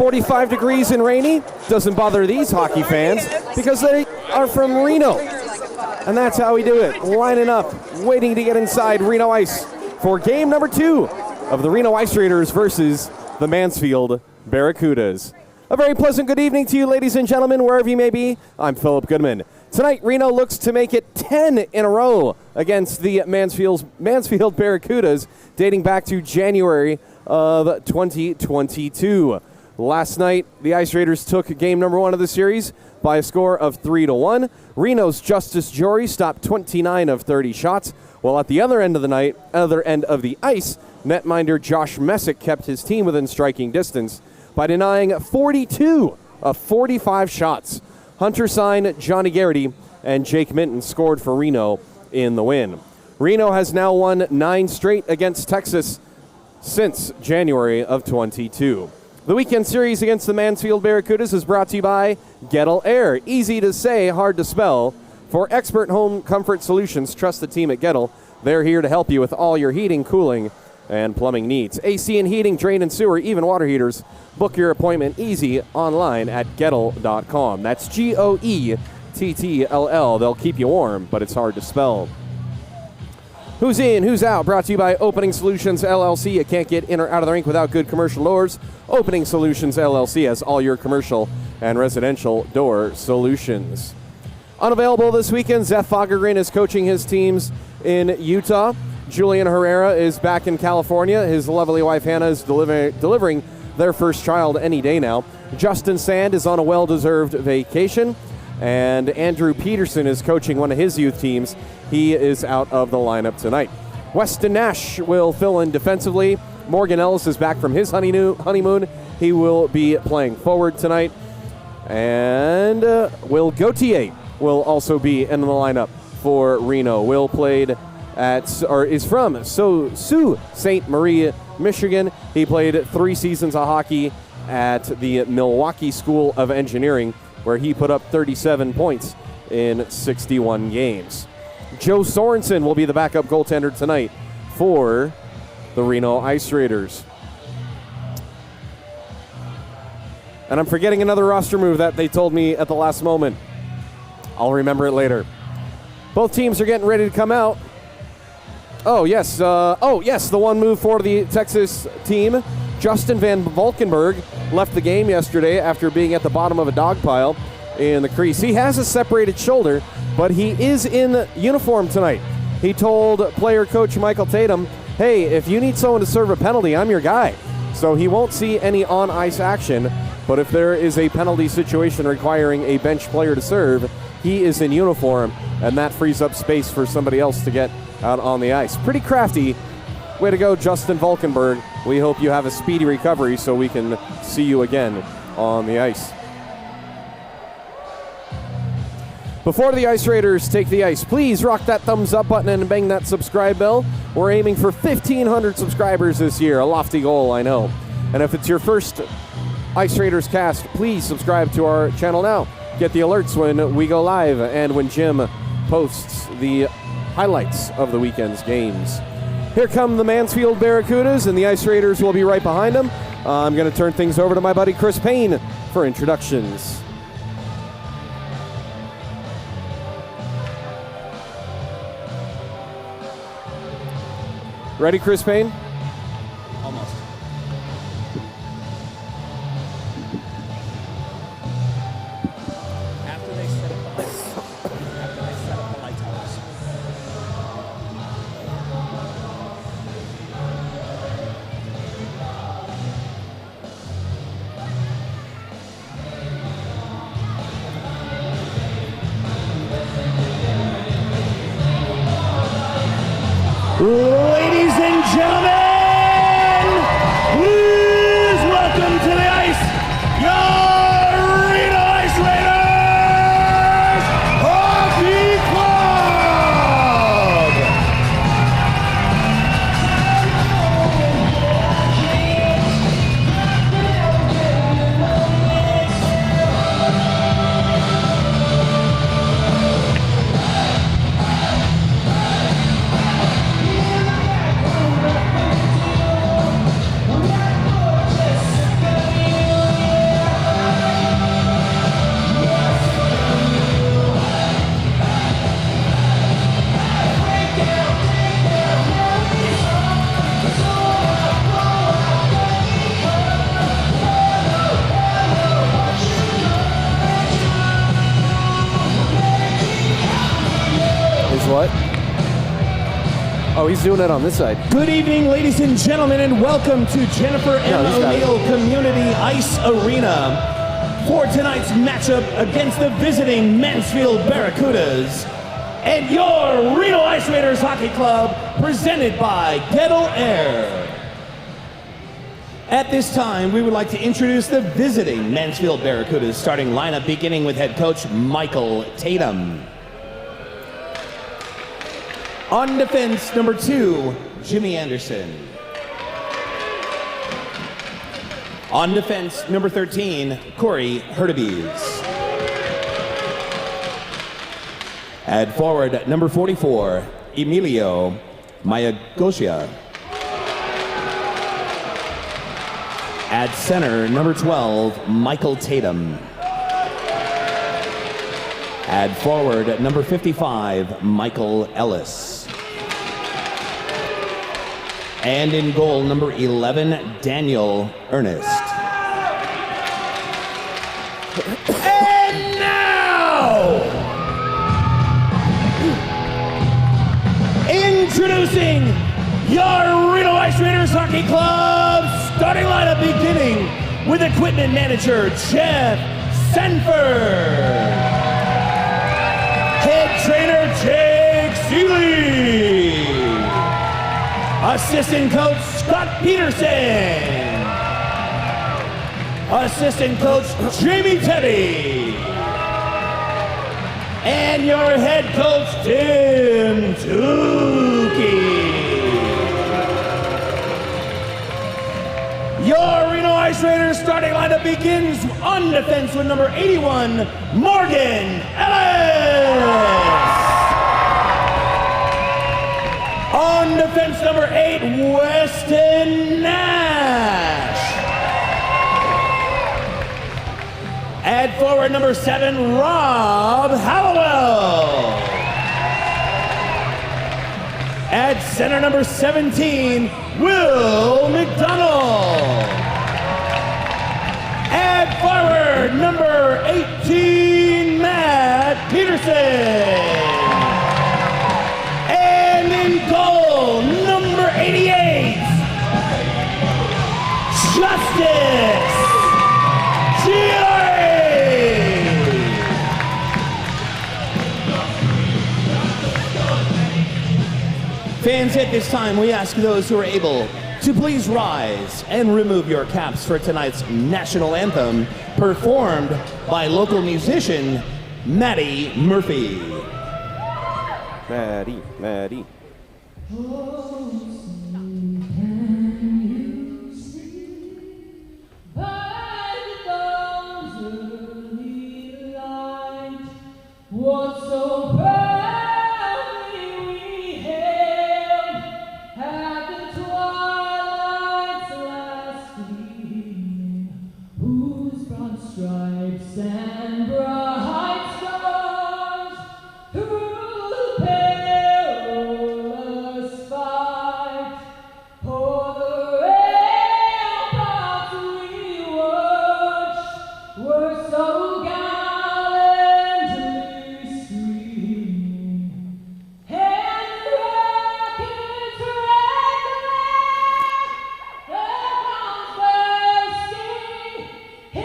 45 degrees and rainy. Doesn't bother these hockey fans because they are from Reno. And that's how we do it. Lining up, waiting to get inside Reno Ice for game number 2 of the Reno Ice Raiders versus the Mansfield Barracudas. A very pleasant good evening to you, ladies and gentlemen, wherever you may be. I'm Philip Goodman. Tonight, Reno looks to make it 10 in a row against the Mansfield Barracudas, dating back to January of 2022. Last night, the Ice Raiders took game number 1 of the series by a score of 3-1. Reno's Justis Gyori stopped 29 of 30 shots, while at the other end of the ice, netminder Josh Messick kept his team within striking distance by denying 42 of 45 shots. Hunter Sign, Johnny Garrity, and Jake Minton scored for Reno in the win. Reno has now won 9 straight against Texas since January of 22. The weekend series against the Mansfield Barracudas is brought to you by Goettl Air. Easy to say, hard to spell. For expert home comfort solutions, trust the team at Goettl. They're here to help you with all your heating, cooling, and plumbing needs. AC and heating, drain and sewer, even water heaters. Book your appointment easy online at Goettl.com. That's Goettll. They'll keep you warm, but it's hard to spell. Who's in, who's out? Brought to you by Opening Solutions LLC. You can't get in or out of the rink without good commercial doors. Opening Solutions LLC has all your commercial and residential door solutions. Unavailable this weekend, Zeth Fagergren is coaching his teams in Utah. Julian Herrera is back in California. His lovely wife Hannah is delivering their first child any day now. Justin Sand is on a well-deserved vacation. And Andrew Peterson is coaching one of his youth teams. He is out of the lineup tonight. Weston Nash will fill in defensively. Morgan Ellis is back from his honeymoon. He will be playing forward tonight. And Will Gauthier will also be in the lineup for Reno. Will is from Sault Ste. Marie, Michigan. He played 3 seasons of hockey at the Milwaukee School of Engineering, where he put up 37 points in 61 games. Joe Sorensen will be the backup goaltender tonight for the Reno Ice Raiders. And I'm forgetting another roster move that they told me at the last moment. I'll remember it later. Both teams are getting ready to come out. The one move for the Texas team. Justin Van Valkenburg left the game yesterday after being at the bottom of a dog pile in the crease. He has a separated shoulder, but he is in uniform tonight. He told player coach Michael Tatum, hey, if you need someone to serve a penalty, I'm your guy. So he won't see any on-ice action, but if there is a penalty situation requiring a bench player to serve, he is in uniform, and that frees up space for somebody else to get out on the ice. Pretty crafty. Way to go, Justin Valkenburg. We hope you have a speedy recovery so we can see you again on the ice. Before the Ice Raiders take the ice, please rock that thumbs up button and bang that subscribe bell. We're aiming for 1,500 subscribers this year, a lofty goal, I know. And if it's your first Ice Raiders cast, please subscribe to our channel now. Get the alerts when we go live and when Jim posts the highlights of the weekend's games. Here come the Mansfield Barracudas, and the Ice Raiders will be right behind them. I'm going to turn things over to my buddy Chris Payne for introductions. Ready, Chris Payne? Almost. After they set up the light towers. Ladies and gentlemen, please welcome to the ice, your Reno Ice Raiders Hockey Club! what? Oh, he's doing it on this side. Good evening, ladies and gentlemen, and welcome to Jennifer M. he's got it. O'Neill Community Ice Arena for tonight's matchup against the visiting Mansfield Barracudas and your Reno Ice Raiders Hockey Club, presented by Goettl Air. At this time, we would like to introduce the visiting Mansfield Barracudas starting lineup, beginning with head coach Michael Tatum. On defense, number 2, Jimmy Anderson. On defense, number 13, Corey Hurtubise. At forward, number 44, Emilio Mayagosia. At center, number 12, Michael Tatum. At forward, number 55, Michael Ellis. And in goal, number 11, Daniel Ernest. And now, introducing your Reno Ice Raiders Hockey Club starting lineup, beginning with equipment manager Jeff Sanford. Head trainer Jake Seeley. Assistant coach Scott Peterson. Assistant coach Jamie Teddy. And your head coach Tim Tukey. Your Reno Ice Raiders starting lineup begins on defense with number 81, Morgan Ellis. On defense, number 8, Weston Nash. At forward, number 7, Rob Hallowell. At center, number 17, Will McDonald. At forward, number 18, Matt Peterson. And in goal, number 88, Justis Gyori. Fans, at this time, we ask those who are able to please rise and remove your caps for tonight's national anthem, performed by local musician Maddie Murphy. Maddie. What so proudly we hailed at the twilight's last gleaming, whose broad stripes and bright stars through the perilous fight o'er the ramparts we watched were so gallantly streaming, and the rockets red the bombs bursting in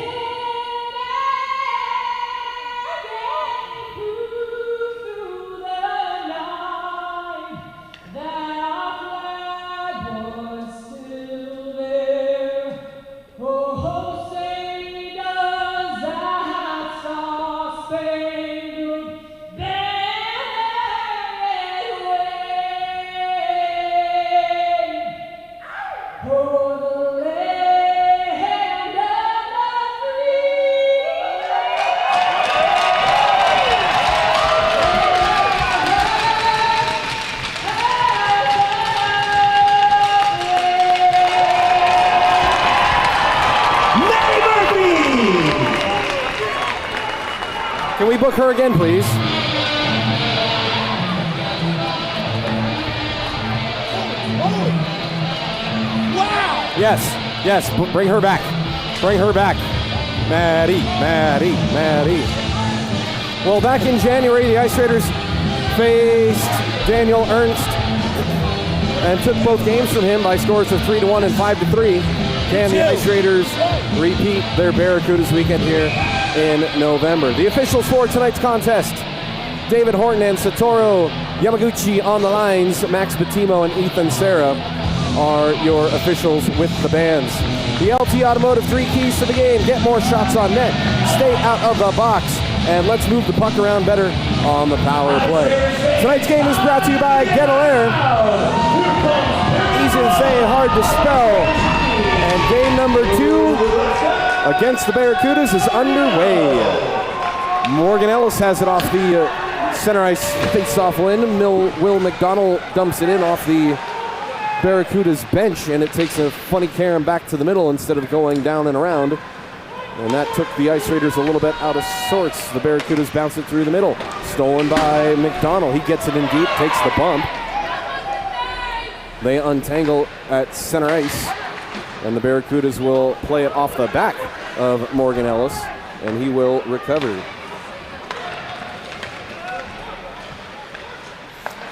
through the night that our flag was still there. Oh, say does that star-spangled banner wave o'er the land of the Maddie Murphy! Can we book her again, please? Wow! Yes, bring her back. Bring her back. Maddie. Well, back in January, the Ice Raiders faced Daniel Ernst and took both games from him by scores of 3-1 and 5-3. Can the Ice Raiders repeat their Barracudas weekend here in November? The officials for tonight's contest: David Horton and Satoru Yamaguchi on the lines. Max Batimo and Ethan Serra are your officials with the bands. The LT Automotive 3 keys to the game: get more shots on net, stay out of the box, and let's move the puck around better on the power play. Tonight's game is brought to you by Goettl Air. Easy to say, hard to spell. And game number 2 against the Barracudas is underway. Morgan Ellis has it off the center ice face-off win. Will McDonald dumps it in off the Barracudas bench, and it takes a funny carom back to the middle instead of going down and around. And that took the Ice Raiders a little bit out of sorts. The Barracudas bounce it through the middle. Stolen by McDonald. He gets it in deep, takes the bump. They untangle at center ice, and the Barracudas will play it off the back of Morgan Ellis, and he will recover.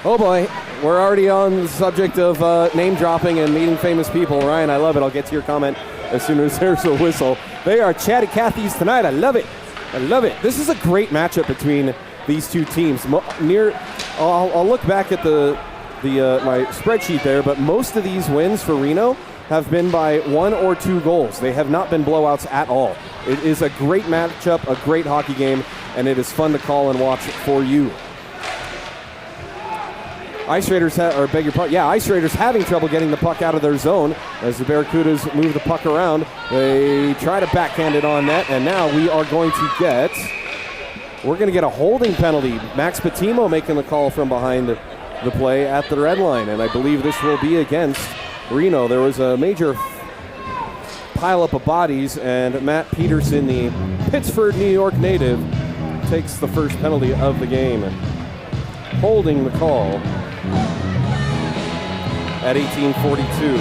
Oh boy, we're already on the subject of name dropping and meeting famous people. Ryan, I love it. I'll get to your comment as soon as there's a whistle. They are chatty Cathy's tonight. I love it. I love it. This is a great matchup between these two teams. I'll look back at my spreadsheet there, but most of these wins for Reno have been by 1 or 2 goals. They have not been blowouts at all. It is a great matchup, a great hockey game, and it is fun to call and watch for you. Ice Raiders having trouble getting the puck out of their zone as the Barracudas move the puck around. They try to backhand it on net, and now we're going to get a holding penalty. Max Patimo making the call from behind the play at the red line, and I believe this will be against Reno. There was a major pileup of bodies, and Matt Peterson, the Pittsford, New York native, takes the first penalty of the game. Holding the call at 18:42.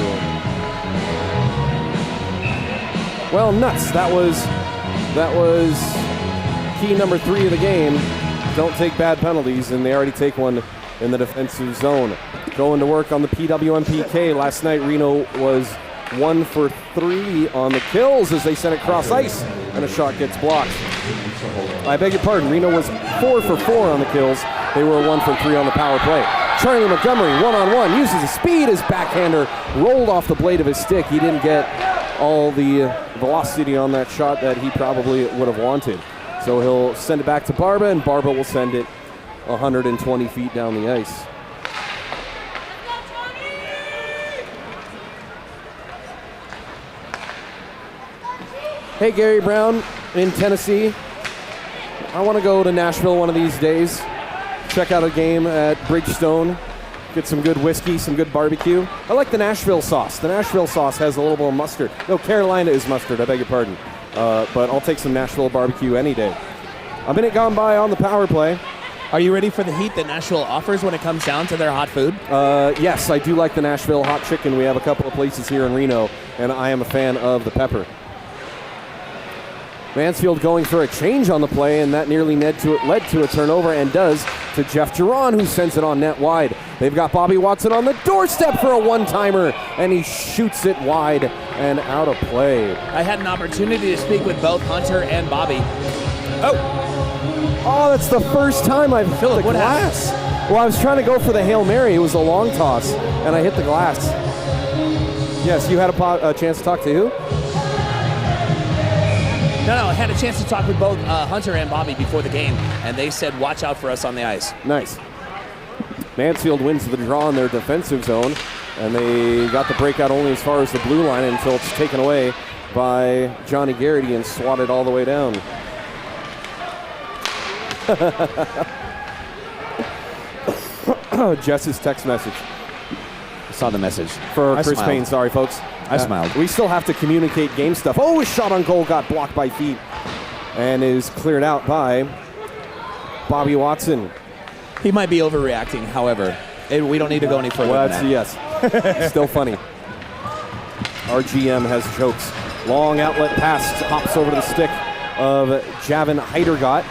Well, nuts. That was key number 3 of the game. Don't take bad penalties, and they already take one in the defensive zone. Going to work on the PWMPK. Last night, Reno was 1 for 3 on the kills as they sent it cross ice, and a shot gets blocked. I beg your pardon. Reno was 4 for 4 on the kills. They were 1 for 3 on the power play. Charlie Montgomery, one-on-one, uses his speed. His backhander rolled off the blade of his stick. He didn't get all the velocity on that shot that he probably would have wanted. So he'll send it back to Barba, and Barba will send it 120 feet down the ice. Hey, Gary Brown in Tennessee. I want to go to Nashville one of these days. Check out a game at Bridgestone. Get some good whiskey, some good barbecue. I like the Nashville sauce. The Nashville sauce has a little bit of mustard. No, Carolina is mustard, I beg your pardon. But I'll take some Nashville barbecue any day. A minute gone by on the power play. Are you ready for the heat that Nashville offers when it comes down to their hot food? Yes, I do like the Nashville hot chicken. We have a couple of places here in Reno, and I am a fan of the pepper. Mansfield going for a change on the play, and that nearly led to a turnover, and does, to Jeff Giron, who sends it on net wide. They've got Bobby Watson on the doorstep for a one-timer, and he shoots it wide and out of play. I had an opportunity to speak with both Hunter and Bobby. Oh, that's the first time I've hit the glass. Well, I was trying to go for the Hail Mary. It was a long toss, and I hit the glass. Yes, you had a chance to talk to who? No, I had a chance to talk with both Hunter and Bobby before the game, and they said, watch out for us on the ice. Nice. Mansfield wins the draw in their defensive zone, and they got the breakout only as far as the blue line until it's taken away by Johnny Garrity and swatted all the way down. Jess's text message. I saw the message. For Chris Payne, sorry, folks. I smiled. We still have to communicate game stuff. Oh, his shot on goal got blocked by feet and is cleared out by Bobby Watson. He might be overreacting, however. We don't need to go any further than that. Yes. Still funny. Our GM has jokes. Long outlet pass hops over to the stick of Javin Heidergott.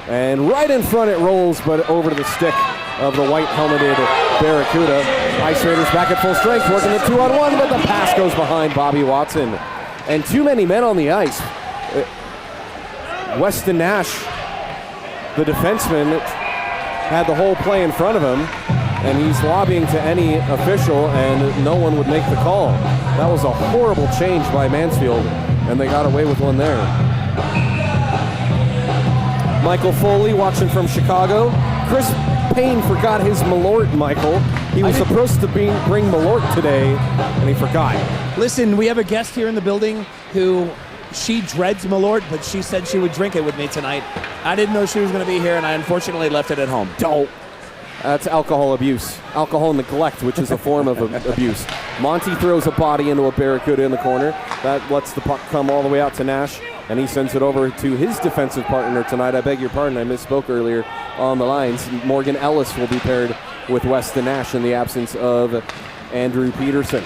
And right in front it rolls, but over to the stick of the white-helmeted Barracuda. Ice Raiders back at full strength, working the 2-on-1, but the pass goes behind Bobby Watson. And too many men on the ice. Weston Nash, the defenseman, had the whole play in front of him, and he's lobbying to any official, and no one would make the call. That was a horrible change by Mansfield, and they got away with one there. Michael Foley watching from Chicago. Chris Payne forgot his Malort, Michael. He was supposed to bring Malort today, and he forgot. Listen, we have a guest here in the building who she dreads Malort, but she said she would drink it with me tonight. I didn't know she was going to be here, and I unfortunately left it at home. Don't. That's alcohol abuse. Alcohol neglect, which is a form of abuse. Monty throws a body into a Barracuda in the corner. That lets the puck come all the way out to Nash, and he sends it over to his defensive partner tonight. I beg your pardon, I misspoke earlier on the lines. Morgan Ellis will be paired with Weston Nash in the absence of Andrew Peterson.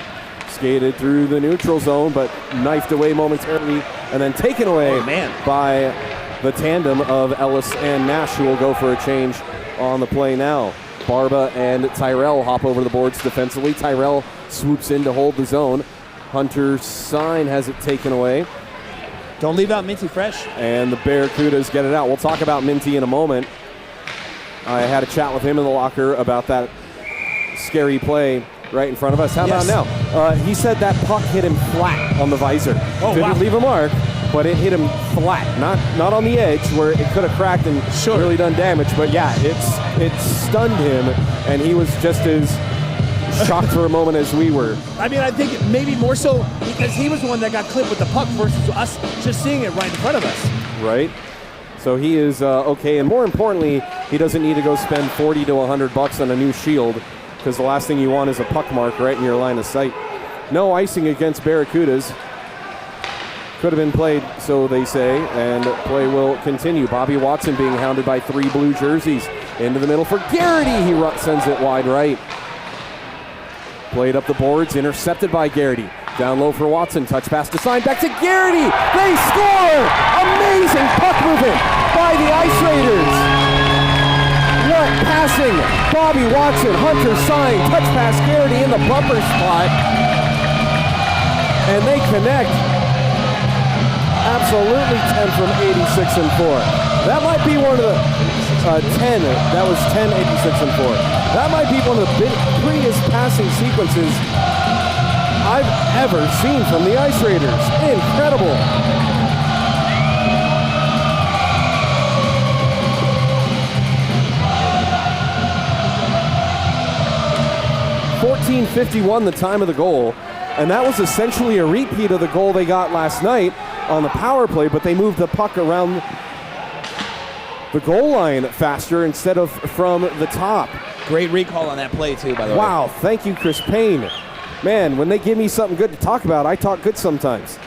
Skated through the neutral zone, but knifed away momentarily, and then taken away by the tandem of Ellis and Nash, who will go for a change on the play now. Barba and Tyrell hop over the boards defensively. Tyrell swoops in to hold the zone. Hunter Sign has it taken away. Don't leave out Minty Fresh. And the Barracudas get it out. We'll talk about Minty in a moment. I had a chat with him in the locker about that scary play right in front of us. How about now? He said that puck hit him flat on the visor. Didn't leave a mark, but it hit him flat, not on the edge where it could have cracked and really done damage. But yeah, it stunned him, and he was just as shocked for a moment as we were. I mean, I think maybe more so because he was the one that got clipped with the puck versus us just seeing it right in front of us. Right. So he is okay, and more importantly, he doesn't need to go spend $40 to $100 on a new shield, because the last thing you want is a puck mark right in your line of sight. No icing against Barracudas. Could have been played, so they say, and play will continue. Bobby Watson being hounded by 3 blue jerseys. Into the middle for Garrity. He sends it wide right. Played up the boards, intercepted by Garrity. Down low for Watson, touch pass to Sign, back to Garrity. They score! Amazing puck movement by the Ice Raiders. What passing? Bobby Watson, Hunter Sign, touch pass Garrity in the bumper spot. And they connect. Absolutely 10 from 86 and 4. That might be one of the 10. That was 10, 86 and 4. That might be one of the prettiest passing sequences I've ever seen from the Ice Raiders. Incredible. .1451 the time of the goal, and that was essentially a repeat of the goal they got last night on the power play, but they moved the puck around the goal line faster instead of from the top. Great recall on that play too, by the way. Wow, thank you, Chris Payne. Man, when they give me something good to talk about, I talk good sometimes.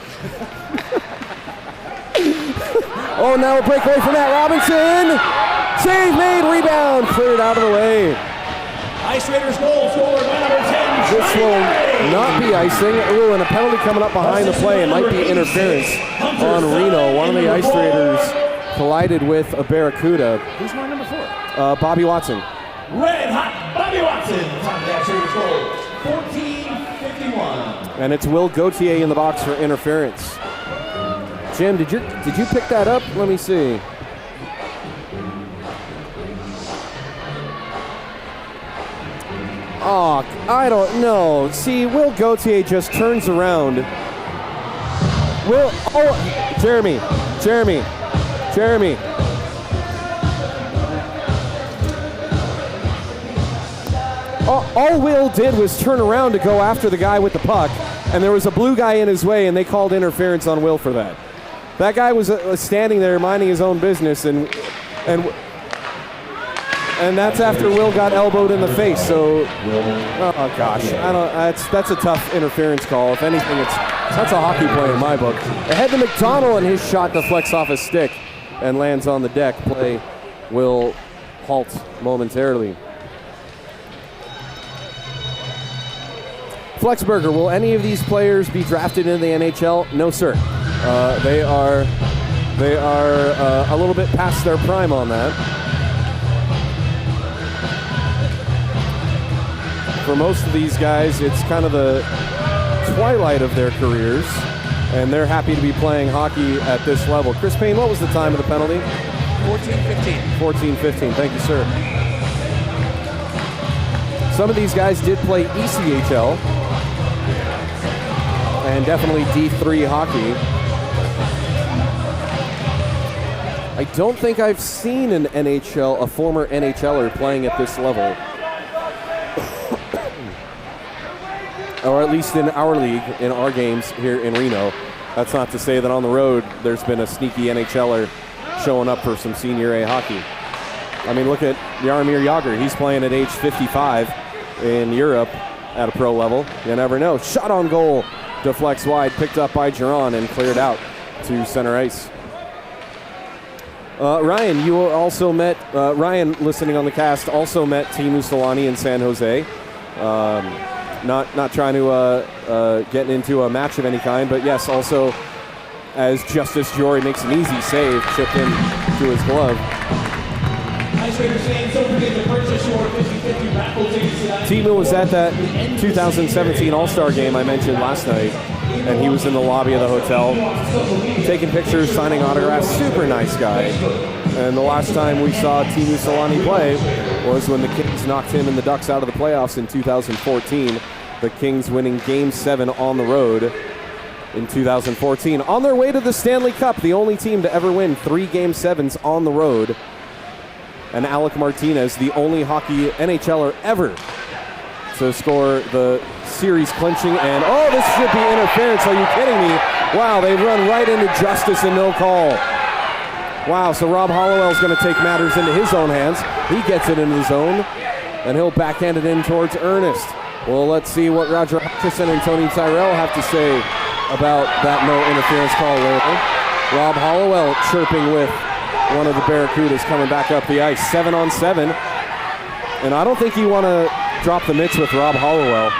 Oh, now a breakaway from Matt Robinson. Save made, rebound, cleared out of the way. Ice Raiders goal scored by number 10. This will not be icing. Ooh, and a penalty coming up behind the play. It might be interference on Reno. One of the Ice Raiders collided with a Barracuda. Who's my number 4? Bobby Watson. Red hot Bobby Watson. Time of the Ice Raiders goal. 14:51. And it's Will Gauthier in the box for interference. Jim, did you pick that up? Let me see. Oh, I don't know. See, Will Gauthier just turns around. Jeremy. All Will did was turn around to go after the guy with the puck, and there was a blue guy in his way, and they called interference on Will for that. That guy was standing there minding his own business, and that's after Will got elbowed in the face. So, oh gosh, that's a tough interference call. If anything, that's a hockey play in my book. Ahead to McDonald, and his shot deflects off his stick and lands on the deck. Play will halt momentarily. Flexberger, will any of these players be drafted into the NHL? No, sir. They are They are a little bit past their prime on that. For most of these guys, it's kind of the twilight of their careers, and they're happy to be playing hockey at this level. Chris Payne, what was the time of the penalty? 14-15. 14-15, thank you, sir. Some of these guys did play ECHL and definitely D3 hockey. I don't think I've seen an NHL, a former NHLer playing at this level. Or at least in our league, in our games here in Reno. That's not to say that on the road there's been a sneaky NHLer showing up for some Senior A hockey. I mean, look at Jaromir Jagr. He's playing at age 55 in Europe at a pro level. You never know. Shot on goal, deflects wide, picked up by Giron and cleared out to center ice. Ryan, you also met, Ryan listening on the cast also met Teemu Selanne in San Jose. Not trying to get into a match of any kind, but yes, also as Justis Gyori makes an easy save, chipped in to his glove. Ice Raiders fans, don't forget to purchase your 50/50 raffle tickets tonight. Teemu was at that 2017 All-Star game I mentioned last night, and he was in the lobby of the hotel, taking pictures, signing autographs. Super nice guy. And the last time we saw Teemu Selanne play was when the Kings knocked him and the Ducks out of the playoffs in 2014. The Kings winning Game 7 on the road in 2014. On their way to the Stanley Cup, the only team to ever win 3 Game 7s on the road. And Alec Martinez, the only hockey NHLer ever to score the series clinching. And, oh, this should be interference. Are you kidding me? Wow, they run right into Justis and no call. Wow, so Rob Hollowell's going to take matters into his own hands. He gets it into the zone, and he'll backhand it in towards Ernest. Well, let's see what Roger Hutchison and Tony Tyrell have to say about that no interference call later. Rob Hollowell chirping with one of the Barracudas coming back up the ice. 7-on-7. And I don't think you want to drop the mitts with Rob Hollowell.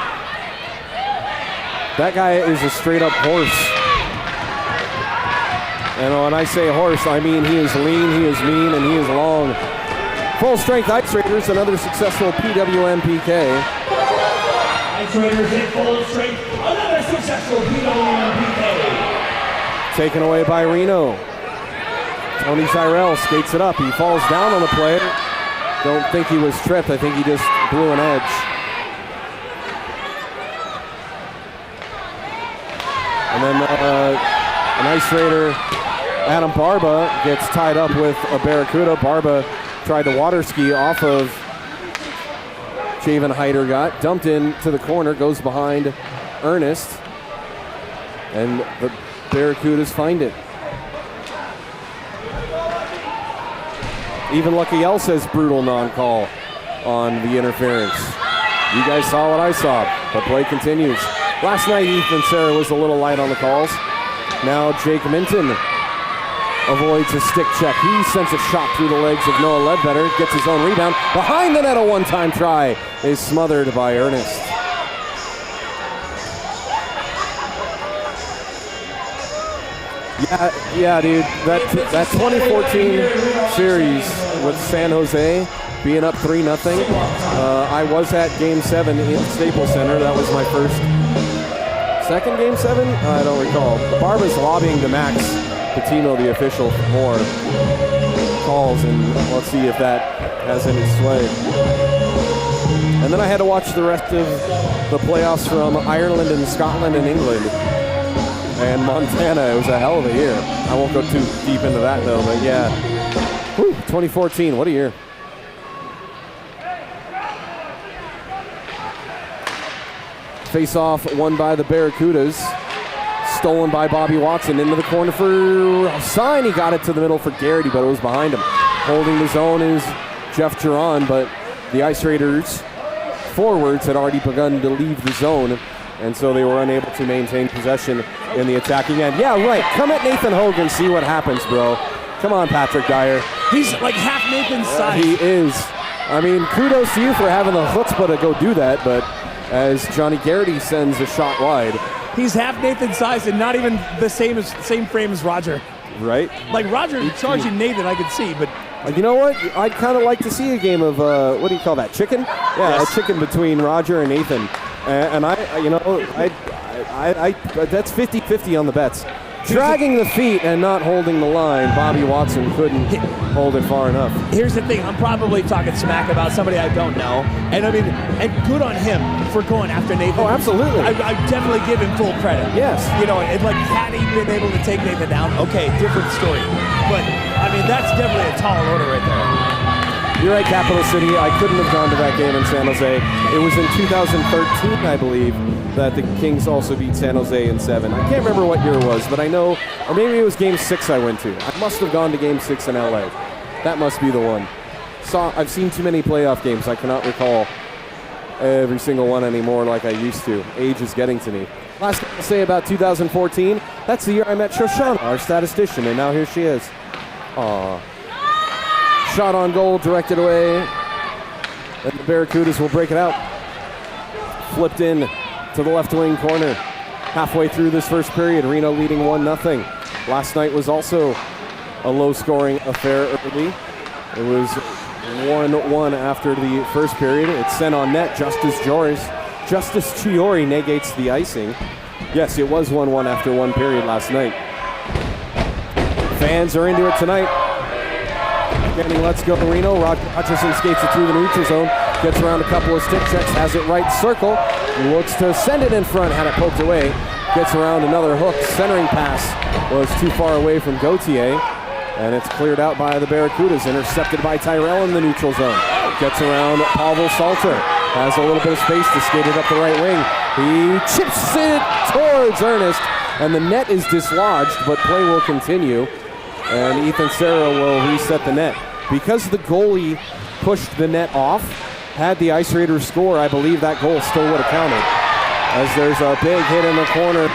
That guy is a straight-up horse. And when I say horse, I mean he is lean, he is mean, and he is long. Full-strength Ice Raiders, another successful PWM PK. Ice Raiders in full strength, another successful PWM PK. Taken away by Reno. Tony Tyrell skates it up. He falls down on the play. Don't think he was tripped. I think he just blew an edge. And then an Ice Raider, Adam Barba, gets tied up with a Barracuda. Barba tried to water ski off of Javen Heider, got dumped into the corner, goes behind Ernest, and the Barracudas find it. Even Lucky L says brutal non-call on the interference. You guys saw what I saw, but play continues. Last night, Ethan Serra was a little light on the calls. Now Jake Minton avoids a stick check. He sends a shot through the legs of Noah Ledbetter, gets his own rebound. Behind the net, a one-time try is smothered by Ernest. Yeah, dude. That 2014 series with San Jose being up 3-0. I was at Game 7 in Staples Center. That was my second Game 7? I don't recall. Barba's lobbying to Max Patino, the official, for more calls, and let's see if that has any sway. And then I had to watch the rest of the playoffs from Ireland and Scotland and England. And Montana, it was a hell of a year. I won't go too deep into that, though, but yeah. Whew, 2014, what a year. Face-off won by the Barracudas. Stolen by Bobby Watson into the corner for Sign. He got it to the middle for Garrity, but it was behind him. Holding the zone is Jeff Giron, but the Ice Raiders forwards had already begun to leave the zone, and so they were unable to maintain possession in the attacking end. Yeah, right. Come at Nathan Hogan, see what happens, bro. Come on, Patrick Dyer. He's like half Nathan's size. He is. I mean, kudos to you for having the chutzpah to go do that, but as Johnny Garrity sends a shot wide. He's half Nathan's size and not even the same frame as Roger. Right? Like Roger charging Nathan, I could see, but You know what? I'd kind of like to see a game of, what do you call that, chicken? Yeah, Yes. a chicken between Roger and Nathan. And that's 50-50 on the bets. Dragging the feet and not holding the line, Bobby Watson couldn't hold it far enough. here's the thing. I'm probably talking smack about somebody I don't know. And I mean, and good on him for going after Nathan. Oh, absolutely. I definitely give him full credit. Yes. You know, and like, had he been able to take Nathan down, okay, different story. But, I mean, that's definitely a tall order right there. You're right, Capital City. I couldn't have gone to that game in San Jose. It was in 2013, I believe, that the Kings also beat San Jose in 7. I can't remember what year it was, but I know, or maybe it was Game 6 I went to. I must have gone to Game 6 in LA. That must be the one. I've seen too many playoff games. I cannot recall every single one anymore like I used to. Age is getting to me. Last thing I'll say about 2014, that's the year I met Shoshana, our statistician, and now here she is. Aww. Shot on goal, directed away, and the Barracudas will break it out. Flipped in to the left wing corner. Halfway through this first period, Reno leading 1-0. Last night was also a low-scoring affair early. It was 1-1 after the first period. It's sent on net. Justis Gyori negates the icing. Yes, it was 1-1 after one period last night. Fans are into it tonight. Getting let's go Reno. Hutchison skates it through the neutral zone. Gets around a couple of stick checks. Has it right circle. Looks to send it in front. Had it poked away. Gets around another hook. Centering pass was too far away from Gauthier. And it's cleared out by the Barracudas. Intercepted by Tyrell in the neutral zone. Gets around Pavel Salter. Has a little bit of space to skate it up the right wing. He chips it towards Ernest. And the net is dislodged, but play will continue. And Ethan Serra will reset the net. Because the goalie pushed the net off, had the Ice Raiders score, I believe that goal still would have counted. As there's a big hit in the corner,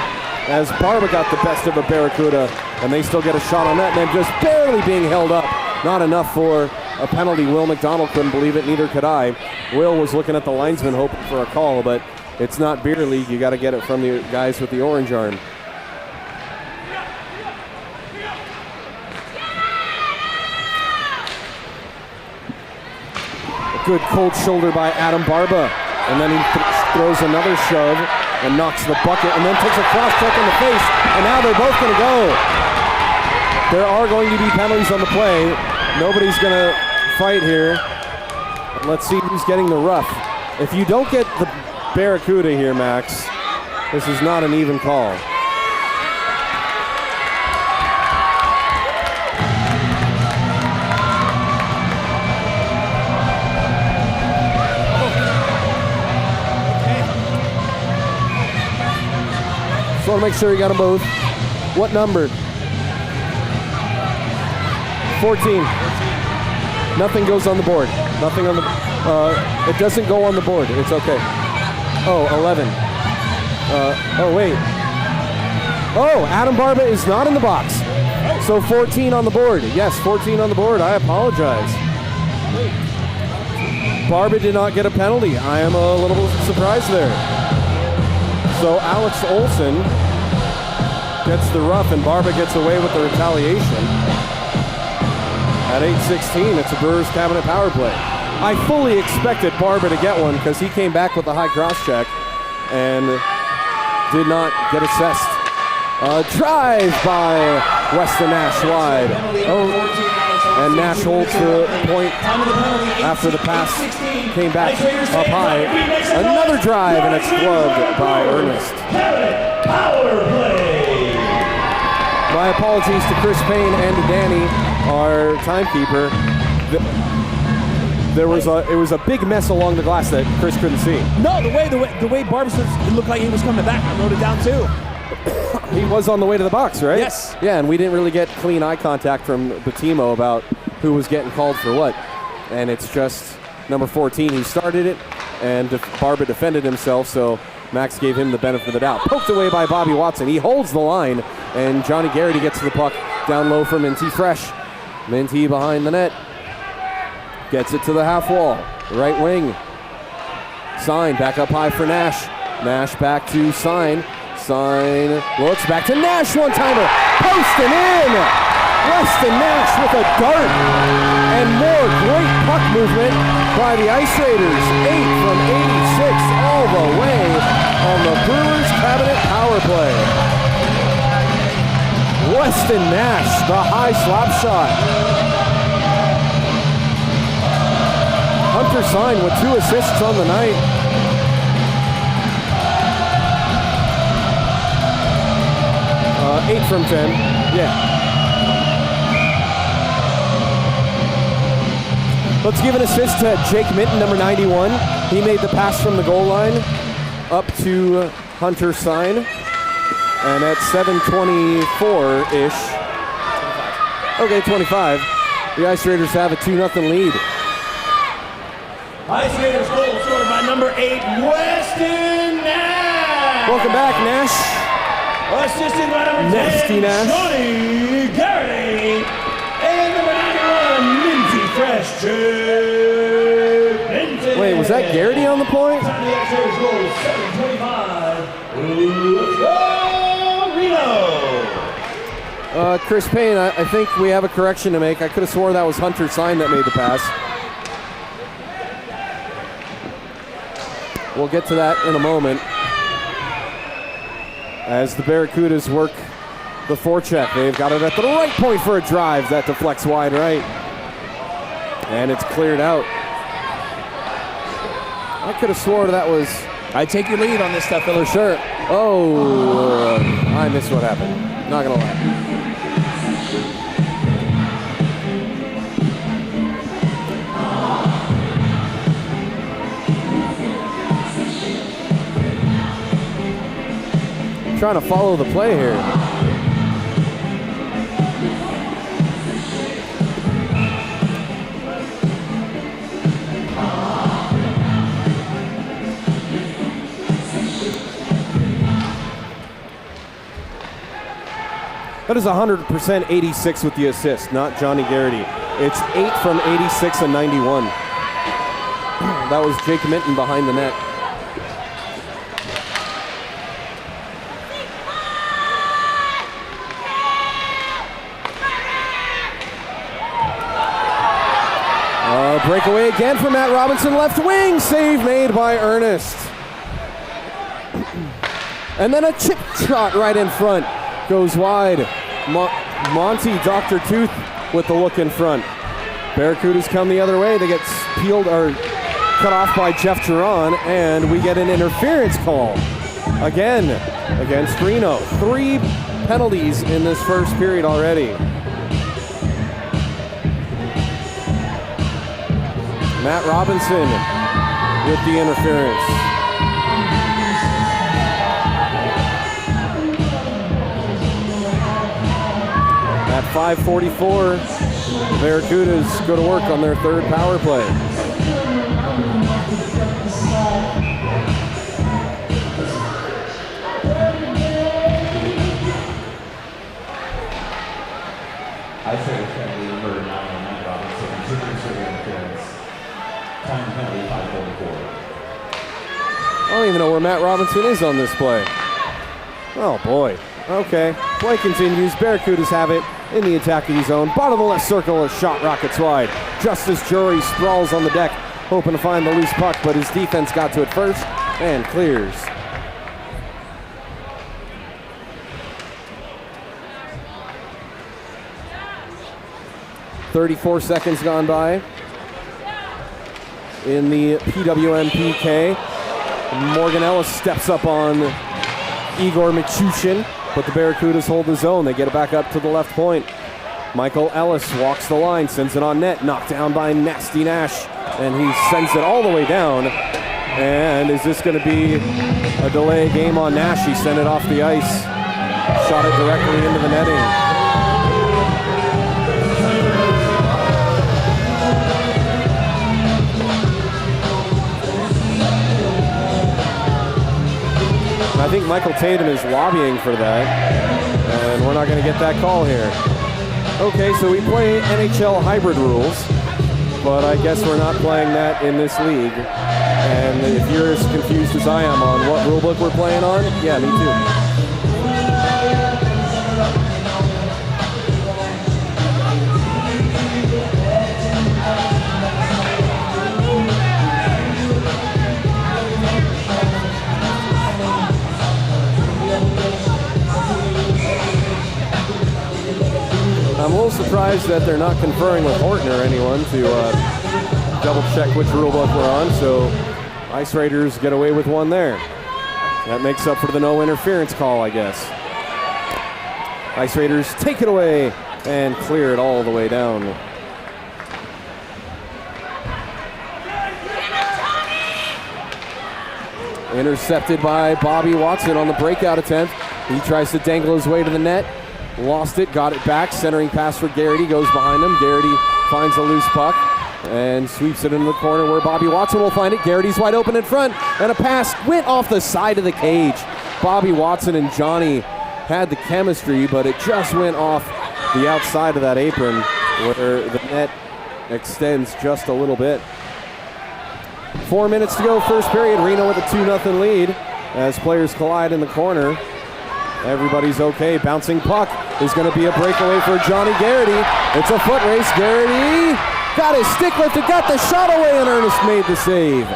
as Barba got the best of a Barracuda, and they still get a shot on that, and then just barely being held up. Not enough for a penalty. Will McDonald couldn't believe it, neither could I. Will was looking at the linesman hoping for a call, but it's not beer league. You got to get it from the guys with the orange arm. Good cold shoulder by Adam Barba, and then he throws another shove and knocks the bucket, and then takes a cross check in the face, and now they're both going to go. There are going to be penalties on the play. Nobody's going to fight here. Let's see who's getting the rough. If you don't get the Barracuda here, Max, this is not an even call. I want to make sure you got them both. What number? 14. Nothing goes on the board. Nothing on the. It doesn't go on the board. It's okay. Oh, 11. Oh wait. Oh, Adam Barba is not in the box. So 14 on the board. Yes, 14 on the board. I apologize. Barba did not get a penalty. I am a little surprised there. So Alex Olson gets the rough, and Barba gets away with the retaliation. At 8:16, it's a Brewers Cabinet power play. I fully expected Barba to get one because he came back with a high cross check and did not get assessed. A drive by Weston Nash wide. Oh, and Nash holds the point after the pass came back up high. Another drive, and it's gloved by Ernest. Power play. My apologies to Chris Payne and to Danny, our timekeeper. It was a big mess along the glass that Chris couldn't see. No, the way Barba says it looked like he was coming back. I wrote it down too. He was on the way to the box, right? Yes. Yeah, and we didn't really get clean eye contact from Batimo about who was getting called for what. And it's just number 14 who started it, and Barba defended himself, so Max gave him the benefit of the doubt. Poked away by Bobby Watson. He holds the line, and Johnny Garrity gets the puck down low for Minty Fresh. Minty behind the net. Gets it to the half wall. Right wing. Sign back up high for Nash. Nash back to Sign. Sign looks back to Nash, one-timer. post and in. Weston Nash with a dart. And more great puck movement by the Ice Raiders. 8 from 86 all the way on the Brewers Cabinet power play. Weston Nash, the high slap shot. Hunter Sine with 2 assists on the night. Eight from 10, yeah. Let's give an assist to Jake Minton, number 91. He made the pass from the goal line up to Hunter Sine. And at 7:24-ish, okay, 25, the Ice Raiders have a 2-0 lead. Ice Raiders goal scored by number 8, Weston Nash. Welcome back, Nash. Assisted by number 10, Nasty Nash. Johnny Garrity. And number 91, Lindsay Fresh. Wait, was that Garrity on the point? Time the Ice Raiders goal is 7:25. Let's go, Reno. Chris Payne, I think we have a correction to make. I could have swore that was Hunter Sine that made the pass. We'll get to that in a moment. As the Barracudas work the forecheck, they've got it at the right point for a drive that deflects wide right. And it's cleared out. I could have swore that was... I take your lead on this stuff, For Philip. sure. Oh, I missed what happened. Not gonna lie. Trying to follow the play here. That is 100% 86 with the assist, not Johnny Garrity. It's 8 from 86 and 91. That was Jake Minton behind the net. Breakaway again for Matt Robinson, left wing, save made by Ernest. And then a chip shot right in front, goes wide. Monty, Dr. Tooth with the look in front. Barracudas come the other way, they get peeled or cut off by Jeff Geron, and we get an interference call again against Reno. 3 penalties in this first period already. Matt Robinson with the interference. At 5:44, the Barracudas go to work on their 3rd power play. I say it's going to be number 9, Matt Robinson, interference. Time penalty 5:44. I don't even know where Matt Robinson is on this play. Oh boy. Okay. Play continues. Barracudas have it in the attacking zone. Bottom of the left circle, a shot rockets wide. Justis Gyori sprawls on the deck, hoping to find the loose puck, but his defense got to it first and clears. .34 seconds gone by in the PWM PK. Morgan Ellis steps up on Igor Michushin, but the Barracudas hold the zone. They get it back up to the left point. Michael Ellis walks the line, sends it on net, knocked down by Nasty Nash, and he sends it all the way down. And is this going to be a delay game on Nash? He sent it off the ice, shot it directly into the netting. I think Michael Tatum is lobbying for that, and we're not going to get that call here. Okay, so we play NHL hybrid rules, but I guess we're not playing that in this league. And if you're as confused as I am on what rulebook we're playing on, yeah, me too. surprised that they're not conferring with Horton or anyone to double check which rule book we're on, so Ice Raiders get away with one there. That makes up for the no interference call, I guess. Ice Raiders take it away and clear it all the way down. Intercepted by Bobby Watson on the breakout attempt. He tries to dangle his way to the net. Lost it, got it back. Centering pass for Garrity, goes behind him. Garrity finds a loose puck and sweeps it into the corner where Bobby Watson will find it. Garrity's wide open in front, and a pass went off the side of the cage. Bobby Watson and Johnny had the chemistry, but it just went off the outside of that apron where the net extends just a little bit. 4 minutes to go, first period. Reno with a 2-0 lead as players collide in the corner. Everybody's okay. Bouncing puck is going to be a breakaway for Johnny Garrity. It's a foot race. Garrity got his stick lifted, got the shot away, and Ernest made the save.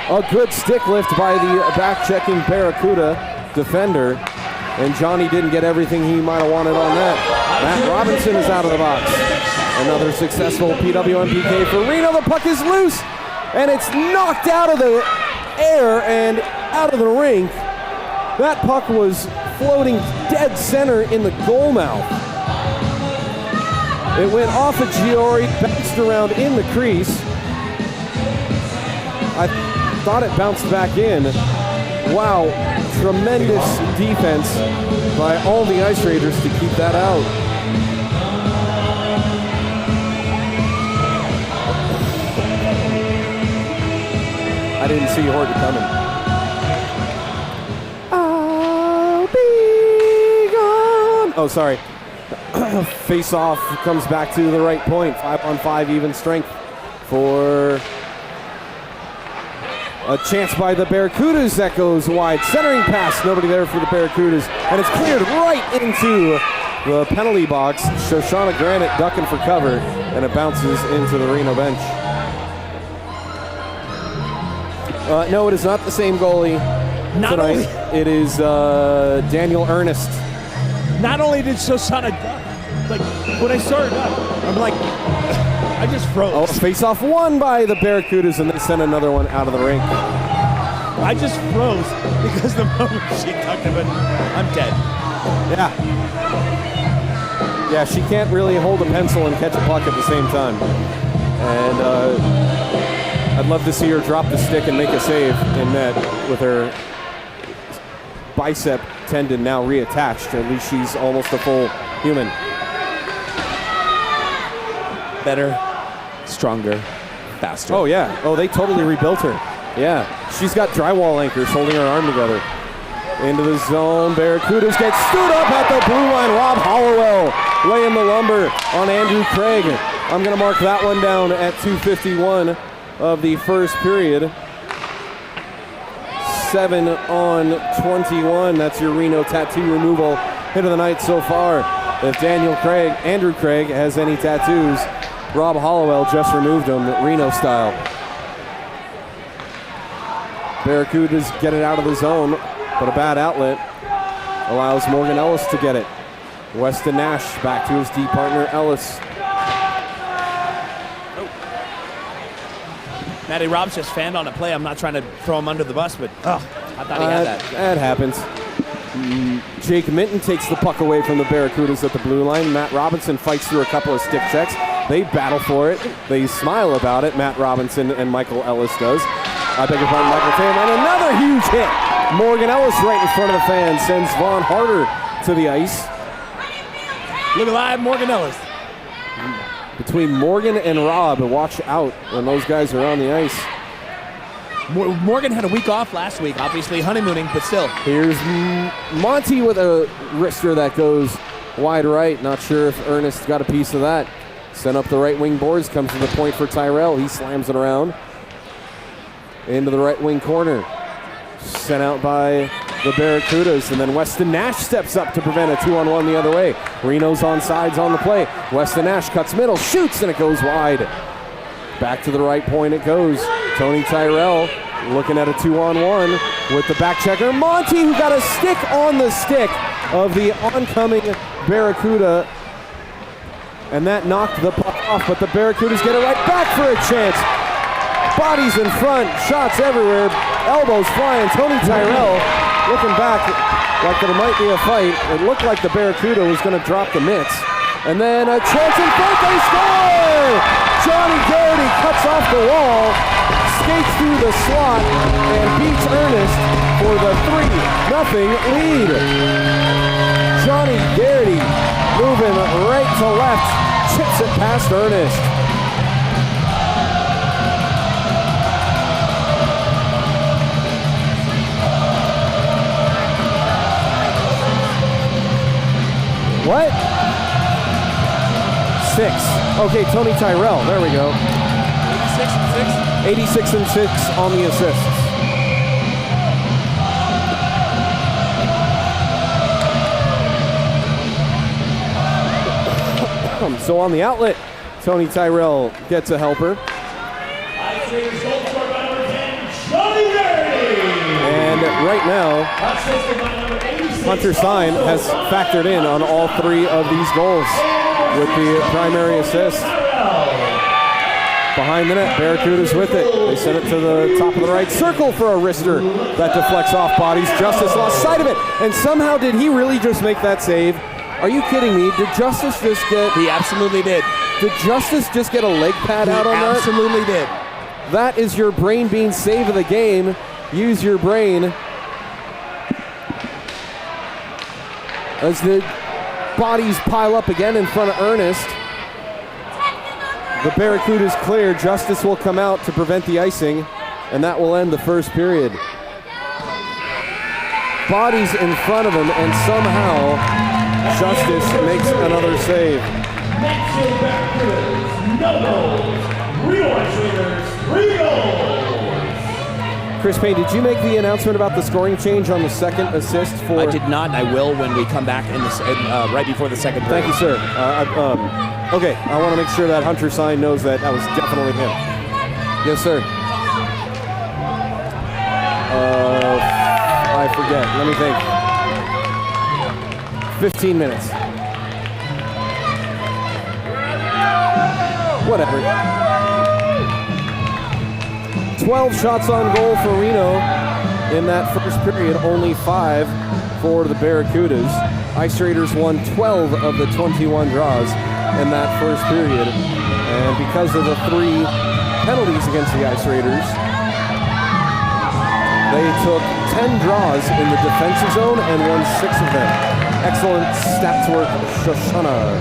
A good stick lift by the back-checking Barracuda defender, and Johnny didn't get everything he might have wanted on that. Matt Robinson is out of the box. Another successful PWMPK for Reno. The puck is loose, and it's knocked out of the air and out of the rink. That puck was floating dead center in the goal mouth. It went off of Gyori, bounced around in the crease. I thought it bounced back in. Wow, tremendous defense by all the Ice Raiders to keep that out. I didn't see Horton coming. I'll be gone. Oh, sorry. Face off comes back to the right point. 5-on-5 even strength for a chance by the Barracudas that goes wide. Centering pass, nobody there for the Barracudas. And it's cleared right into the penalty box. Shoshana Granite ducking for cover, and it bounces into the Reno bench. No, it is not the same goalie tonight. It is Daniel Ernest. Not only did Shoshana duck, like when I started up, I'm like, I just froze. Oh, face-off won by the Barracudas, and they sent another one out of the rink. I just froze because the moment she ducked it, but I'm dead. Yeah. Yeah, she can't really hold a pencil and catch a puck at the same time. And I'd love to see her drop the stick and make a save in net with her bicep tendon now reattached. At least she's almost a full human. Better, stronger, faster. Oh, yeah. Oh, they totally rebuilt her. Yeah. She's got drywall anchors holding her arm together. Into the zone. Barracudas get stood up at the blue line. Rob Hollowell laying the lumber on Andrew Craig. I'm going to mark that one down at 2:51 of the first period. 7-on-21. That's your Reno tattoo removal hit of the night so far. If Andrew Craig has any tattoos, Rob Hollowell just removed them, Reno style. Barracudas get it out of the zone, but a bad outlet allows Morgan Ellis to get it. Weston Nash back to his D partner Ellis. Matty Robs just fanned on a play. I'm not trying to throw him under the bus, but I thought he had that. That happens. Jake Minton takes the puck away from the Barracudas at the blue line. Matt Robinson fights through a couple of stick checks. They battle for it. They smile about it. Matt Robinson and Michael Ellis does. I beg your pardon, Michael Tatum. And another huge hit. Morgan Ellis right in front of the fan sends Vaughn Harder to the ice. Look alive, Morgan Ellis. Between Morgan and Rob, watch out when those guys are on the ice. Morgan had a week off last week, obviously honeymooning, but still. Here's Monty with a wrister that goes wide right. Not sure if Ernest got a piece of that. Sent up the right wing boards, comes to the point for Tyrell. He slams it around into the right wing corner. Sent out by the Barracudas, and then Weston Nash steps up to prevent a 2-on-1 the other way. Reno's on sides on the play. Weston Nash cuts middle, shoots, and it goes wide. Back to the right point it goes. Tony Tyrell looking at a 2-on-1 with the back checker. Monty, who got a stick on the stick of the oncoming Barracuda And that knocked the puck off, but the Barracudas get it right back for a chance. Bodies in front, shots everywhere, elbows flying. Tony Tyrell looking back like there might be a fight. It looked like the Barracuda was going to drop the mitts. And then a chance in front, they score! Johnny Garrity cuts off the wall, skates through the slot, and beats Ernest for the 3-0 lead. Johnny Garrity moving right to left, chips it past Ernest. What? 6. Okay, Tony Tyrell. There we go. 86 and 6 on the assists. So on the outlet, Tony Tyrell gets a helper. And right now, Hunter Sine has factored in on all 3 of these goals with the primary assist. Behind the net, Barracudas with it. They send it to the top of the right circle for a wrister that deflects off bodies. Justis lost sight of it, and somehow did he really just make that save? Are you kidding me? Did Justis just get... He absolutely did. Did Justis just get a leg pad out on that? Absolutely did. That is your brain bean save of the game. Use your brain. As the bodies pile up again in front of Ernest. The Barracudas clear. Justis will come out to prevent the icing, and that will end the first period. Bodies in front of him, and somehow Justis makes another save. Mansfield Barracudas, no goals. Reno Ice Raiders, 3 goals. Chris Payne, did you make the announcement about the scoring change on the second assist for... I did not, and I will when we come back in right before the second period. Thank you, sir. Okay, I want to make sure that Hunter Sine knows that was definitely him. Yes, sir. I forget. Let me think. 15 minutes. Whatever. 12 shots on goal for Reno in that first period, only 5 for the Barracudas. Ice Raiders won 12 of the 21 draws in that first period. And because of the 3 penalties against the Ice Raiders, they took 10 draws in the defensive zone and won 6 of them. Excellent stats work, Shoshana.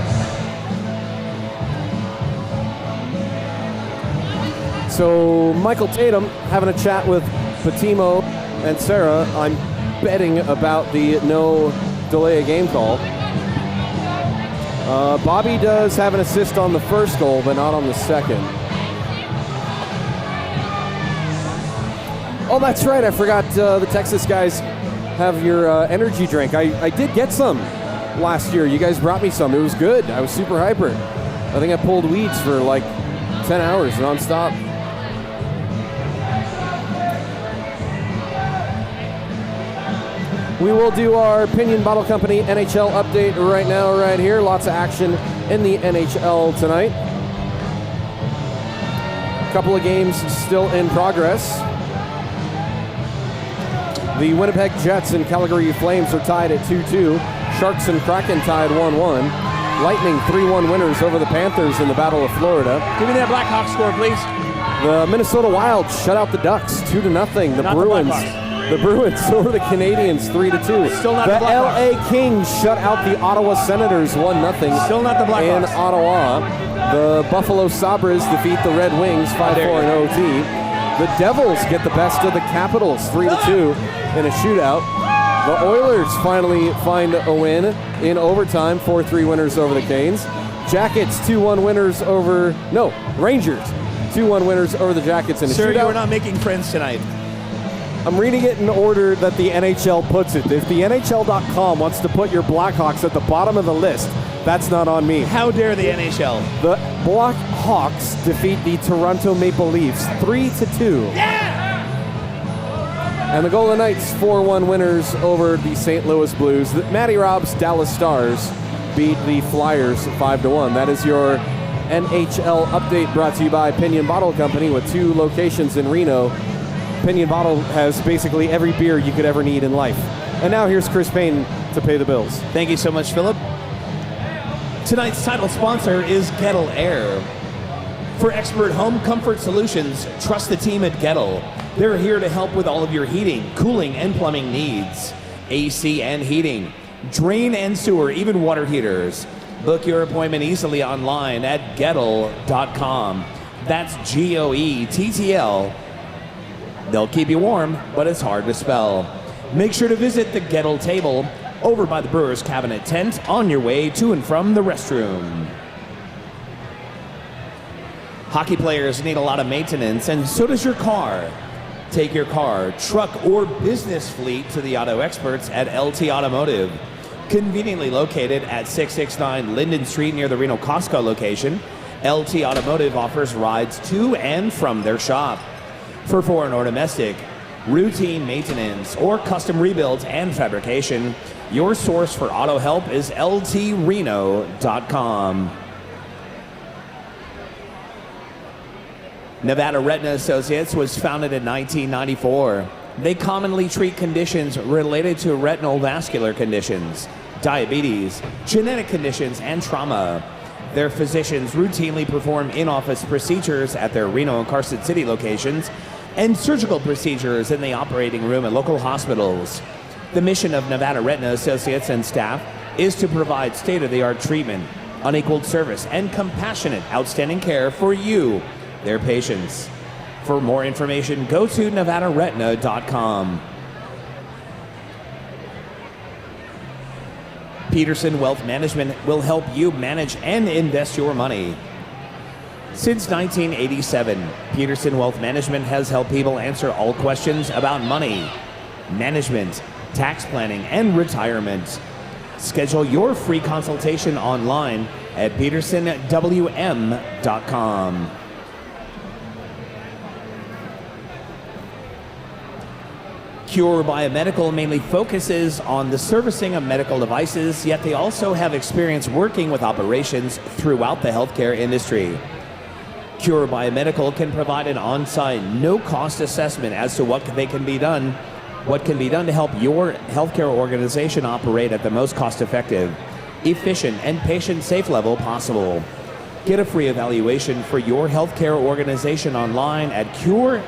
So Michael Tatum having a chat with Patimo and Sarah. I'm betting about the no delay a game call. Bobby does have an assist on the first goal, but not on the second. Oh, that's right. I forgot the Texas guys have your energy drink. I did get some last year. You guys brought me some. It was good. I was super hyper. I think I pulled weeds for like 10 hours nonstop. We will do our Pinion Bottle Company NHL update right now, right here. Lots of action in the NHL tonight. A couple of games still in progress. The Winnipeg Jets and Calgary Flames are tied at 2-2. Sharks and Kraken tied 1-1. Lightning 3-1 winners over the Panthers in the Battle of Florida. Give me that Blackhawks score, please. The Minnesota Wild shut out the Ducks 2-0. The Bruins. The Bruins over the Canadiens 3-2. Still not the the Blackhawks. LA Kings shut out the Ottawa Senators 1-0. Still not the Blackhawks. In Ottawa. The Buffalo Sabres defeat the Red Wings 5-4 in OT. The Devils get the best of the Capitals 3-2 in a shootout. The Oilers finally find a win in overtime, 4-3 winners over the Canes. Jackets 2-1 winners over Rangers 2-1 winners over the Jackets in a Sir, shootout. you are not making friends tonight. I'm reading it in order that the NHL puts it. If the NHL.com wants to put your Blackhawks at the bottom of the list, that's not on me. How dare the NHL? The Blackhawks defeat the Toronto Maple Leafs 3-2. Yeah! And the Golden Knights 4-1 winners over the St. Louis Blues. The Matty Rob's Dallas Stars beat the Flyers 5-1. That is your NHL update brought to you by Pinion Bottle Company with 2 locations in Reno. Pinion Bottle has basically every beer you could ever need in life. And now here's Chris Payne to pay the bills. Thank you so much, Philip. Tonight's title sponsor is Goettl Air. For expert home comfort solutions, trust the team at Goettl. They're here to help with all of your heating, cooling, and plumbing needs. AC and heating, drain and sewer, even water heaters. Book your appointment easily online at Goettl.com. That's Goettl. They'll keep you warm, but it's hard to spell. Make sure to visit the Goettl table over by the Brewer's Cabinet tent on your way to and from the restroom. Hockey players need a lot of maintenance, and so does your car. Take your car, truck, or business fleet to the auto experts at LT Automotive. Conveniently located at 669 Linden Street near the Reno Costco location, LT Automotive offers rides to and from their shop. For foreign or domestic, routine maintenance, or custom rebuilds and fabrication, your source for auto help is ltreno.com. Nevada Retina Associates was founded in 1994. They commonly treat conditions related to retinal vascular conditions, diabetes, genetic conditions, and trauma. Their physicians routinely perform in-office procedures at their Reno and Carson City locations and surgical procedures in the operating room at local hospitals. The mission of Nevada Retina Associates and staff is to provide state-of-the-art treatment, unequaled service, and compassionate, outstanding care for you, their patients. For more information, go to nevadaretina.com. Peterson Wealth Management will help you manage and invest your money. Since 1987, Peterson Wealth Management has helped people answer all questions about money, management, tax planning, and retirement. Schedule your free consultation online at petersonwm.com. Cure Biomedical mainly focuses on the servicing of medical devices, yet they also have experience working with operations throughout the healthcare industry. Cure Biomedical can provide an on-site, no-cost assessment as to what can be done to help your healthcare organization operate at the most cost-effective, efficient, and patient-safe level possible. Get a free evaluation for your healthcare organization online at cure-us.com.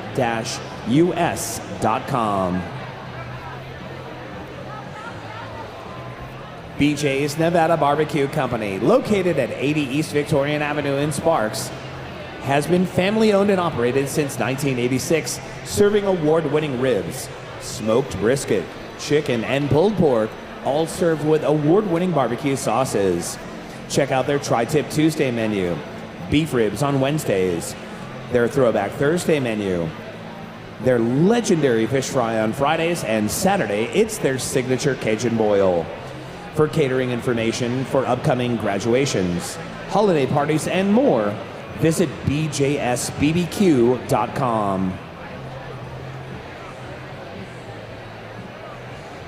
BJ's Nevada Barbecue Company, located at 80 East Victorian Avenue in Sparks, has been family-owned and operated since 1986, serving award-winning ribs, smoked brisket, chicken, and pulled pork, all served with award-winning barbecue sauces. Check out their Tri-Tip Tuesday menu, beef ribs on Wednesdays, their Throwback Thursday menu, their legendary fish fry on Fridays, and Saturday, it's their signature Cajun boil. For catering information for upcoming graduations, holiday parties, and more, visit bjsbbq.com.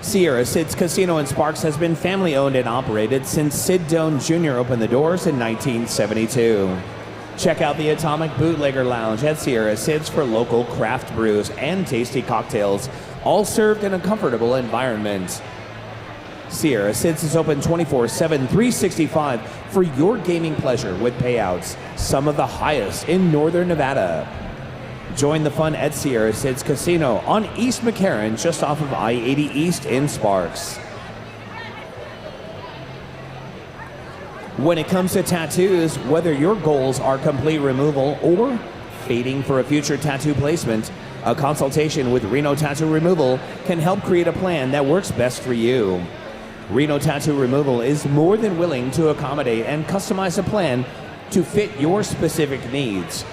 Sierra Sid's Casino in Sparks has been family-owned and operated since Sid Doan Jr. opened the doors in 1972. Check out the Atomic Bootlegger Lounge at Sierra Sid's for local craft brews and tasty cocktails, all served in a comfortable environment. Sierra Sid's is open 24/7, 365 for your gaming pleasure with payouts, some of the highest in northern Nevada. Join the fun at Sierra Sid's Casino on East McCarran, just off of I-80 East in Sparks. When it comes to tattoos, whether your goals are complete removal or fading for a future tattoo placement, a consultation with Reno Tattoo Removal can help create a plan that works best for you. Reno Tattoo Removal is more than willing to accommodate and customize a plan to fit your specific needs.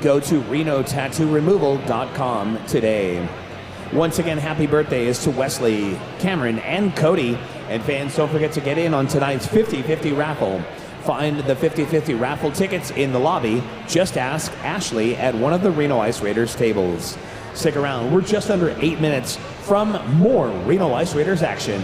Go to renotattooremoval.com today. Once again, happy birthdays to Wesley, Cameron, and Cody. And fans, don't forget to get in on tonight's 50-50 raffle. Find the 50-50 raffle tickets in the lobby. Just ask Ashley at one of the Reno Ice Raiders tables. Stick around. We're just under 8 minutes from more Reno Ice Raiders action.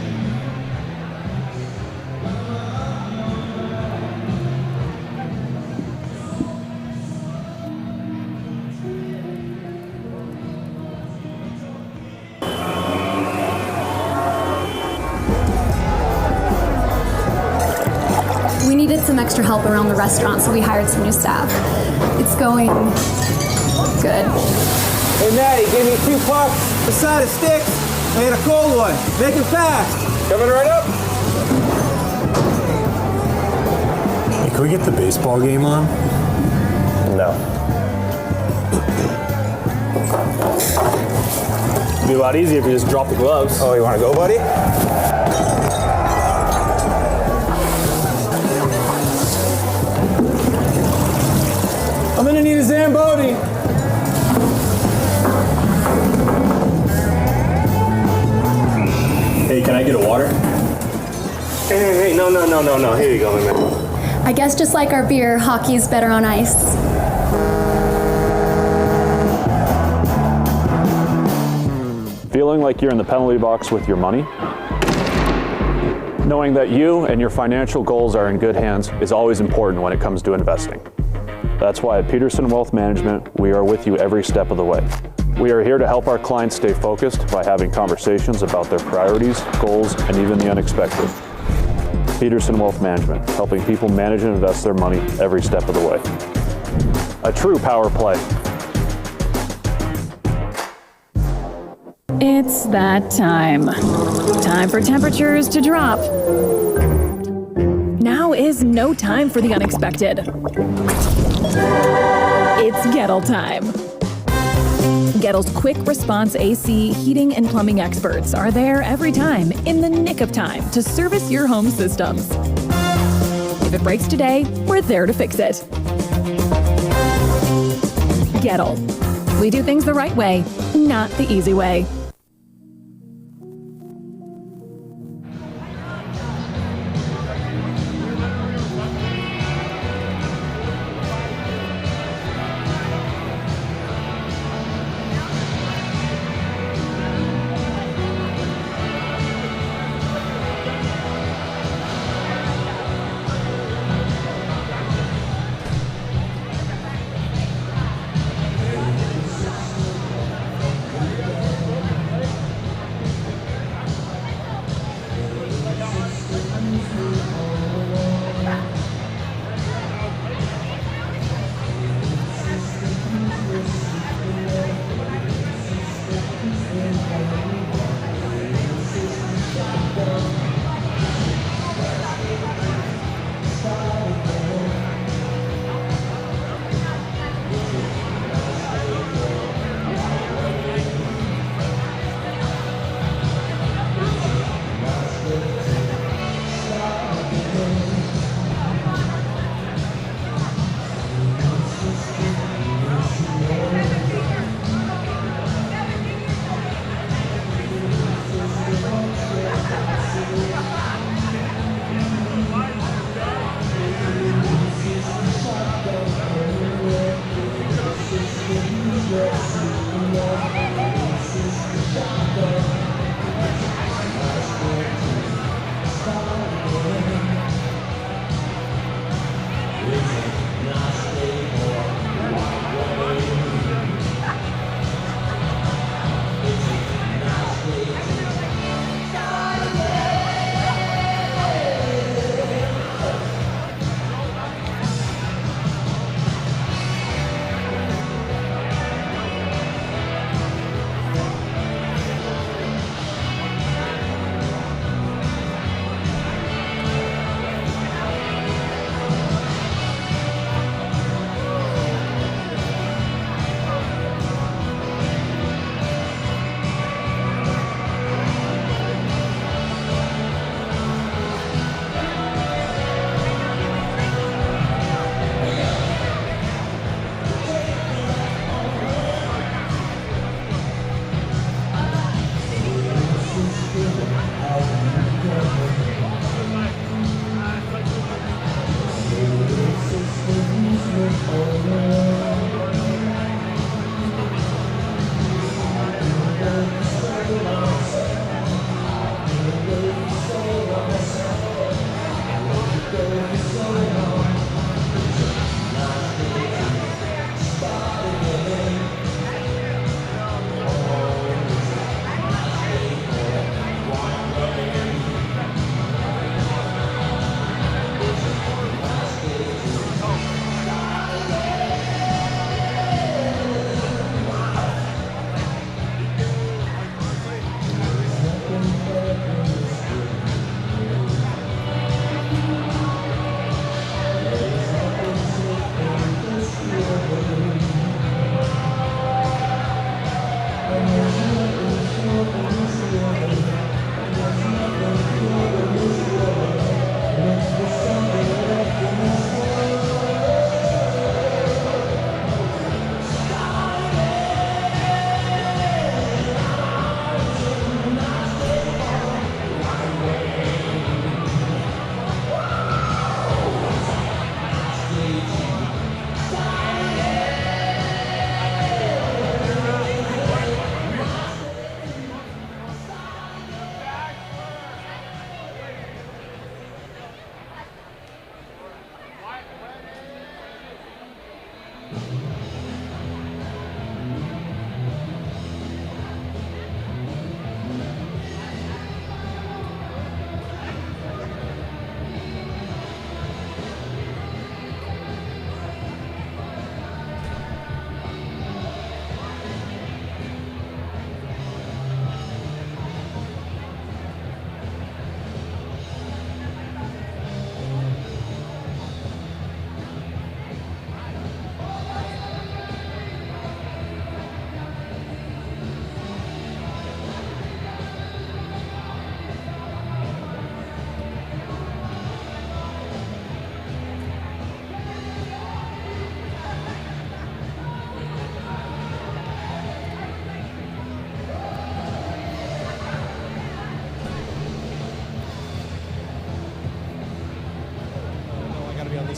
needed some extra help around the restaurant, so we hired some new staff. It's going good. Hey, Maddie, give me 2 pucks, a side of sticks, and a cold one. Make it fast. Coming right up. Hey, can we get the baseball game on? No. It'd be a lot easier if you just drop the gloves. Oh, you want to go, buddy? I'm gonna need a Zamboni. Hey, can I get a water? Hey, no. Here you go, my man. I guess just like our beer, hockey's better on ice. Feeling like you're in the penalty box with your money? Knowing that you and your financial goals are in good hands is always important when it comes to investing. That's why at Peterson Wealth Management, we are with you every step of the way. We are here to help our clients stay focused by having conversations about their priorities, goals, and even the unexpected. Peterson Wealth Management, helping people manage and invest their money every step of the way. A true power play. It's that time. Time for temperatures to drop. Now is no time for the unexpected. It's Goettl time. Goettl's quick response AC, heating, and plumbing experts are there every time, in the nick of time, to service your home systems. If it breaks today, we're there to fix it. Goettl. We do things the right way, not the easy way.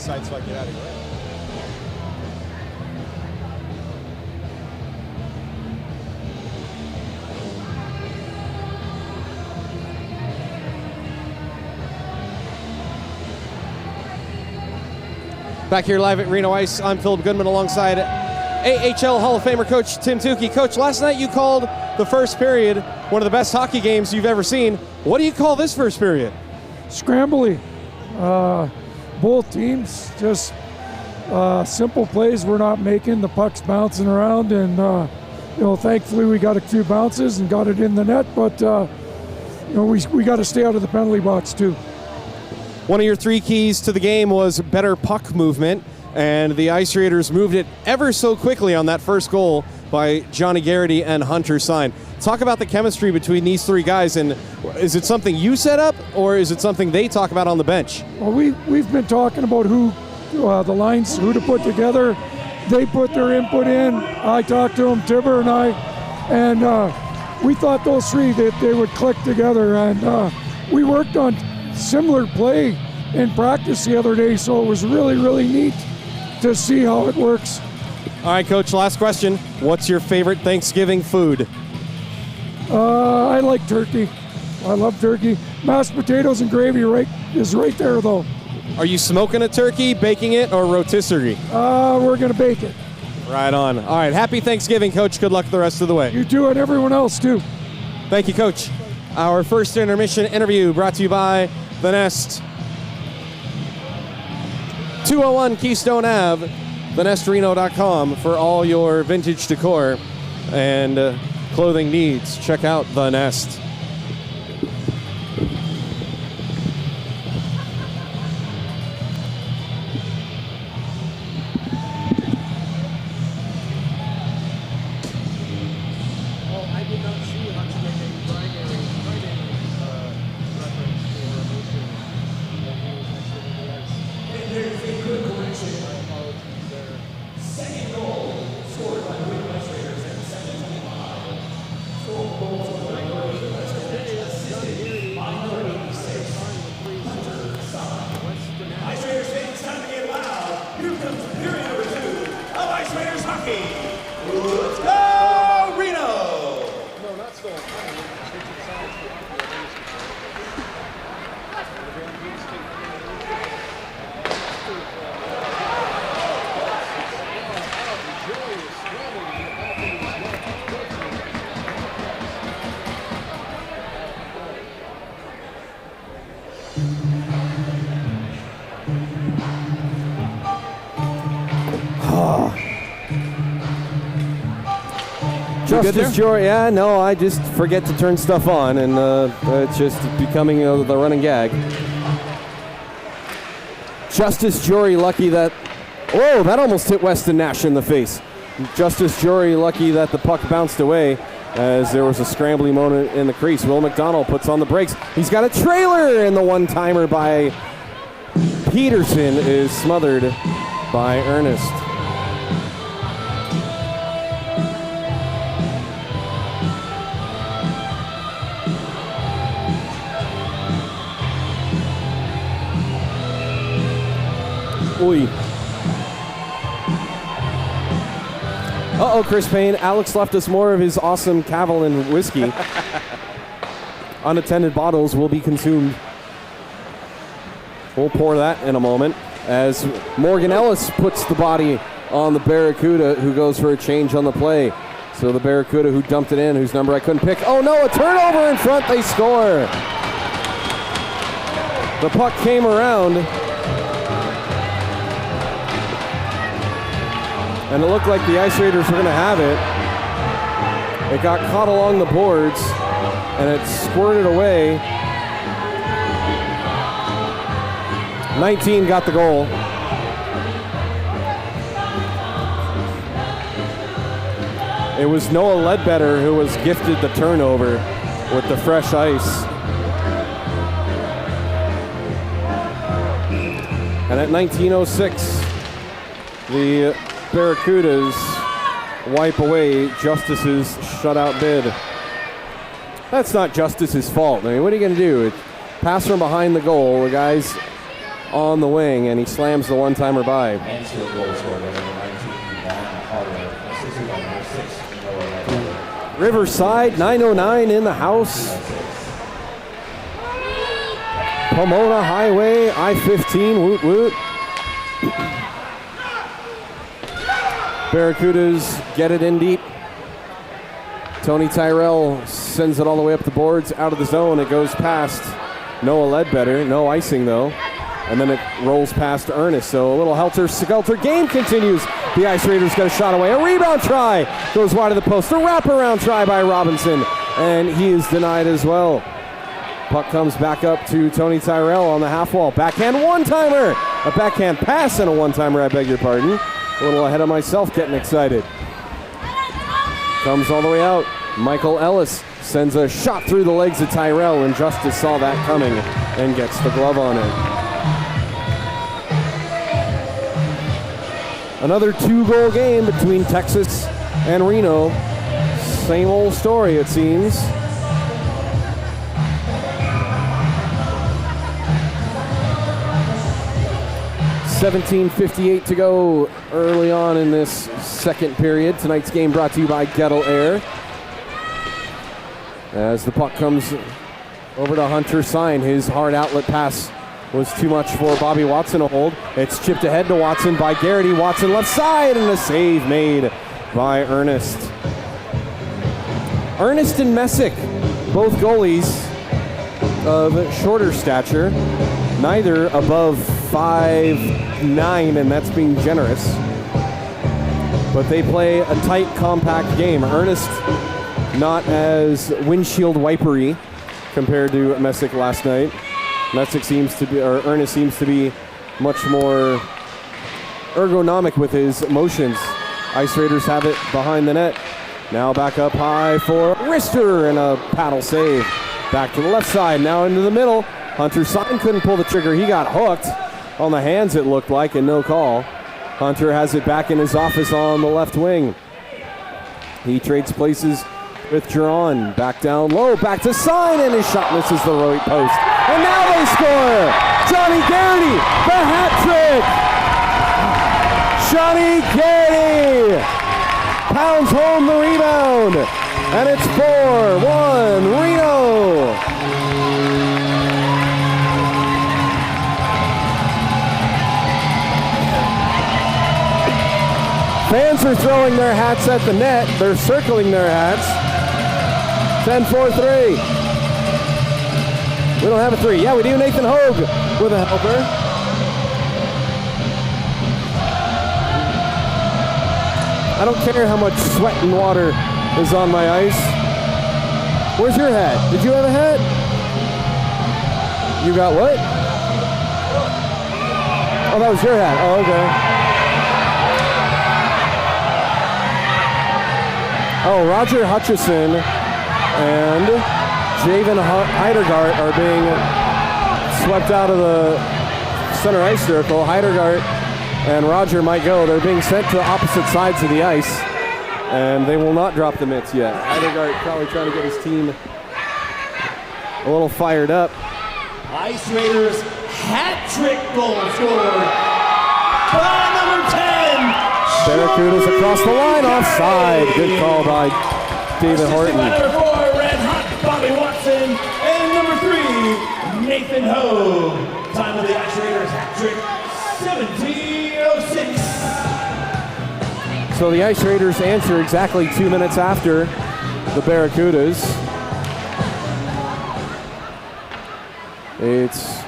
side so I can get out of here. Back here live at Reno Ice, I'm Philip Goodman alongside AHL Hall of Famer Coach Tim Tukey. Coach, last night you called the first period one of the best hockey games you've ever seen. What do you call this first period? Scrambly. Both teams just simple plays we're not making. The puck's bouncing around, and thankfully we got a few bounces and got it in the net. But we got to stay out of the penalty box too. One of your three keys to the game was better puck movement, and the Ice Raiders moved it ever so quickly on that first goal by Johnny Garrity and Hunter Sine. Talk about the chemistry between these three guys, and is it something you set up, or is it something they talk about on the bench? Well, we've been talking about who the lines, who to put together. They put their input in. I talked to them, Tibber and I, and we thought those three that they would click together, and we worked on similar play in practice the other day, so it was really, really neat to see how it works. All right, Coach, last question. What's your favorite Thanksgiving food? I like turkey. I love turkey. Mashed potatoes and gravy is right there, though. Are you smoking a turkey, baking it, or rotisserie? We're going to bake it. Right on. All right, happy Thanksgiving, Coach. Good luck the rest of the way. You too, and everyone else, too. Thank you, Coach. Our first intermission interview brought to you by The Nest. 201 Keystone Ave, thenestreno.com for all your vintage decor and clothing needs. Check out The Nest. Justis Gyori, yeah, no, I just forget to turn stuff on, and it's just becoming the running gag. Justis Gyori lucky that, whoa, that almost hit Weston Nash in the face. Justis Gyori lucky that the puck bounced away as there was a scrambling moment in the crease. Will McDonald puts on the brakes. He's got a trailer, and the one-timer by Peterson is smothered by Ernest. Oy. Uh-oh, Chris Payne. Alex left us more of his awesome Cavalier whiskey. Unattended bottles will be consumed. We'll pour that in a moment as Morgan Ellis puts the body on the Barracuda, who goes for a change on the play. So the Barracuda who dumped it in, whose number I couldn't pick. Oh no, a turnover in front, they score. The puck came around, and it looked like the Ice Raiders were going to have it. It got caught along the boards, and it squirted away. 19 got the goal. It was Noah Ledbetter who was gifted the turnover with the fresh ice. And at 19:06, the Barracudas wipe away Justis's shutout bid. That's not Justis's fault. I mean, what are you going to do? Pass from behind the goal. The guy's on the wing, and he slams the one-timer by. Mansfield goal scorer, number 19, Harder, assisted by number 6, Noah. Riverside, 909 in the house. Pomona Highway, I-15, woot woot. Barracudas get it in deep. Tony Tyrell sends it all the way up the boards, out of the zone. It goes past Noah Ledbetter. No icing, though. And then it rolls past Ernest. So a little helter-skelter game continues. The Ice Raiders get a shot away. A rebound try goes wide of the post. A wraparound try by Robinson. And he is denied as well. Puck comes back up to Tony Tyrell on the half wall. Backhand one-timer. A backhand pass and a one-timer, I beg your pardon. A little ahead of myself, getting excited. Comes all the way out. Michael Ellis sends a shot through the legs of Tyrell, and Justis saw that coming and gets the glove on it. Another 2-goal game between Texas and Reno. Same old story, it seems. $17:58 to go early on in this second period. Tonight's game brought to you by Goettl Air. As the puck comes over to Hunter Sine, his hard outlet pass was too much for Bobby Watson to hold. It's chipped ahead to Watson by Garrity. Watson left side, and a save made by Ernest. Ernest and Messick, both goalies of shorter stature, neither above 5'9", and that's being generous. But they play a tight, compact game. Ernest not as windshield wipery compared to Messick last night. Ernest seems to be much more ergonomic with his motions. Ice Raiders have it behind the net. Now back up high for Rister, and a paddle save. Back to the left side, now into the middle. Hunter Sine couldn't pull the trigger. He got hooked on the hands, it looked like, and no call. Hunter has it back in his office on the left wing. He trades places with Giron. Back down low, back to Sine, and his shot misses the right post. And now they score! Johnny Garrity, the hat trick! Johnny Garrity pounds home the rebound, and it's 4-1 Reno! Fans are throwing their hats at the net. They're circling their hats. 10-4-3. We don't have a 3. Yeah, we do. Nathan Hogue with a helper. I don't care how much sweat and water is on my ice. Where's your hat? Did you have a hat? You got what? Oh, that was your hat. Oh, okay. Oh, Roger Hutchison and Javen Heidegard are being swept out of the center ice circle. Heidegard and Roger might go. They're being sent to opposite sides of the ice, and they will not drop the mitts yet. Heidegard probably trying to get his team a little fired up. Ice Raiders hat trick goal scored by number 10. Barracudas across the line, offside. Good call by David Horton. Number 4, red hot Bobby Watson, and number 3, Nathan Hogue. Time of the Ice Raiders hat trick, 17:06. So the Ice Raiders answer exactly 2 minutes after the Barracudas. It's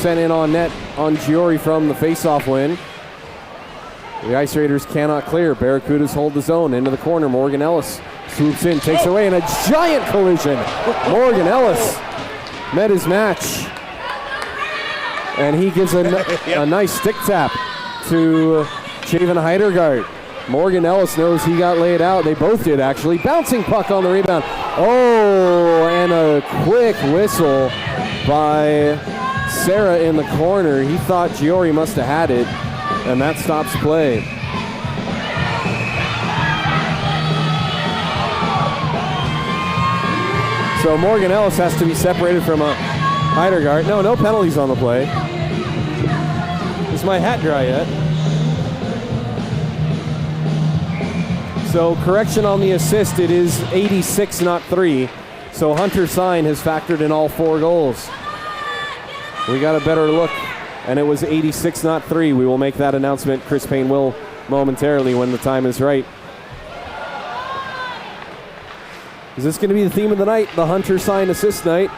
sent in on net on Gyori from the faceoff win. The Ice Raiders cannot clear. Barracudas hold the zone into the corner. Morgan Ellis swoops in, takes away, and a giant collision. Morgan Ellis met his match. And he gives a nice stick tap to Javen Heidegard. Morgan Ellis knows he got laid out. They both did, actually. Bouncing puck on the rebound. Oh, and a quick whistle by Sarah in the corner. He thought Gyori must have had it, and that stops play. So Morgan Ellis has to be separated from a Heidegard. No penalties on the play. Is my hat dry yet? So correction on the assist, it is 86, not 3. So Hunter Sine has factored in all 4 goals. We got a better look, and it was 86, not 3. We will make that announcement. Chris Payne will momentarily when the time is right. Is this going to be the theme of the night? The Hunter Sine assist night.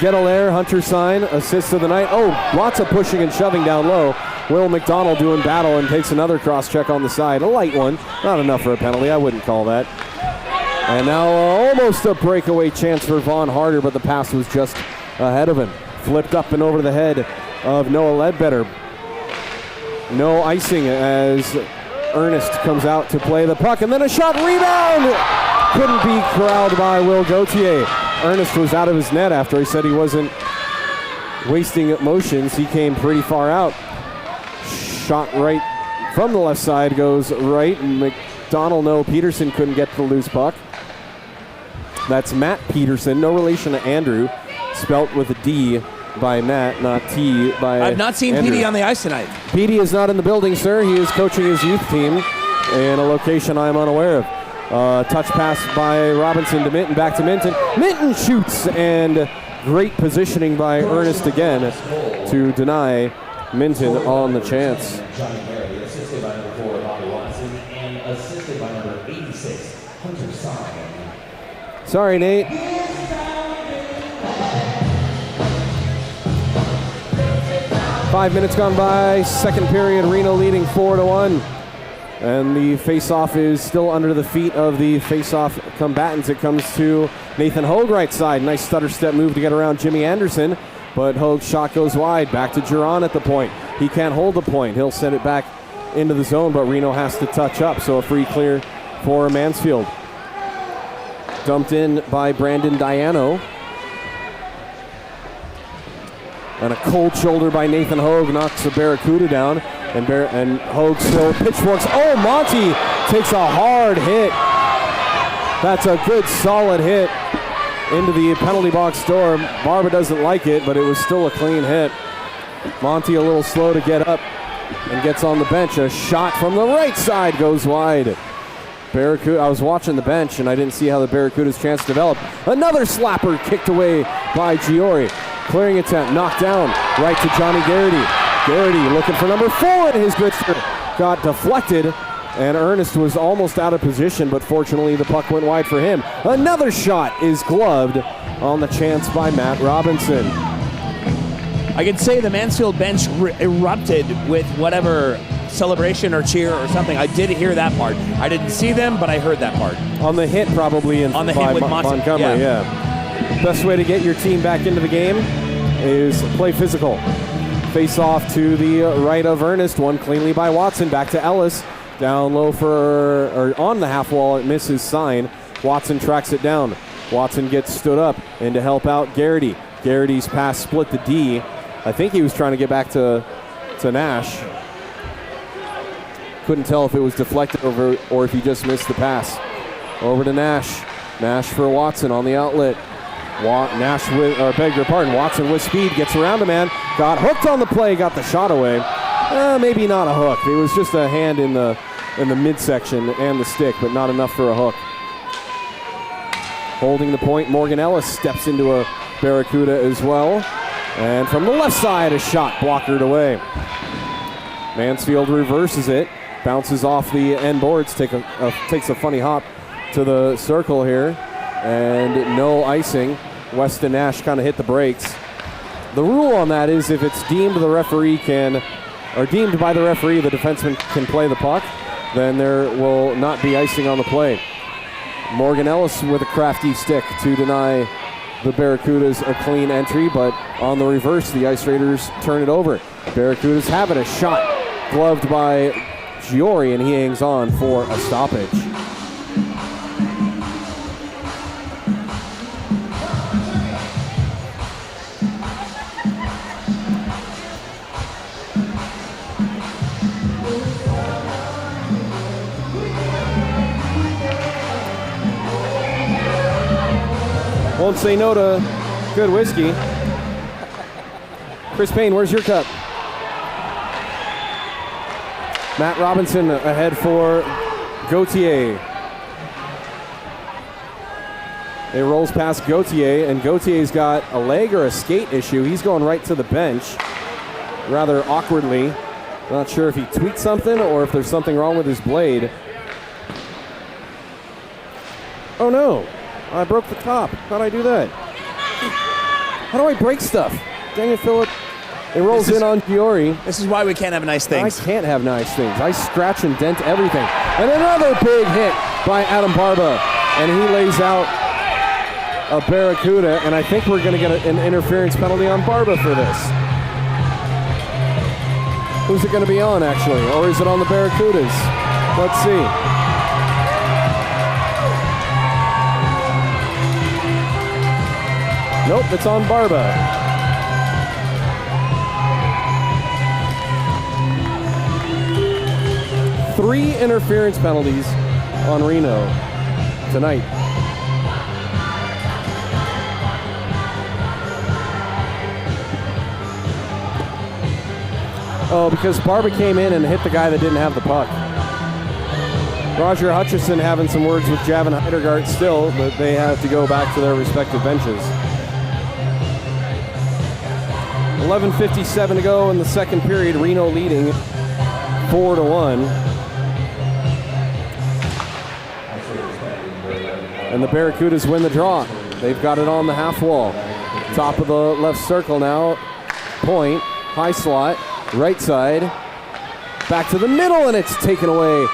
Goettl Air, Hunter Sine, assist of the night. Oh, lots of pushing and shoving down low. Will McDonald doing battle and takes another cross check on the side. A light one. Not enough for a penalty. I wouldn't call that. And now almost a breakaway chance for Vaughn Harder, but the pass was just ahead of him. Flipped up and over the head of Noah Ledbetter. No icing as Ernest comes out to play the puck. And then a shot, rebound! Couldn't be corralled by Will Gauthier. Ernest was out of his net after he said he wasn't wasting motions. He came pretty far out. Shot right from the left side goes right. McDonald, no, Peterson couldn't get the loose puck. That's Matt Peterson, no relation to Andrew, spelt with a D by Matt, not T by I've not seen Andrew. Petey on the ice tonight. Petey is not in the building, sir. He is coaching his youth team in a location I'm unaware of. Touch pass by Robinson to Minton, back to Minton. Minton shoots, and great positioning by Ernest again to deny Minton on the chance. Johnny Garrity, assisted by number 4, Bobby Watson, and assisted by number 86, Hunter Sine. Sorry, Nate. 5 minutes gone by, second period, Reno leading 4-1. And the face-off is still under the feet of the face-off combatants. It comes to Nathan Hogue right side. Nice stutter step move to get around Jimmy Anderson. But Hogue's shot goes wide. Back to Giron at the point. He can't hold the point. He'll send it back into the zone, but Reno has to touch up. So a free clear for Mansfield. Dumped in by Brandon Diano. And a cold shoulder by Nathan Hogue knocks the Barracuda down. And Hogue still pitchforks. Oh, Monty takes a hard hit. That's a good, solid hit into the penalty box door. Barba doesn't like it, but it was still a clean hit. Monty a little slow to get up and gets on the bench. A shot from the right side goes wide. Barracuda, I was watching the bench and I didn't see how the Barracuda's chance developed. Another slapper kicked away by Gyori. Clearing attempt, knocked down, right to Johnny Garrity. Garrity looking for number 4 in his gritster. Got deflected, and Ernest was almost out of position, but fortunately the puck went wide for him. Another shot is gloved on the chance by Matt Robinson. I could say the Mansfield bench erupted with whatever celebration or cheer or something. I did hear that part. I didn't see them, but I heard that part. On the hit, probably, on the hit with Montgomery, yeah. Best way to get your team back into the game is play physical. Face off to the right of Ernest, one cleanly by Watson, back to Ellis. Down low or on the half wall, it misses Sine. Watson tracks it down. Watson gets stood up, and to help out Garrity. Garrity's pass split the D. I think he was trying to get back to Nash. Couldn't tell if it was deflected over or if he just missed the pass. Over to Nash. Nash for Watson on the outlet. Watson with speed, gets around a man, got hooked on the play, got the shot away. Maybe not a hook. It was just a hand in the midsection and the stick, but not enough for a hook. Holding the point, Morgan Ellis steps into a Barracuda as well. And from the left side, a shot blockered away. Mansfield reverses it, bounces off the end boards, takes a funny hop to the circle here. And no icing. Weston Nash kind of hit the brakes. The rule on that is if it's deemed by the referee the defenseman can play the puck, then there will not be icing on the play. Morgan Ellis with a crafty stick to deny the Barracudas a clean entry, but on the reverse, the Ice Raiders turn it over. Barracudas have it, a shot gloved by Gyori, and he hangs on for a stoppage. Won't say no to good whiskey. Chris Payne, where's your cup? Matt Robinson ahead for Gauthier. It rolls past Gauthier, and Gauthier's got a leg or a skate issue. He's going right to the bench, rather awkwardly. Not sure if he tweaked something or if there's something wrong with his blade. Oh no, I broke the top. How'd I do that? How do I break stuff? Dang it, Philip. It rolls in on Gyori. This is why we can't have nice things. I can't have nice things. I scratch and dent everything. And another big hit by Adam Barba. And he lays out a Barracuda, and I think we're going to get an interference penalty on Barba for this. Who's it going to be on, actually? Or is it on the Barracudas? Let's see. Nope, it's on Barba. Three interference penalties on Reno tonight. Oh, because Barba came in and hit the guy that didn't have the puck. Roger Hutchison having some words with Javin Heidergart still, but they have to go back to their respective benches. 11:57 to go in the second period. Reno leading 4-1. And the Barracudas win the draw. They've got it on the half wall. Top of the left circle now. Point, high slot, right side. Back to the middle, and it's taken away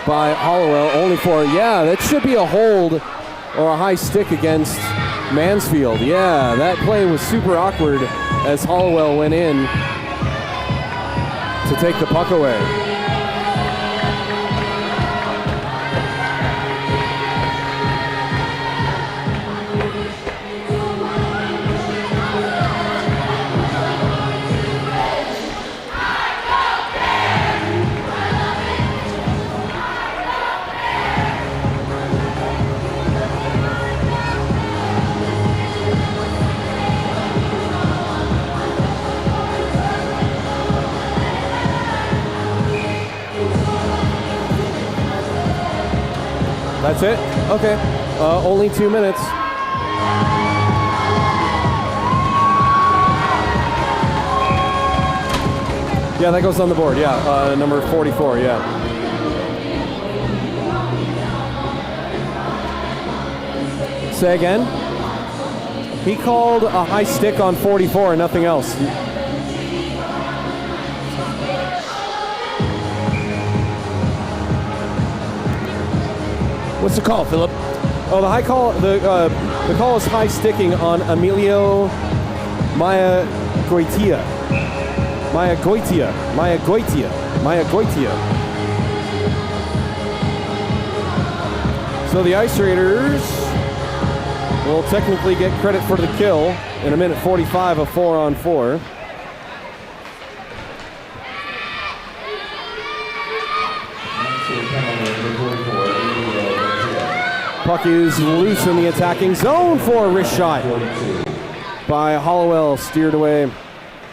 by Hollowell. Only for, that should be a hold or a high stick against Mansfield. Yeah, that play was super awkward as Hollowell went in to take the puck away. That's it? Okay. Only 2 minutes. Yeah, that goes on the board. Yeah, number 44, yeah. Say again? He called a high stick on 44 and nothing else. What's the call, Philip? Oh, the high call. The call is high sticking on Emilio Goettl. So the Ice Raiders will technically get credit for the kill in a minute 45 of 4-on-4. Puck is loose in the attacking zone for a wrist shot by Hollowell, steered away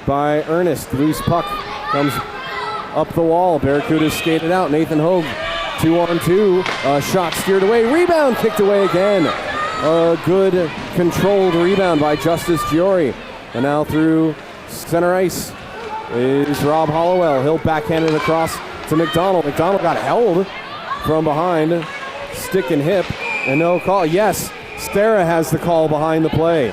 by Ernest. Loose puck comes up the wall. Barracudas skated out. Nathan Hogue, 2-on-2. Shot steered away. Rebound kicked away again. A good controlled rebound by Justis Gyori. And now through center ice is Rob Hollowell. He'll backhand it across to McDonald. McDonald got held from behind, stick and hip. And no call. Yes, Stara has the call behind the play.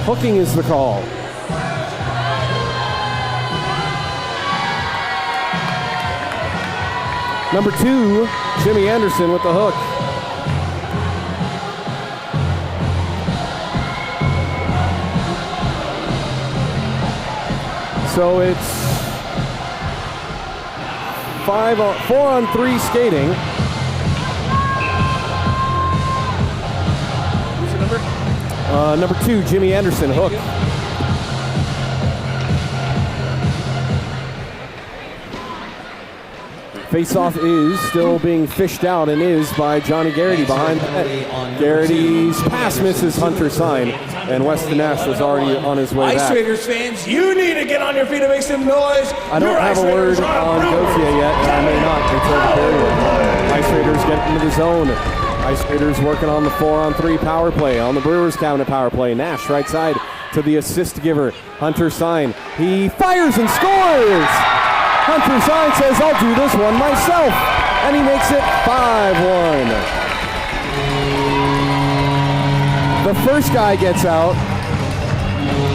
Hooking is the call. Number 2, Jimmy Anderson with the hook. So it's 4-on-3 skating. Who's the number? Number 2, Jimmy Anderson, hook. Face-off is still being fished out and is by Johnny Garrity behind the net. Garrity's pass misses Hunter-Sine, and Weston Nash was already on his way Ice back. Raiders fans, you need to get on your feet and make some noise. I don't have a word on Goettl yet, and I may not until the period. Ice Raiders get into the zone. Ice Raiders working on the 4-on-3 power play, on the Brewers cabinet power play. Nash right side to the assist giver, Hunter-Sine. He fires and scores! Hunter-Sine says, I'll do this one myself. And he makes it 5-1. The first guy gets out.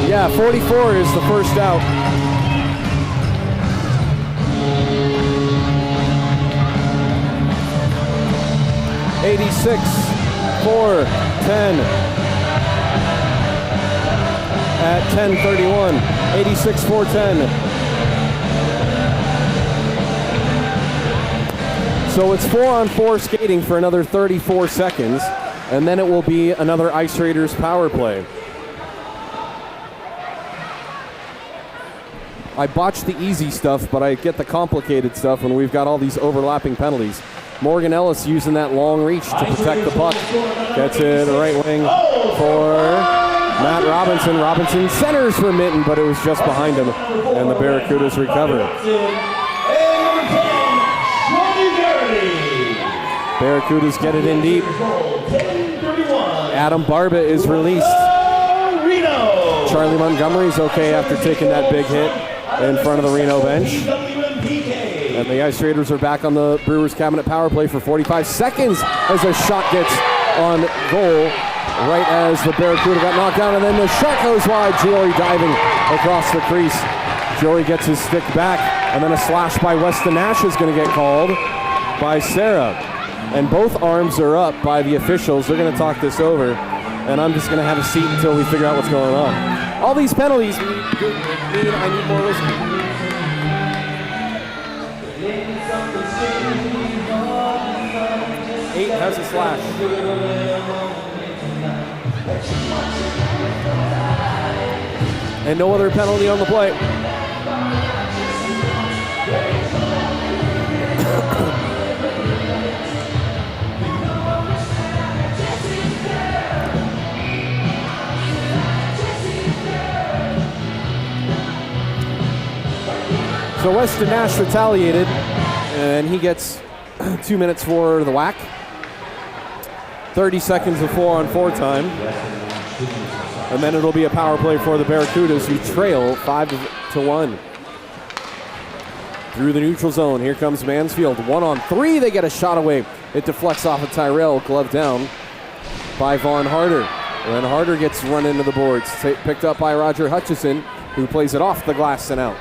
Yeah, 44 is the first out. (86-4-10) at 10:31. 86-4-10. So it's 4-on-4 skating for another 34 seconds, and then it will be another Ice Raiders power play. I botched the easy stuff, but I get the complicated stuff when we've got all these overlapping penalties. Morgan Ellis using that long reach to protect the puck. Gets it right wing for Matt Robinson. Robinson centers for Mitten, but it was just behind him, and the Barracudas recover. Barracudas get it in deep. Adam Barba is released. Charlie Montgomery's okay after taking that big hit in front of the Reno bench. And the Ice Raiders are back on the Brewers cabinet power play for 45 seconds as a shot gets on goal right as the Barracuda got knocked down, and then the shot goes wide. Gyori diving across the crease. Gyori gets his stick back, and then a slash by Weston Nash is going to get called by Sarah. And both arms are up by the officials. They're going to talk this over, and I'm just going to have a seat until we figure out what's going on. All these penalties mean I need more whiskey. Eight has a slash. And no other penalty on the play. So Weston Nash retaliated, and he gets 2 minutes for the whack. 30 seconds of 4-on-4 time. And then it'll be a power play for the Barracudas, who trail 5-1. Through the neutral zone, here comes Mansfield. 1-on-3, they get a shot away. It deflects off of Tyrell, glove down by Vaughn Harder. And then Harder gets run into the boards, picked up by Roger Hutchison, who plays it off the glass and out.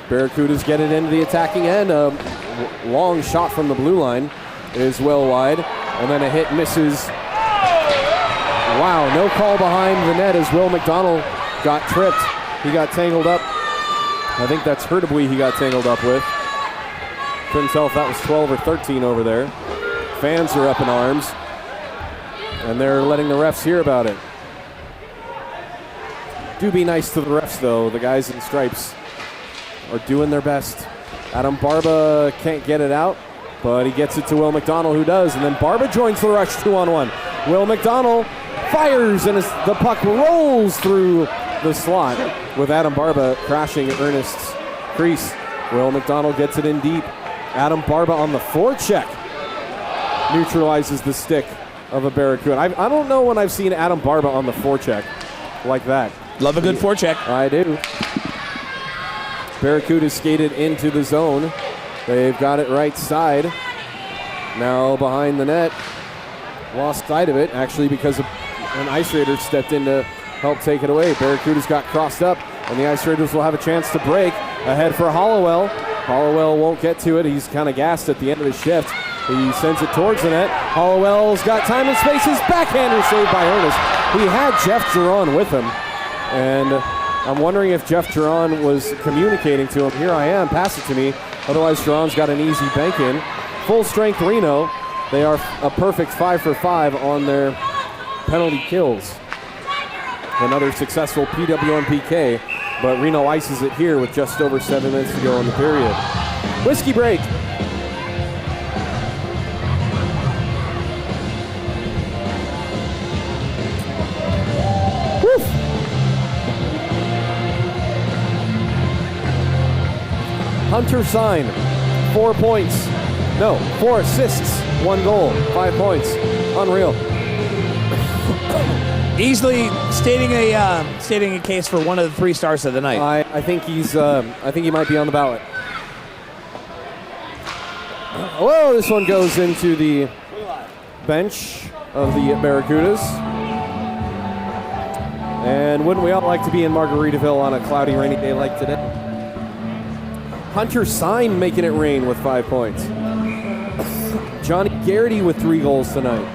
Barracudas get it into the attacking end. A long shot from the blue line is well wide, and then a hit misses. Wow, no call behind the net as Will McDonald got tripped. He got tangled up. I think that's Hurtubly he got tangled up with. Couldn't tell if that was 12 or 13 over there. Fans are up in arms, and they're letting the refs hear about it. Do be nice to the refs, though. The guys in stripes are doing their best. Adam Barba can't get it out, but he gets it to Will McDonald, who does, and then Barba joins the rush 2-on-1. Will McDonald fires, and the puck rolls through the slot with Adam Barba crashing Ernest's crease. Will McDonald gets it in deep. Adam Barba on the forecheck neutralizes the stick of a Barracuda. I don't know when I've seen Adam Barba on the forecheck like that. Love a good forecheck. I do. Barracuda skated into the zone. They've got it right side. Now behind the net. Lost sight of it, actually, because an Ice Raider stepped in to help take it away. Barracuda's got crossed up, and the Ice Raiders will have a chance to break. Ahead for Hollowell. Hollowell won't get to it. He's kind of gassed at the end of his shift. He sends it towards the net. Hollowell's got time and space. His backhander saved by Ernest. He had Jeff Giron with him, and I'm wondering if Jeff Giron was communicating to him, here I am, pass it to me. Otherwise, Giron's got an easy bank in. Full strength Reno. They are a perfect 5 for 5 on their penalty kills. Another successful PWM PK, but Reno ices it here with just over 7 minutes to go in the period. Whiskey break. Woo! Hunter Sine, 4 points. No, 4 assists, 1 goal, 5 points. Unreal. Easily stating a case for one of the 3 stars of the night. I think he's. I think he might be on the ballot. Whoa! This one goes into the bench of the Barracudas. And wouldn't we all like to be in Margaritaville on a cloudy, rainy day like today? Hunter Sine making it rain with 5 points. Johnny Garrity with 3 goals tonight.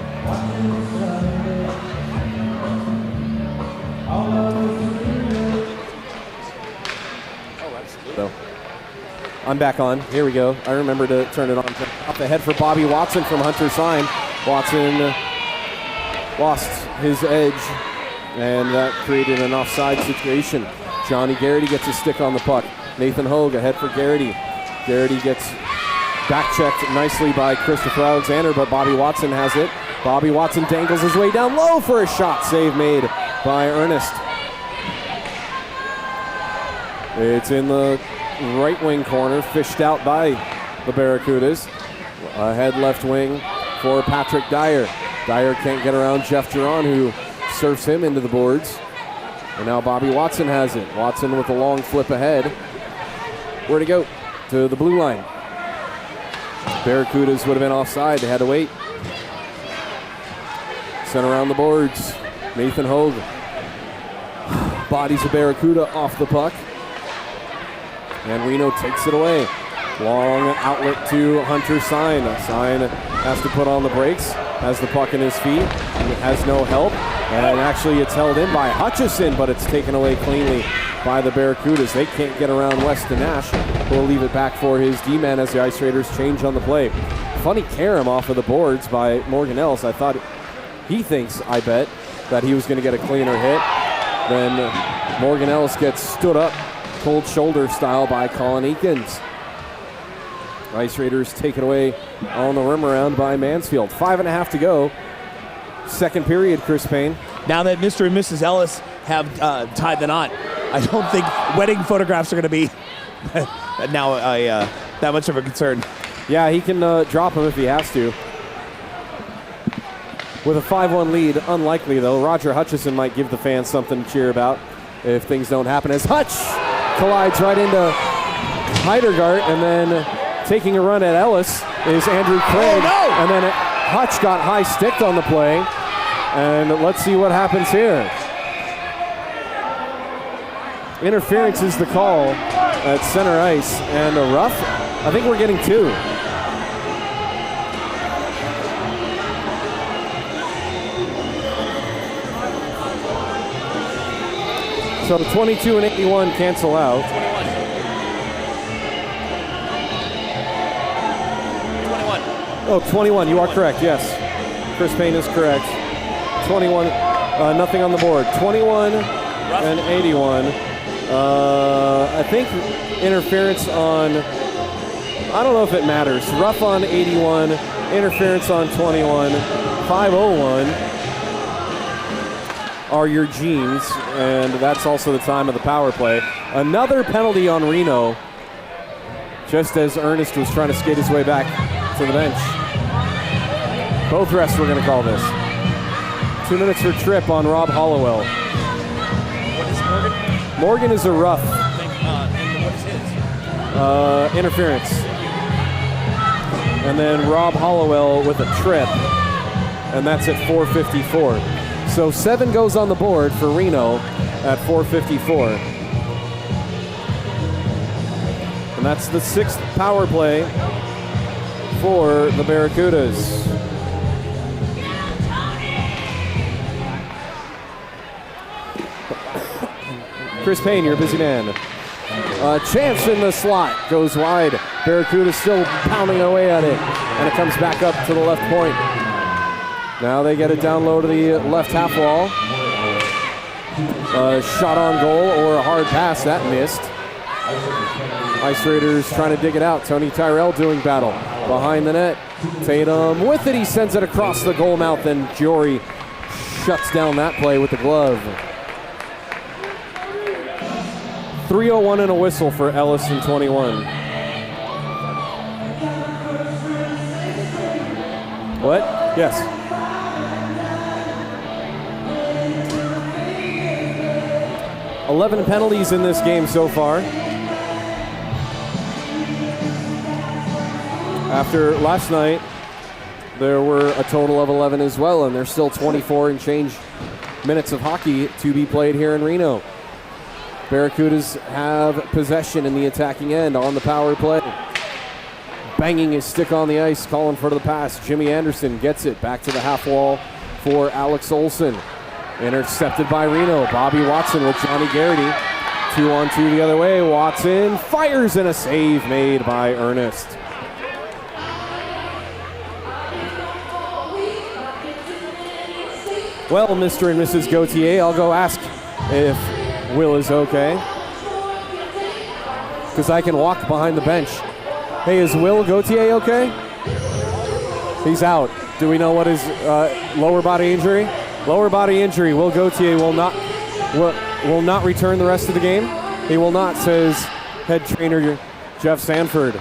So, I'm back on. Here we go. I remember to turn it on. Off the head for Bobby Watson from Hunter Sine. Watson lost his edge, and that created an offside situation. Johnny Garrity gets a stick on the puck. Nathan Hogue ahead for Garrity. Garrity gets back-checked nicely by Christopher Alexander, but Bobby Watson has it. Bobby Watson dangles his way down low for a shot. Save made by Ernest. It's in the right wing corner, fished out by the Barracudas. Ahead left wing for Patrick Dyer. Dyer can't get around Jeff Giron, who surfs him into the boards. And now Bobby Watson has it. Watson with a long flip ahead. Where'd he go? To the blue line. Barracudas would have been offside. They had to wait. Sent around the boards. Nathan Hogue bodies a Barracuda off the puck. And Reno takes it away. Long outlet to Hunter Sine. Sine has to put on the brakes. Has the puck in his feet. And has no help. And actually it's held in by Hutchison, but it's taken away cleanly by the Barracudas. They can't get around Weston Nash. We'll leave it back for his D-man as the Ice Raiders change on the play. Funny carom off of the boards by Morgan Ellis. I thought he thinks, I bet, that he was going to get a cleaner hit. Then Morgan Ellis gets stood up cold shoulder style by Colin Eakins. Ice Raiders take it away on the rim around by Mansfield. 5.5 to go. Second period, Chris Payne. Now that Mr. and Mrs. Ellis have tied the knot, I don't think wedding photographs are going to be now that much of a concern. Yeah, he can drop him if he has to. With a 5-1 lead, unlikely though. Roger Hutchison might give the fans something to cheer about if things don't happen, as Hutch collides right into Heidegard, and then taking a run at Ellis is Andrew Craig. Oh, no! And then Hutch got high-sticked on the play. And let's see what happens here. Interference is the call at center ice, and a rough. I think we're getting 2. So 22 and 81 cancel out. 21. Oh, 21. You are correct, yes. Chris Payne is correct. 21, nothing on the board. 21 and 81. I think interference on, I don't know if it matters. Rough on 81, interference on 21, 5:01 are your jeans, and that's also the time of the power play. Another penalty on Reno, just as Ernest was trying to skate his way back to the bench. Both refs were going to call this. 2 minutes for trip on Rob Hollowell. What is Morgan? Morgan is a rough. And what is his? Interference. And then Rob Hollowell with a trip, and that's at 4:54. So 7 goes on the board for Reno at 4:54. And that's the 6th power play for the Barracudas. Chris Payne, you're a busy man. Chance in the slot, goes wide. Barracuda still pounding away at it, and it comes back up to the left point. Now they get it down low to the left half wall. a shot on goal or a hard pass. That missed. Ice Raiders trying to dig it out. Tony Tyrell doing battle behind the net. Tatum with it. He sends it across the goal mouth, and Gyori shuts down that play with the glove. 3:01 and a whistle for Ellison 21. What? Yes. $11 penalties in this game so far. After last night, there were a total of 11 as well, and there's still 24 and change minutes of hockey to be played here in Reno. Barracudas have possession in the attacking end on the power play. Banging his stick on the ice, calling for the pass. Jimmy Anderson gets it back to the half wall for Alex Olson. Intercepted by Reno. Bobby Watson with Johnny Garrity. 2-on-2 the other way. Watson fires, and a save made by Ernest. Well, Mr. and Mrs. Gauthier, I'll go ask if Will is okay, because I can walk behind the bench. Hey, is Will Gauthier okay? He's out. Do we know what his lower body injury? Lower body injury. Will Gauthier will not return the rest of the game. He will not, says head trainer Jeff Sanford.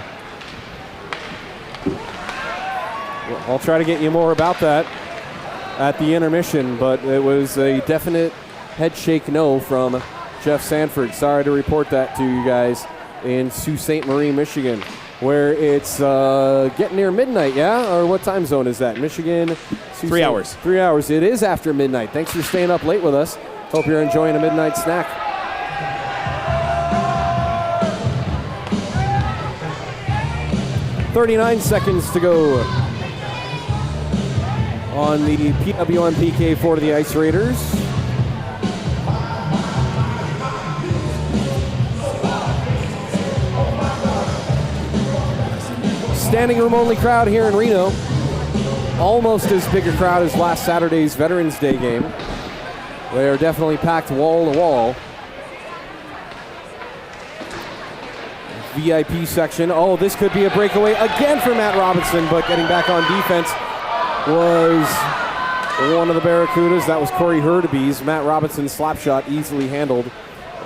I'll try to get you more about that at the intermission, but it was a definite head shake no from Jeff Sanford. Sorry to report that to you guys in Sault Ste. Marie, Michigan, where it's getting near midnight, yeah? Or what time zone is that? Michigan? 3 hours. 3 hours. It is after midnight. Thanks for staying up late with us. Hope you're enjoying a midnight snack. .39 seconds to go on the PWM PK for the Ice Raiders. Standing room only crowd here in Reno. Almost as big a crowd as last Saturday's Veterans Day game. They are definitely packed wall to wall. VIP section. Oh, this could be a breakaway again for Matt Robinson, but getting back on defense was one of the Barracudas. That was Corey Hurdebees. Matt Robinson's slap shot easily handled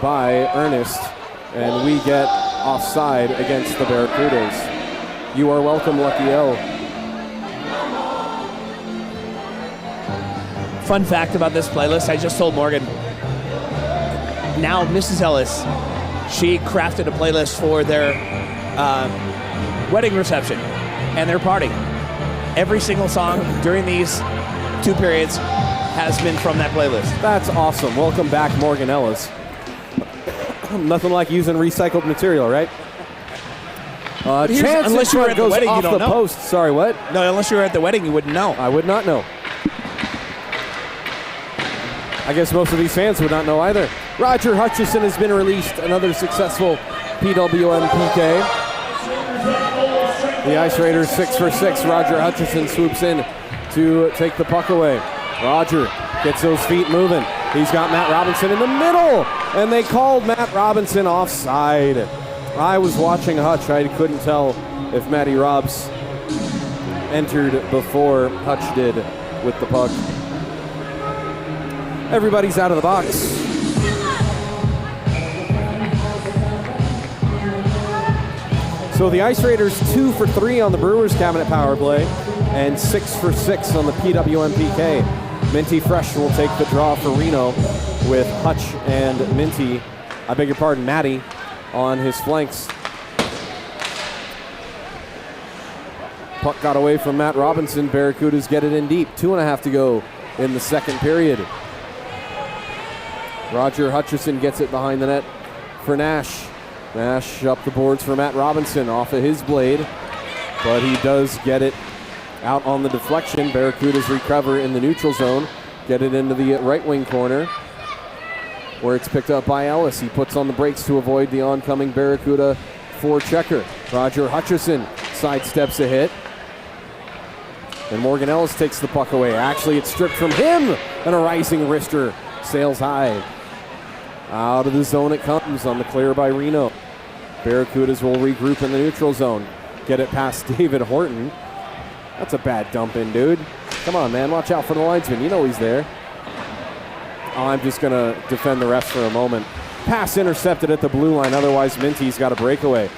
by Ernest, and we get offside against the Barracudas. You are welcome, Lucky L. Fun fact about this playlist, I just told Morgan. Now, Mrs. Ellis, she crafted a playlist for their wedding reception and their party. Every single song during these 2 periods has been from that playlist. That's awesome. Welcome back, Morgan Ellis. Nothing like using recycled material, right? Chance unless you were at the goes wedding, off you don't the know. post. Sorry, what? No, unless you were at the wedding, you wouldn't know. I would not know. I guess most of these fans would not know either. Roger Hutchison has been released. Another successful PWM PK. The Ice Raiders 6 for 6. Roger Hutchison swoops in to take the puck away. Roger gets those feet moving. He's got Matt Robinson in the middle, and they called Matt Robinson offside. I was watching Hutch. I couldn't tell if Matty Robs entered before Hutch did with the puck. Everybody's out of the box. So the Ice Raiders 2 for 3 on the Brewers cabinet power play and 6 for 6 on the PWM PK. Minty Fresh will take the draw for Reno with Hutch and Minty, I beg your pardon, Matty, on his flanks. Puck got away from Matt Robinson. Barracudas get it in deep. 2.5 to go in the second period. Roger Hutchison gets it behind the net for Nash. Nash up the boards for Matt Robinson off of his blade, but he does get it out on the deflection. Barracudas recover in the neutral zone, get it into the right wing corner where it's picked up by Ellis. He puts on the brakes to avoid the oncoming Barracuda forechecker. Roger Hutchison sidesteps a hit, and Morgan Ellis takes the puck away. Actually, it's stripped from him, and a rising wrister sails high. Out of the zone it comes on the clear by Reno. Barracudas will regroup in the neutral zone. Get it past David Horton. That's a bad dump in, dude. Come on, man. Watch out for the linesman. You know he's there. Oh, I'm just going to defend the refs for a moment. Pass intercepted at the blue line. Otherwise, Minty's got a breakaway.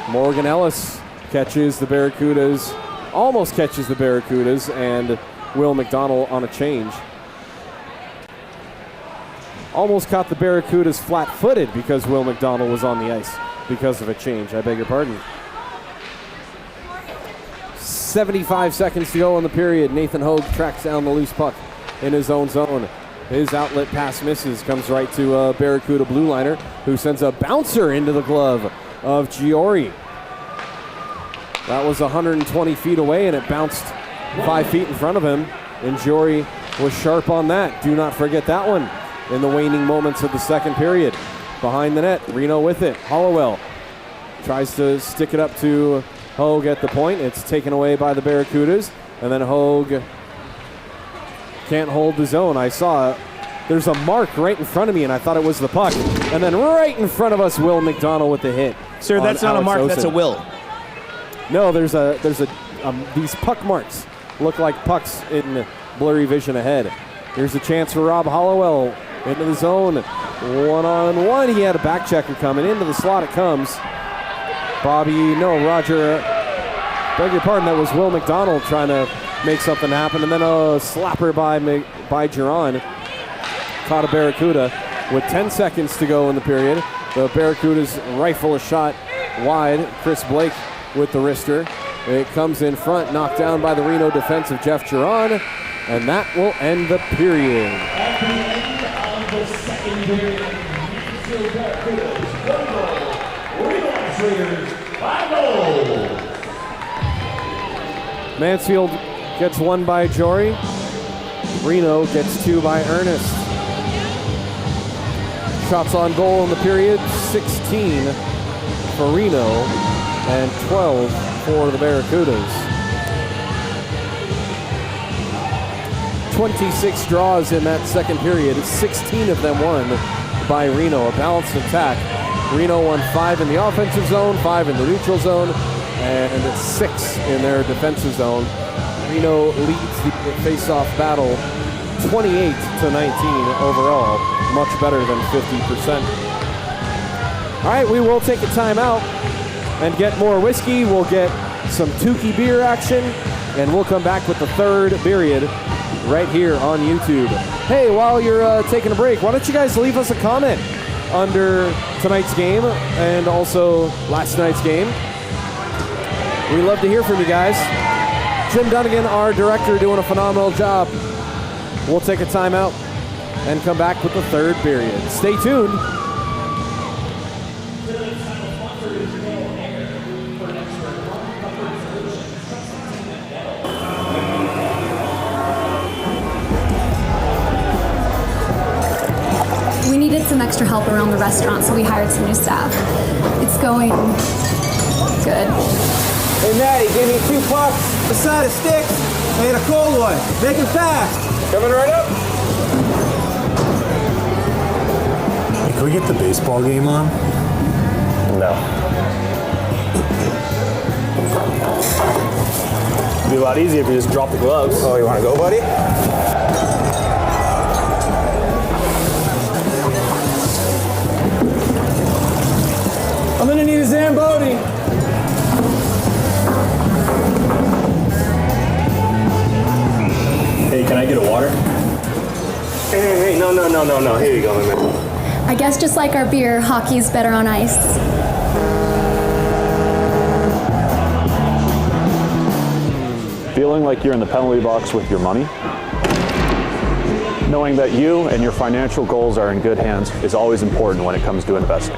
Morgan Ellis catches the Barracudas. Almost catches the Barracudas. And Will McDonald on a change. Almost caught the Barracudas flat-footed because Will McDonald was on the ice because of a change. I beg your pardon. 75 seconds to go in the period. Nathan Hogue tracks down the loose puck in his own zone. His outlet pass misses. Comes right to a Barracuda blue liner who sends a bouncer into the glove of Gyori. That was 120 feet away and it bounced 5 feet in front of him. And Gyori was sharp on that. Do not forget that one. In the waning moments of the second period. Behind the net, Reno with it. Hollowell tries to stick it up to Hogue at the point. It's taken away by the Barracudas. And then Hogue can't hold the zone. I saw it. There's a mark right in front of me, and I thought it was the puck. And then right in front of us, Will McDonald with the hit. Sir, that's not a mark, Osen. that's a will. No, there's these puck marks look like pucks in blurry vision ahead. Here's a chance for Rob Hollowell into the zone. One-on-one. He had a back checker coming. Into the slot it comes. Roger, beg your pardon, that was Will McDonald trying to make something happen. And then a slapper by Giron. Caught a Barracuda with 10 seconds to go in the period. The Barracudas rifle a shot wide. Chris Blake with the wrister. It comes in front, knocked down by the Reno defensive Jeff Giron. And that will end the period. At the end of the second period, Mansfield Barracudas, 1 goal. Reno Ice Raiders, 5 goals. Mansfield gets 1 by Gyori. Reno gets 2 by Ernest. Shots on goal in the period, 16 for Reno and 12 for the Barracudas. 26 draws in that second period, 16 of them won by Reno. A balanced attack. Reno won 5 in the offensive zone, 5 in the neutral zone, and 6 in their defensive zone. Reno leads the face-off battle 28-19 overall, much better than 50%. All right, we will take a timeout and get more whiskey. We'll get some Tukey beer action, and we'll come back with the third period right here on YouTube. Hey, while you're taking a break, why don't you guys leave us a comment under tonight's game and also last night's game. We love to hear from you guys. Jim Dunnigan, our director, doing a phenomenal job. We'll take a timeout and come back with the third period. Stay tuned. We needed some extra help around the restaurant, so we hired some new staff. It's going good. Hey, Maddie, give me 2 pucks, a side of sticks, and a cold one. Make it fast. Coming right up. Hey, can we get the baseball game on? No. It'd be a lot easier if you just drop the gloves. Oh, you want to go, buddy? I'm gonna need a Zamboni. Hey, can I get a water? Hey, no. Here you go, my man. I guess just like our beer, hockey's better on ice. Feeling like you're in the penalty box with your money? Knowing that you and your financial goals are in good hands is always important when it comes to investing.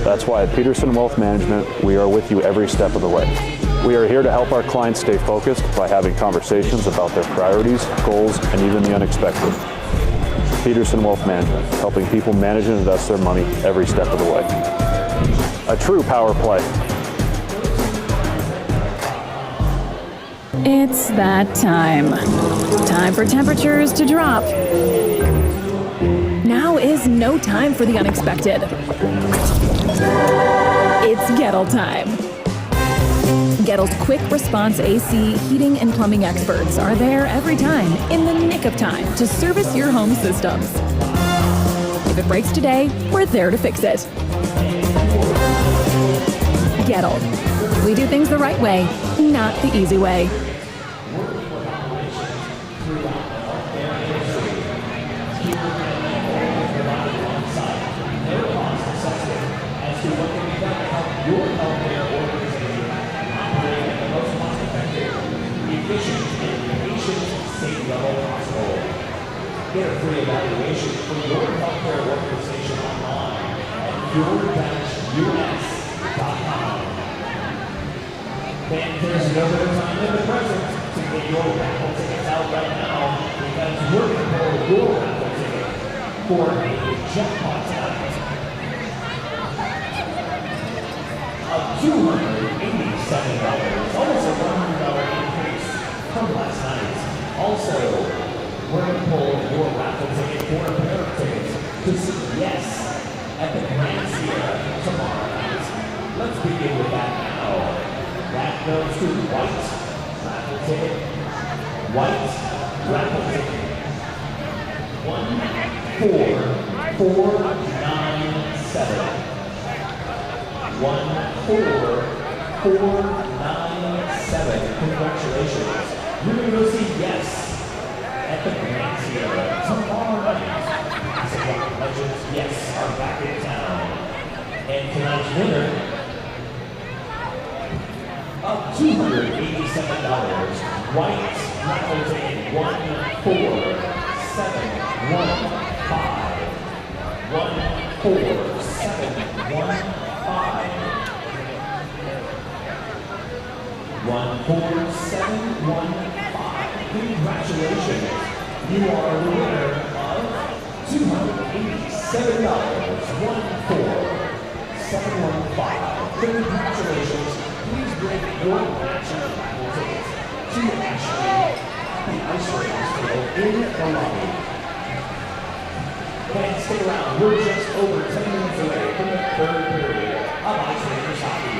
That's why at Peterson Wealth Management, we are with you every step of the way. We are here to help our clients stay focused by having conversations about their priorities, goals, and even the unexpected. Peterson Wealth Management, helping people manage and invest their money every step of the way. A true power play. It's that time. Time for temperatures to drop. Now is no time for the unexpected. It's Goettl time. Goettl's quick response AC heating and plumbing experts are there every time, in the nick of time, to service your home systems. If it breaks today, we're there to fix it. Goettl. We do things the right way, not the easy way. Get a free evaluation for your healthcare organization online at your-us.com. And there's no better time than the present to get your raffle tickets out right now, because we're going to pull your raffle ticket for a jackpot tonight of $287, almost a $100 increase from last night. Also, we're going to pull your raffle ticket for a pair of tickets to see Yes at the Grand Sierra tomorrow night. Let's begin with that now. That goes to White raffle ticket. White raffle ticket. 14497. 14497. Congratulations. You're going to go see Yes at the Grand Sierra tomorrow night. Classic rock legends, Yes, are back in town. And tonight's winner of $287, White raffle ticket 14715. 14715. 14715. Congratulations. You are the winner of $287. 14715. Congratulations. Please bring your matching raffle tickets to Ashley, the Ice Raiders table in the lobby. Fans, stay around. We're just over 10 minutes away from the third period of Ice Raiders hockey.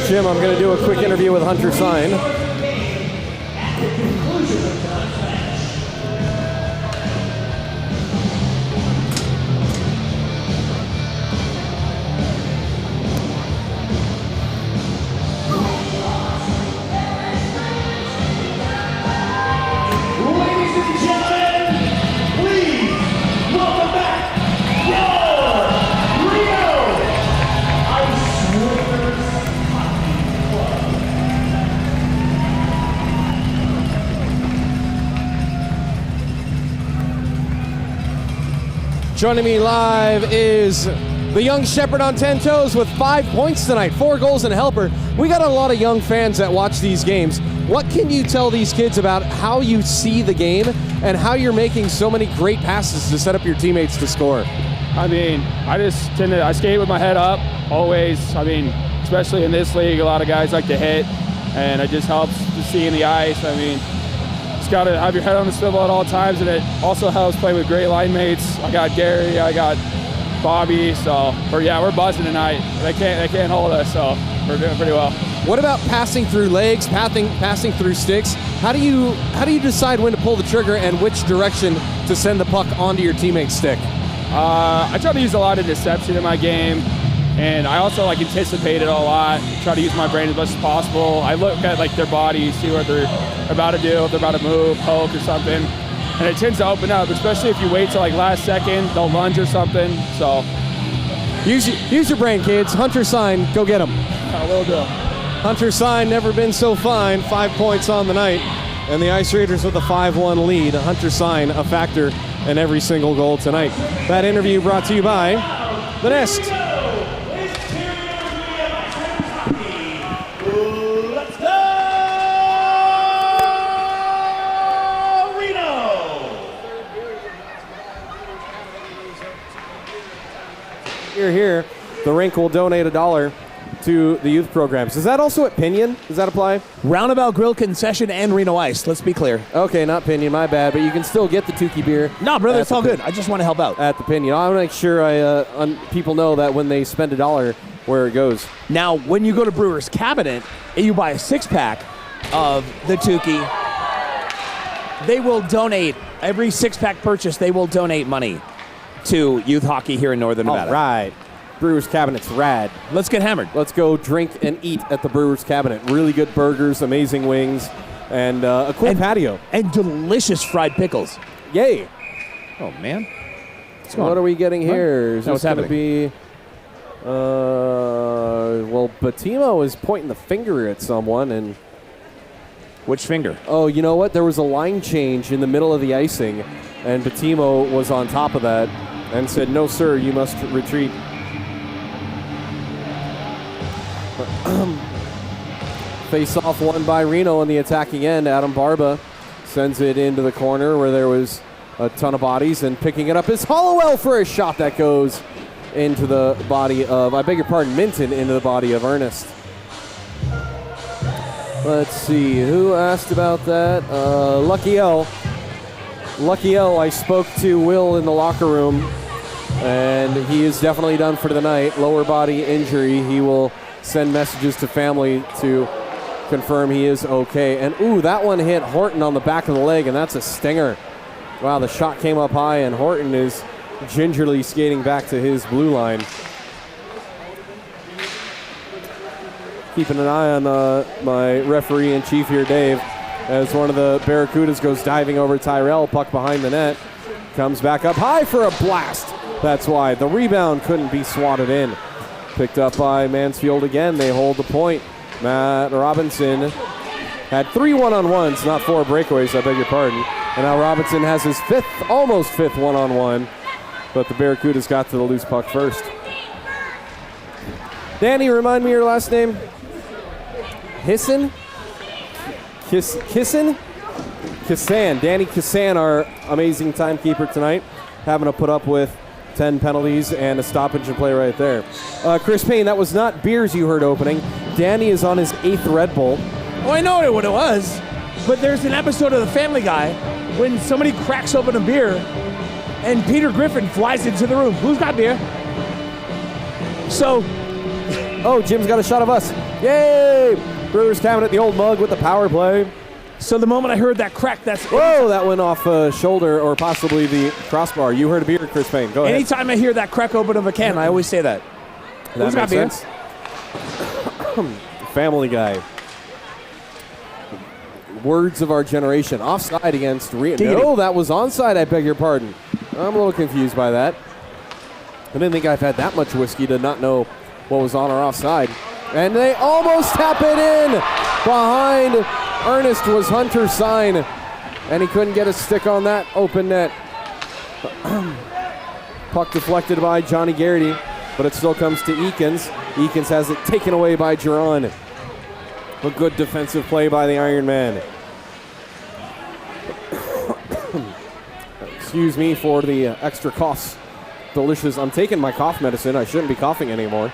Jim, I'm going to do a quick interview with Hunter Sine. Joining me live is the young shepherd on 10 toes with 5 points tonight, 4 goals and a helper. We got a lot of young fans that watch these games. What can you tell these kids about how you see the game and how you're making so many great passes to set up your teammates to score? I mean, I skate with my head up always. I mean, especially in this league, a lot of guys like to hit, and it just helps to see in the ice. I mean, just got to have your head on the swivel at all times, and it also helps play with great line mates. I got Gary, I got Bobby, so we're buzzing tonight. They can't hold us, so we're doing pretty well. What about passing through legs, passing through sticks? How do you decide when to pull the trigger and which direction to send the puck onto your teammate's stick? I try to use a lot of deception in my game, and I also anticipate it a lot. Try to use my brain as much as possible. I look at their body, see what they're about to do, if they're about to move, poke or something, and it tends to open up. Especially if you wait till last second, they'll lunge or something. So use your brain, kids. Hunter Sine, go get him. I will do. Hunter Sine, never been so fine. 5 points on the night, and the Ice Raiders with a 5-1 lead. Hunter Sine, a factor in every single goal tonight. That interview brought to you by The Nest. Let's go, Reno! Here, the rink will donate $1 to the youth programs. Is that also at Pinion? Does that apply? Roundabout Grill Concession and Reno Ice. Let's be clear. Okay, not Pinion, my bad, but you can still get the Tukey beer. No, brother, it's all good. I just want to help out. At the Pinion. I want to make sure people know that when they spend $1, where it goes. Now, when you go to Brewer's Cabinet and you buy a 6-pack of the Tukey, they will donate, every 6-pack purchase, they will donate money to youth hockey here in Northern Nevada. All right. Brewers Cabinet's rad. Let's get hammered. Let's go drink and eat at the Brewers Cabinet. Really good burgers, amazing wings, and a cool patio. And delicious fried pickles. Yay. Oh, man. What are we getting here? Is this going to be... well, Batimo is pointing the finger at someone, and... Which finger? Oh, you know what? There was a line change in the middle of the icing, and Batimo was on top of that and said, "No, sir, you must retreat." Face-off won by Reno on the attacking end. Adam Barba sends it into the corner where there was a ton of bodies, and picking it up is Hollowell for a shot that goes into the body of, Minton into the body of Ernest. Let's see, who asked about that? Lucky L. Lucky L, I spoke to Will in the locker room, and he is definitely done for the night. Lower body injury. He will send messages to family to confirm he is okay. And ooh, that one hit Horton on the back of the leg, and that's a stinger. Wow, the shot came up high, and Horton is gingerly skating back to his blue line. Keeping an eye on my referee-in-chief here, Dave, as one of the Barracudas goes diving over Tyrell, puck behind the net. Comes back up high for a blast. That's why the rebound couldn't be swatted in. Picked up by Mansfield again. They hold the point. Matt Robinson had 3 one-on-ones, not 4 breakaways, I beg your pardon. And now Robinson has his almost fifth one-on-one, but the Barracudas got to the loose puck first. Danny, remind me your last name. Hisson? Kissan? Danny Kissan, our amazing timekeeper tonight, having to put up with 10 penalties and a stoppage and play right there. Chris Payne, that was not beers you heard opening. Danny is on his 8th Red Bull. Oh, I know what it was, but there's an episode of The Family Guy when somebody cracks open a beer and Peter Griffin flies into the room. Who's got beer? So Oh, Jim's got a shot of us. Yay! Brewers Cabinet, the old mug with the power play. So the moment I heard that crack, Whoa, that went off shoulder or possibly the crossbar. You heard a beer, Chris Payne. Go ahead. Anytime I hear that crack open of a can, I always say that. That makes sense. Family Guy. Words of our generation. Offside against Reno. No, that was onside, I beg your pardon. I'm a little confused by that. I didn't think I've had that much whiskey to not know what was on or offside. And they almost tap it in. Behind Ernest was Hunter Sine, and he couldn't get a stick on that open net. Puck deflected by Johnny Garrity, but it still comes to Eakins. Eakins has it taken away by Geron. A good defensive play by the Iron Man. Excuse me for the extra coughs. Delicious. I'm taking my cough medicine. I shouldn't be coughing anymore.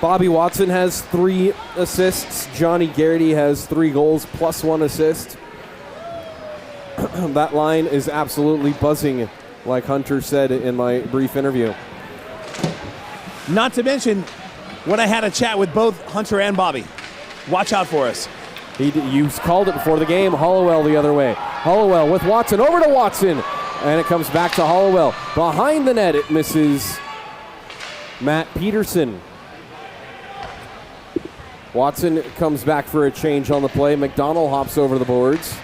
Bobby Watson has 3 assists. Johnny Garrity has 3 goals plus 1 assist. That line is absolutely buzzing, like Hunter said in my brief interview. Not to mention, when I had a chat with both Hunter and Bobby, watch out for us. You called it before the game. Hollowell the other way. Hollowell with Watson. Over to Watson. And it comes back to Hollowell. Behind the net, it misses Matt Peterson. Watson comes back for a change on the play. McDonald hops over the boards.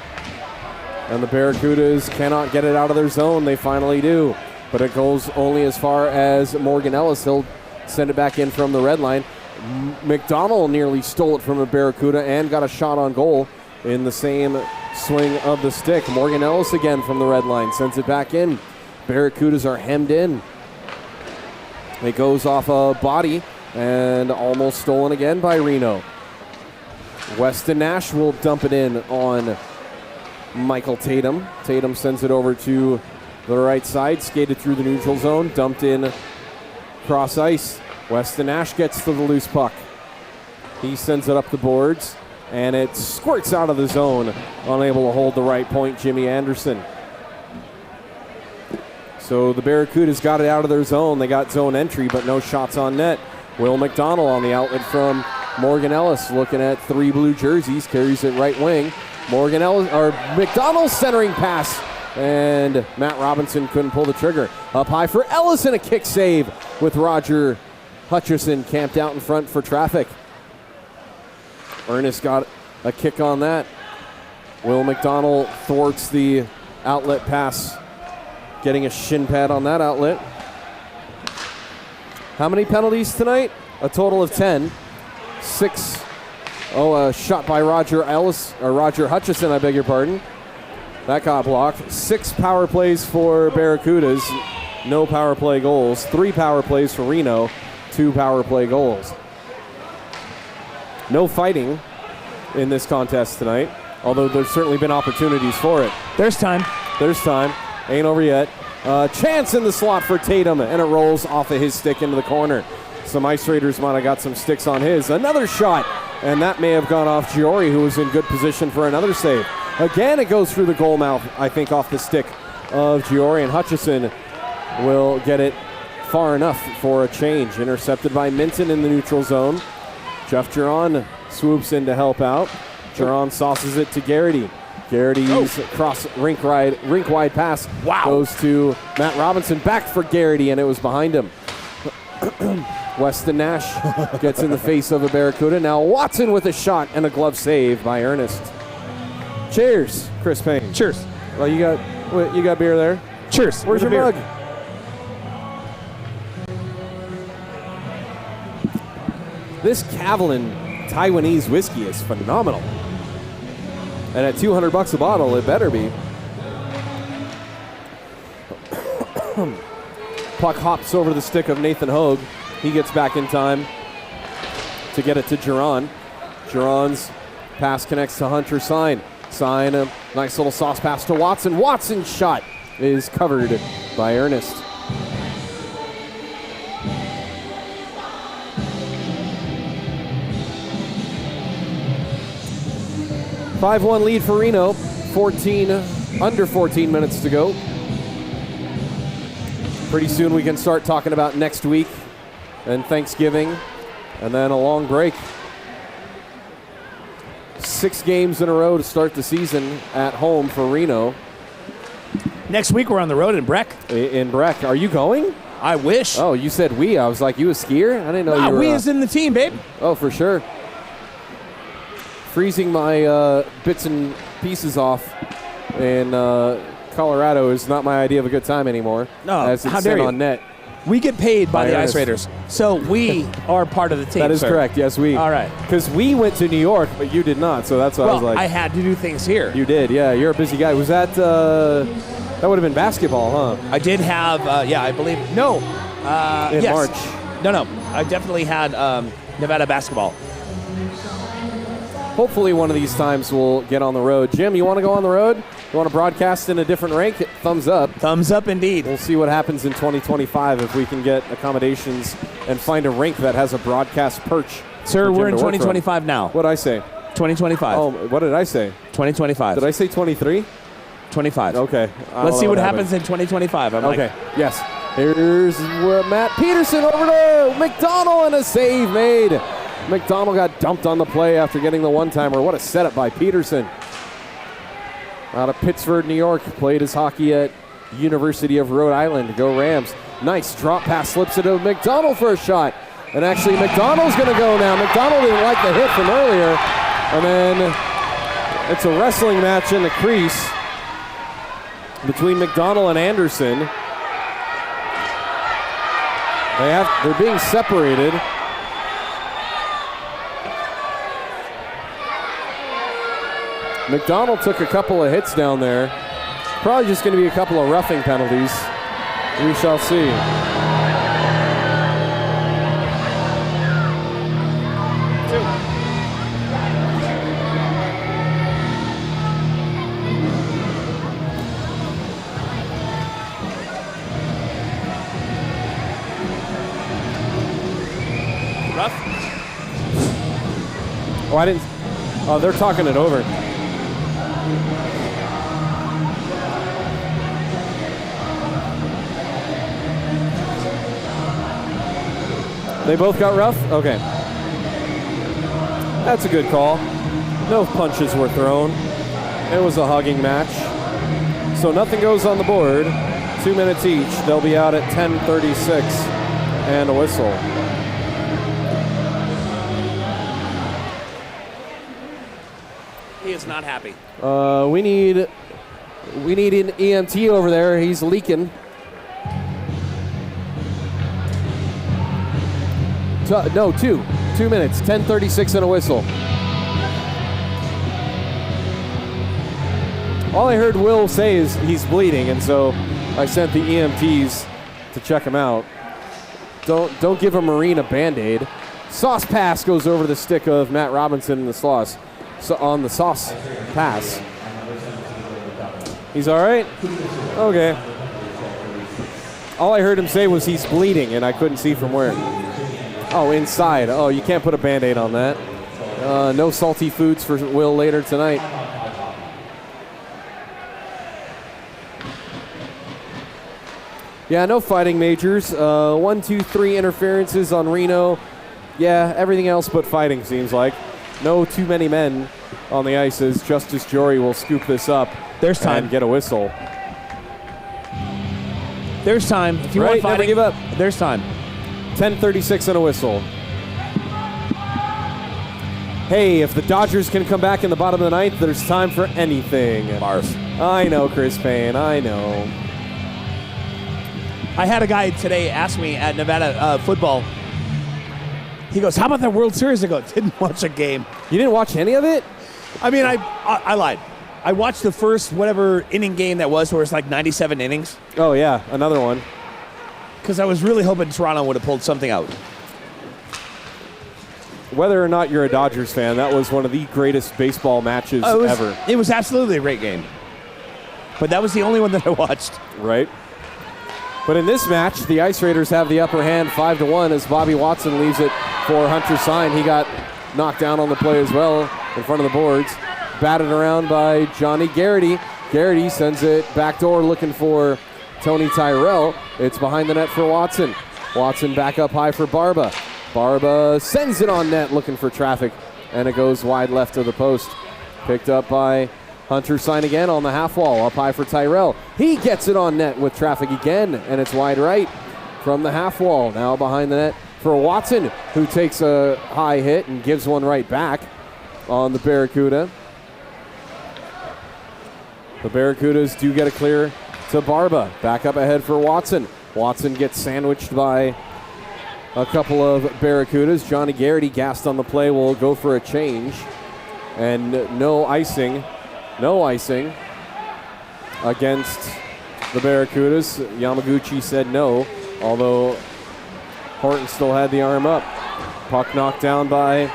And the Barracudas cannot get it out of their zone. They finally do. But it goes only as far as Morgan Ellis. He'll send it back in from the red line. McDonald nearly stole it from a Barracuda and got a shot on goal in the same swing of the stick. Morgan Ellis again from the red line. Sends it back in. Barracudas are hemmed in. It goes off a body. And almost stolen again by Reno. Weston Nash will dump it in on Michael Tatum. Tatum sends it over to the right side, skated through the neutral zone, dumped in cross ice. Weston Nash gets to the loose puck. He sends it up the boards, and it squirts out of the zone, unable to hold the right point, Jimmy Anderson. So the Barracudas got it out of their zone. They got zone entry, but no shots on net. Will McDonald on the outlet from Morgan Ellis, looking at 3 blue jerseys, carries it right wing. Morgan Ellis, or McDonald's centering pass, and Matt Robinson couldn't pull the trigger. Up high for Ellis and a kick save with Roger Hutchison camped out in front for traffic. Ernest got a kick on that. Will McDonald thwarts the outlet pass, getting a shin pad on that outlet. How many penalties tonight? A total of 10. 6. A shot by Roger Hutchison, I beg your pardon. That got blocked. 6 power plays for Barracudas. No power play goals. 3 power plays for Reno. 2 power play goals. No fighting in this contest tonight, although there's certainly been opportunities for it. There's time. Ain't over yet. Chance in the slot for Tatum, and it rolls off of his stick into the corner. Some Ice Raiders might have got some sticks on his. Another shot, and that may have gone off Gyori, who was in good position for another save. Again, it goes through the goal mouth, I think, off the stick of Gyori, and Hutchison will get it far enough for a change. Intercepted by Minton in the neutral zone. Jeff Geron swoops in to help out. Geron sauces it to Garrity. Garrity's cross rink-wide pass goes to Matt Robinson. Back for Garrity, and it was behind him. Weston Nash gets in the face of a Barracuda. Now Watson with a shot and a glove save by Ernest. Cheers, Chris Payne. Cheers. Well, you got beer there? Cheers. Where's your mug? This Kavalan Taiwanese whiskey is phenomenal. And at $200 a bottle, it better be. Puck hops over the stick of Nathan Hogue. He gets back in time to get it to Geron. Geron's pass connects to Hunter Sine. Sine, a nice little sauce pass to Watson. Watson's shot is covered by Ernest. 5-1 lead for Reno. Under 14 minutes to go. Pretty soon we can start talking about next week and Thanksgiving and then a long break. 6 games in a row to start the season at home for Reno. Next week we're on the road in Breck. In Breck. Are you going? I wish. Oh, you said we. I was like, you a skier? I didn't know you were. We is in the team, babe. Oh, for sure. Freezing my bits and pieces off in Colorado is not my idea of a good time anymore. No, as it's how dare sent you? on net. We get paid by the Ernest. Ice Raiders, so we are part of the team. That is sir. correct. Yes, we. All right. Because we went to New York, but you did not. So that's why I was like, I had to do things here. you did. Yeah, you're a busy guy. Was that? That would have been basketball, huh? I did have, I believe. No. In yes. March. No. I definitely had Nevada basketball. Hopefully one of these times we'll get on the road. Jim, you want to go on the road? You want to broadcast in a different rank? Thumbs up. Thumbs up indeed. We'll see what happens in 2025 if we can get accommodations and find a rink that has a broadcast perch. Sir, we're in 2025 now. What did I say? 2025. Oh, what did I say? 2025. Did I say 23? 25. Okay. Let's see what happens in 2025. Okay. Yes. Here's Matt Peterson over to McDonald and a save made. McDonald got dumped on the play after getting the one-timer. What a setup by Peterson. Out of Pittsford, New York. Played his hockey at University of Rhode Island. Go Rams. Nice drop pass. Slips it to McDonald for a shot. And actually, McDonald's going to go now. McDonald didn't like the hit from earlier. And then it's a wrestling match in the crease between McDonald and Anderson. They're being separated. McDonald took a couple of hits down there. Probably just going to be a couple of roughing penalties. We shall see. Rough? Oh, I didn't. Oh, they're talking it over. They both got rough? Okay. That's a good call. No punches were thrown. It was a hugging match. So nothing goes on the board. 2 minutes each. They'll be out at 10:36 and a whistle. He is not happy. We need an EMT over there. He's leaking. No, 2 minutes, 10:36 and a whistle. All I heard Will say is he's bleeding, and so I sent the EMTs to check him out. Don't give a Marine a Band-Aid. Sauce pass goes over the stick of Matt Robinson in the sauce. So on the sauce pass. He's all right? Okay. All I heard him say was he's bleeding, and I couldn't see from where. Oh, inside. Oh, you can't put a Band-Aid on that. No salty foods for Will later tonight. Yeah, no fighting majors. 1, 2, 3 interferences on Reno. Yeah, everything else but fighting seems like. No too many men on the ice as Justis Gyori will scoop this up. There's time. And get a whistle. There's time. If you right, want fighting, never give up. There's time. 10:36 and a whistle. Hey, if the Dodgers can come back in the bottom of the ninth, there's time for anything. Barf. I know, Chris Payne. I know. I had a guy today ask me at Nevada football. He goes, "How about that World Series?" I go, "Didn't watch a game." You didn't watch any of it? I mean, I lied. I watched the first whatever inning game that was, where it's like 97 innings. Oh yeah, another one. Because I was really hoping Toronto would have pulled something out. Whether or not you're a Dodgers fan, that was one of the greatest baseball matches ever. It was absolutely a great game. But that was the only one that I watched. Right. But in this match, the Ice Raiders have the upper hand 5-1 as Bobby Watson leaves it for Hunter Sine. He got knocked down on the play as well in front of the boards. Batted around by Johnny Garrity. Garrity sends it backdoor looking for Tony Tyrell. It's behind the net for Watson. Watson back up high for Barba. Barba sends it on net looking for traffic, and it goes wide left of the post. Picked up by Hunter Sign again on the half wall. Up high for Tyrell. He gets it on net with traffic again, and it's wide right from the half wall. Now behind the net for Watson, who takes a high hit and gives one right back on the Barracuda. The Barracudas do get a clear to Barba. Back up ahead for Watson. Watson gets sandwiched by a couple of Barracudas. Johnny Garrity, gassed on the play, will go for a change. And no icing against the Barracudas. Yamaguchi said no, although Horton still had the arm up. Puck knocked down by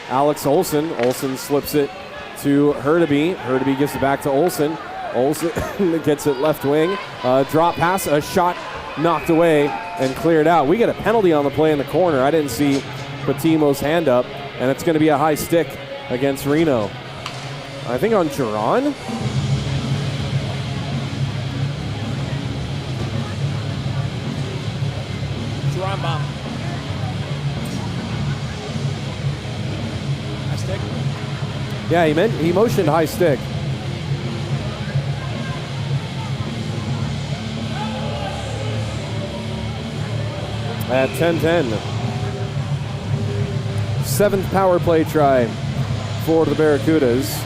Alex Olson. Olson slips it to Hurtubee. Hurtubee gives it back to Olson. Olson gets it left wing. Drop pass, a shot knocked away and cleared out. We get a penalty on the play in the corner. I didn't see Patimo's hand up, and it's going to be a high stick against Reno. I think on Giron. Giron bomb. High stick? Yeah, he motioned high stick. At 10-10. 7th power play try for the Barracudas.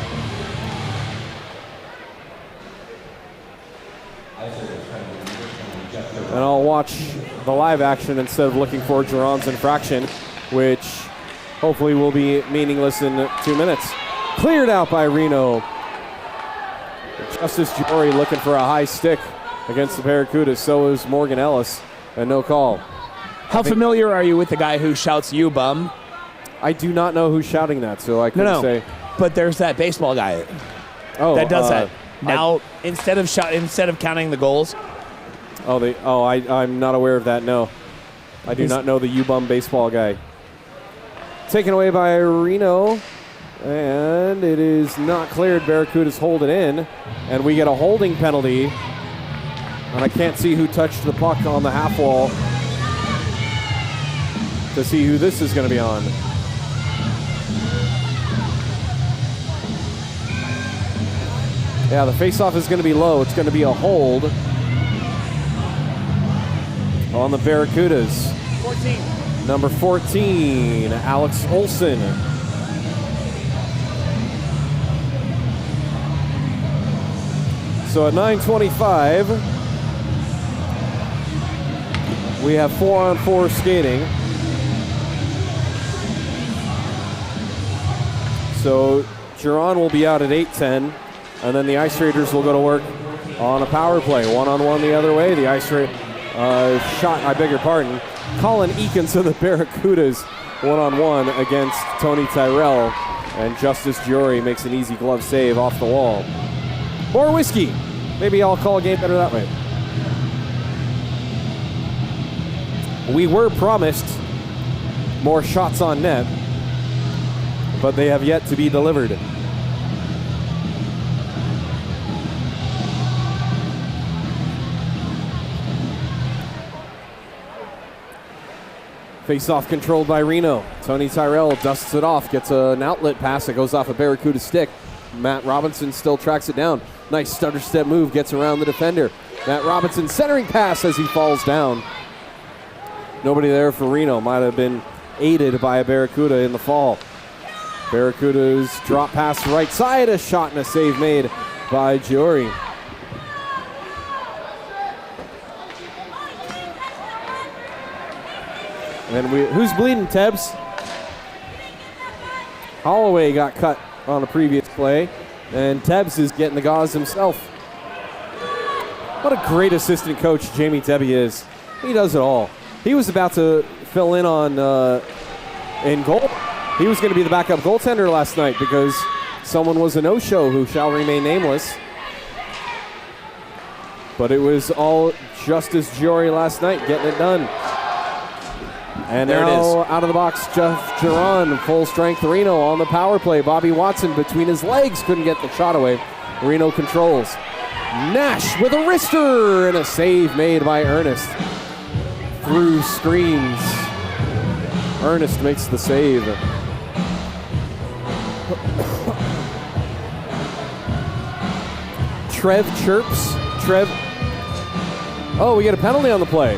And I'll watch the live action instead of looking for Giron's infraction, which hopefully will be meaningless in 2 minutes. Cleared out by Reno. Justis Gyori looking for a high stick against the Barracudas. So is Morgan Ellis, and no call. How familiar are you with the guy who shouts "you bum"? I do not know who's shouting that, so I couldn't say. But there's that baseball guy that does that. Now, instead of counting the goals. I'm not aware of that, no. I do not know the U-Bum baseball guy. Taken away by Reno, and it is not cleared. Barracudas hold it in, and we get a holding penalty. And I can't see who touched the puck on the half wall to see who this is going to be on. Yeah, the faceoff is going to be low. It's going to be a hold on the Barracudas. 14. Number 14, Alex Olson. So at 9:25, we have 4-on-4 skating. So Giron will be out at 8:10, and then the Ice Raiders will go to work on a power play. 1-on-1 the other way. The Ice Raiders Colin Eakins of the Barracudas 1-on-1 against Tony Tyrell, and Justis Gyori makes an easy glove save off the wall. More whiskey. Maybe I'll call a game better that way. We were promised more shots on net, but they have yet to be delivered. Face-off controlled by Reno. Tony Tyrell dusts it off, gets an outlet pass that goes off a Barracuda stick. Matt Robinson still tracks it down. Nice stutter step move, gets around the defender. Matt Robinson centering pass as he falls down. Nobody there for Reno. Might have been aided by a Barracuda in the fall. Barracudas drop pass right side, a shot and a save made by Gyori. And who's bleeding, Tebbs? Holloway got cut on a previous play, and Tebbs is getting the gauze himself. What a great assistant coach Jamie Tebby is. He does it all. He was about to fill in on in goal. He was going to be the backup goaltender last night because someone was a no-show who shall remain nameless. But it was all Justis Gyori last night getting it done. And there now it is. Out of the box, Jeff Giron, full strength Reno on the power play. Bobby Watson between his legs couldn't get the shot away. Reno controls. Nash with a wrister and a save made by Ernest. Through screens. Ernest makes the save. Trev chirps. Trev. Oh, we get a penalty on the play.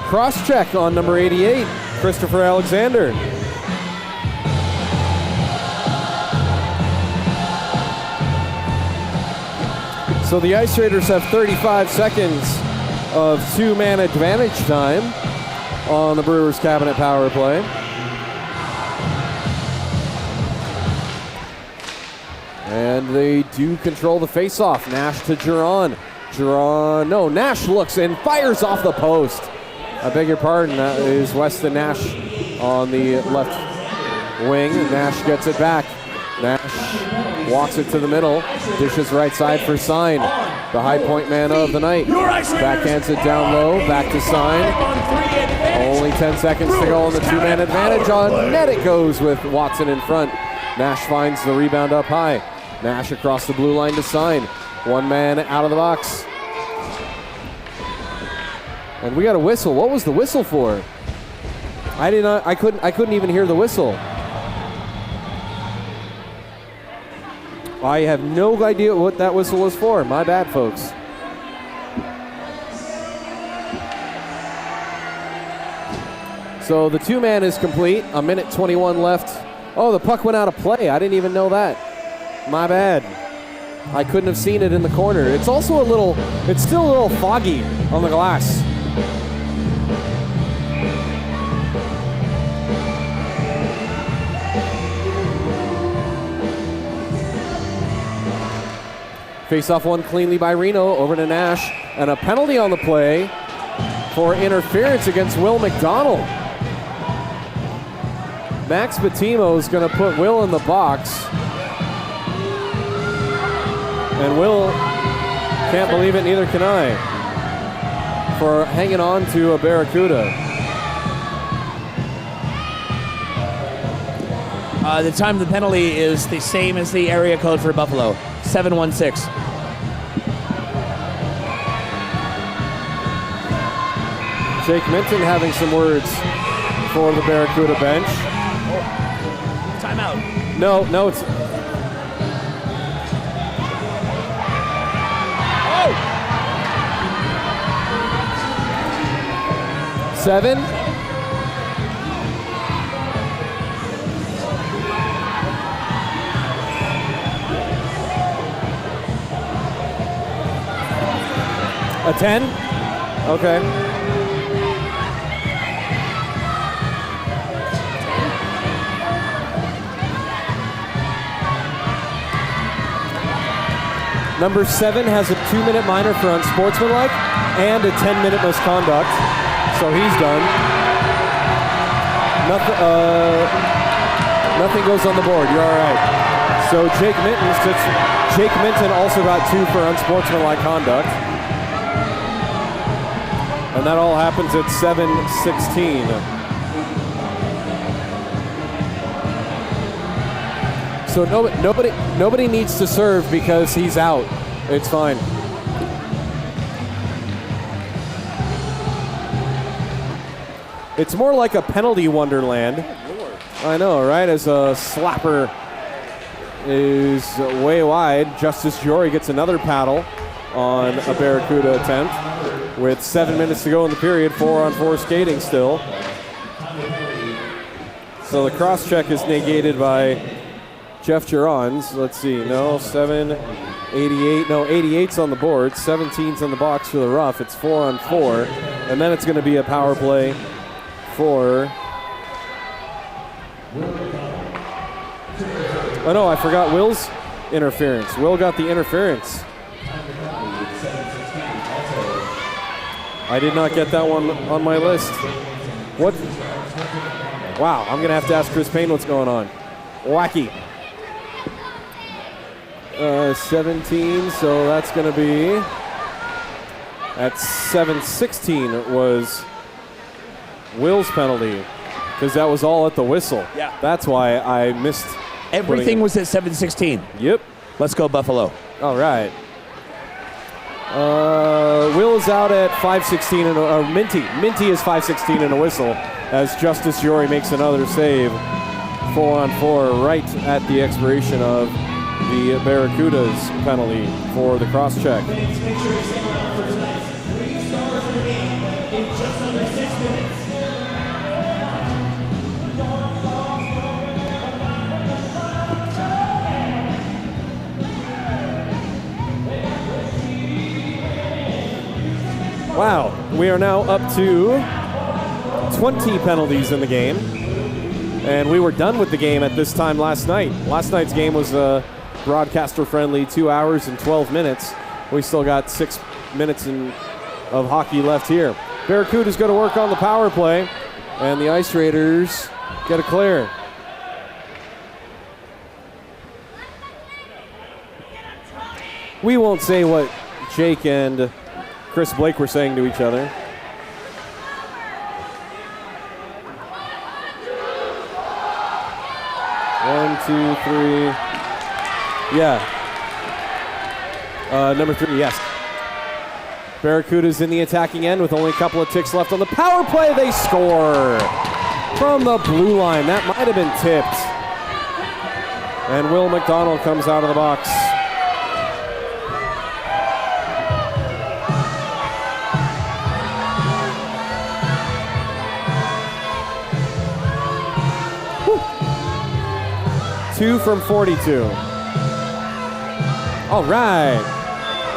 Cross check on number 88, Christopher Alexander. So the Ice Raiders have 35 seconds of two-man advantage time on the Brewers cabinet power play. And they do control the face-off. Nash to Giron. Nash looks and fires off the post. I beg your pardon, that is Weston Nash on the left wing. Nash gets it back. Nash walks it to the middle, dishes right side for Sine, the high point man of the night. Backhands it down low, back to Sine. Only 10 seconds to go on the two-man advantage. On net it goes with Watson in front. Nash finds the rebound up high. Nash across the blue line to Sine. One man out of the box. And we got a whistle. What was the whistle for? I couldn't even hear the whistle. I have no idea what that whistle was for. My bad, folks. So the two-man is complete. A minute 21 left. Oh, the puck went out of play. I didn't even know that. My bad. I couldn't have seen it in the corner. It's also it's still a little foggy on the glass. Face-off one cleanly by Reno, over to Nash, and a penalty on the play for interference against Will McDonald. Max Batimo is going to put Will in the box. And Will can't believe it, neither can I, for hanging on to a Barracuda. The time of the penalty is the same as the area code for Buffalo, 716. Jake Minton having some words for the Barracuda bench. Timeout. No, it's... Oh! 7. A 10? Okay. Number 7 has a 2-minute minor for unsportsmanlike and a 10-minute misconduct. So he's done. Nothing goes on the board. You're all right. So Jake Minton also got 2 for unsportsmanlike conduct. And that all happens at 7:16. So nobody needs to serve because he's out. It's fine. It's more like a penalty wonderland. I know, right? As a slapper is way wide, Justis Gyori gets another paddle on a Barracuda attempt with 7 minutes to go in the period, 4-on-4 skating still. So the cross check is negated by Jeff Giron's. Let's see, no, 7, 88, no, 88's on the board, 17's on the box for the rough. It's 4-on-4, and then it's going to be a power play for... Oh no, I forgot Will's interference. Will got the interference. I did not get that one on my list. What? Wow, I'm going to have to ask Chris Payne what's going on. Wacky. 17, so that's going to be at 7:16 was Will's penalty, because that was all at the whistle. Yeah. That's why I missed. Everything was at 7:16. Yep. Let's go Buffalo. All right. Will is out at 5:16 and Minty. Minty is 5:16 and a whistle as Justis Gyori makes another save. 4-on-4 right at the expiration of the Barracudas penalty for the cross-check. Wow, we are now up to 20 penalties in the game. And we were done with the game at this time last night. Last night's game was broadcaster-friendly 2 hours and 12 minutes. We still got 6 minutes of hockey left here. Barracuda's going to work on the power play, and the Ice Raiders get a clear. We won't say what Jake and Chris Blake were saying to each other. One, two, three. Yeah. Number 3, yes. Barracuda's in the attacking end with only a couple of ticks left on the power play. They score from the blue line. That might have been tipped. And Will McDonald comes out of the box. Whew. 2 from 42. All right.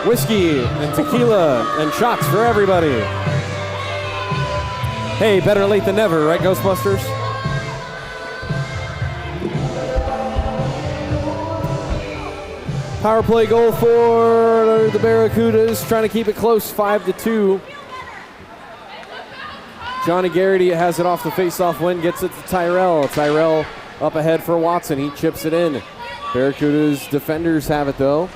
Whiskey and tequila and shots for everybody. Hey, better late than never, right, Ghostbusters? Power play goal for the Barracudas, trying to keep it close, 5-2. Johnny Garrity has it off the face-off win, gets it to Tyrell. Tyrell up ahead for Watson, he chips it in. Barracudas defenders have it though.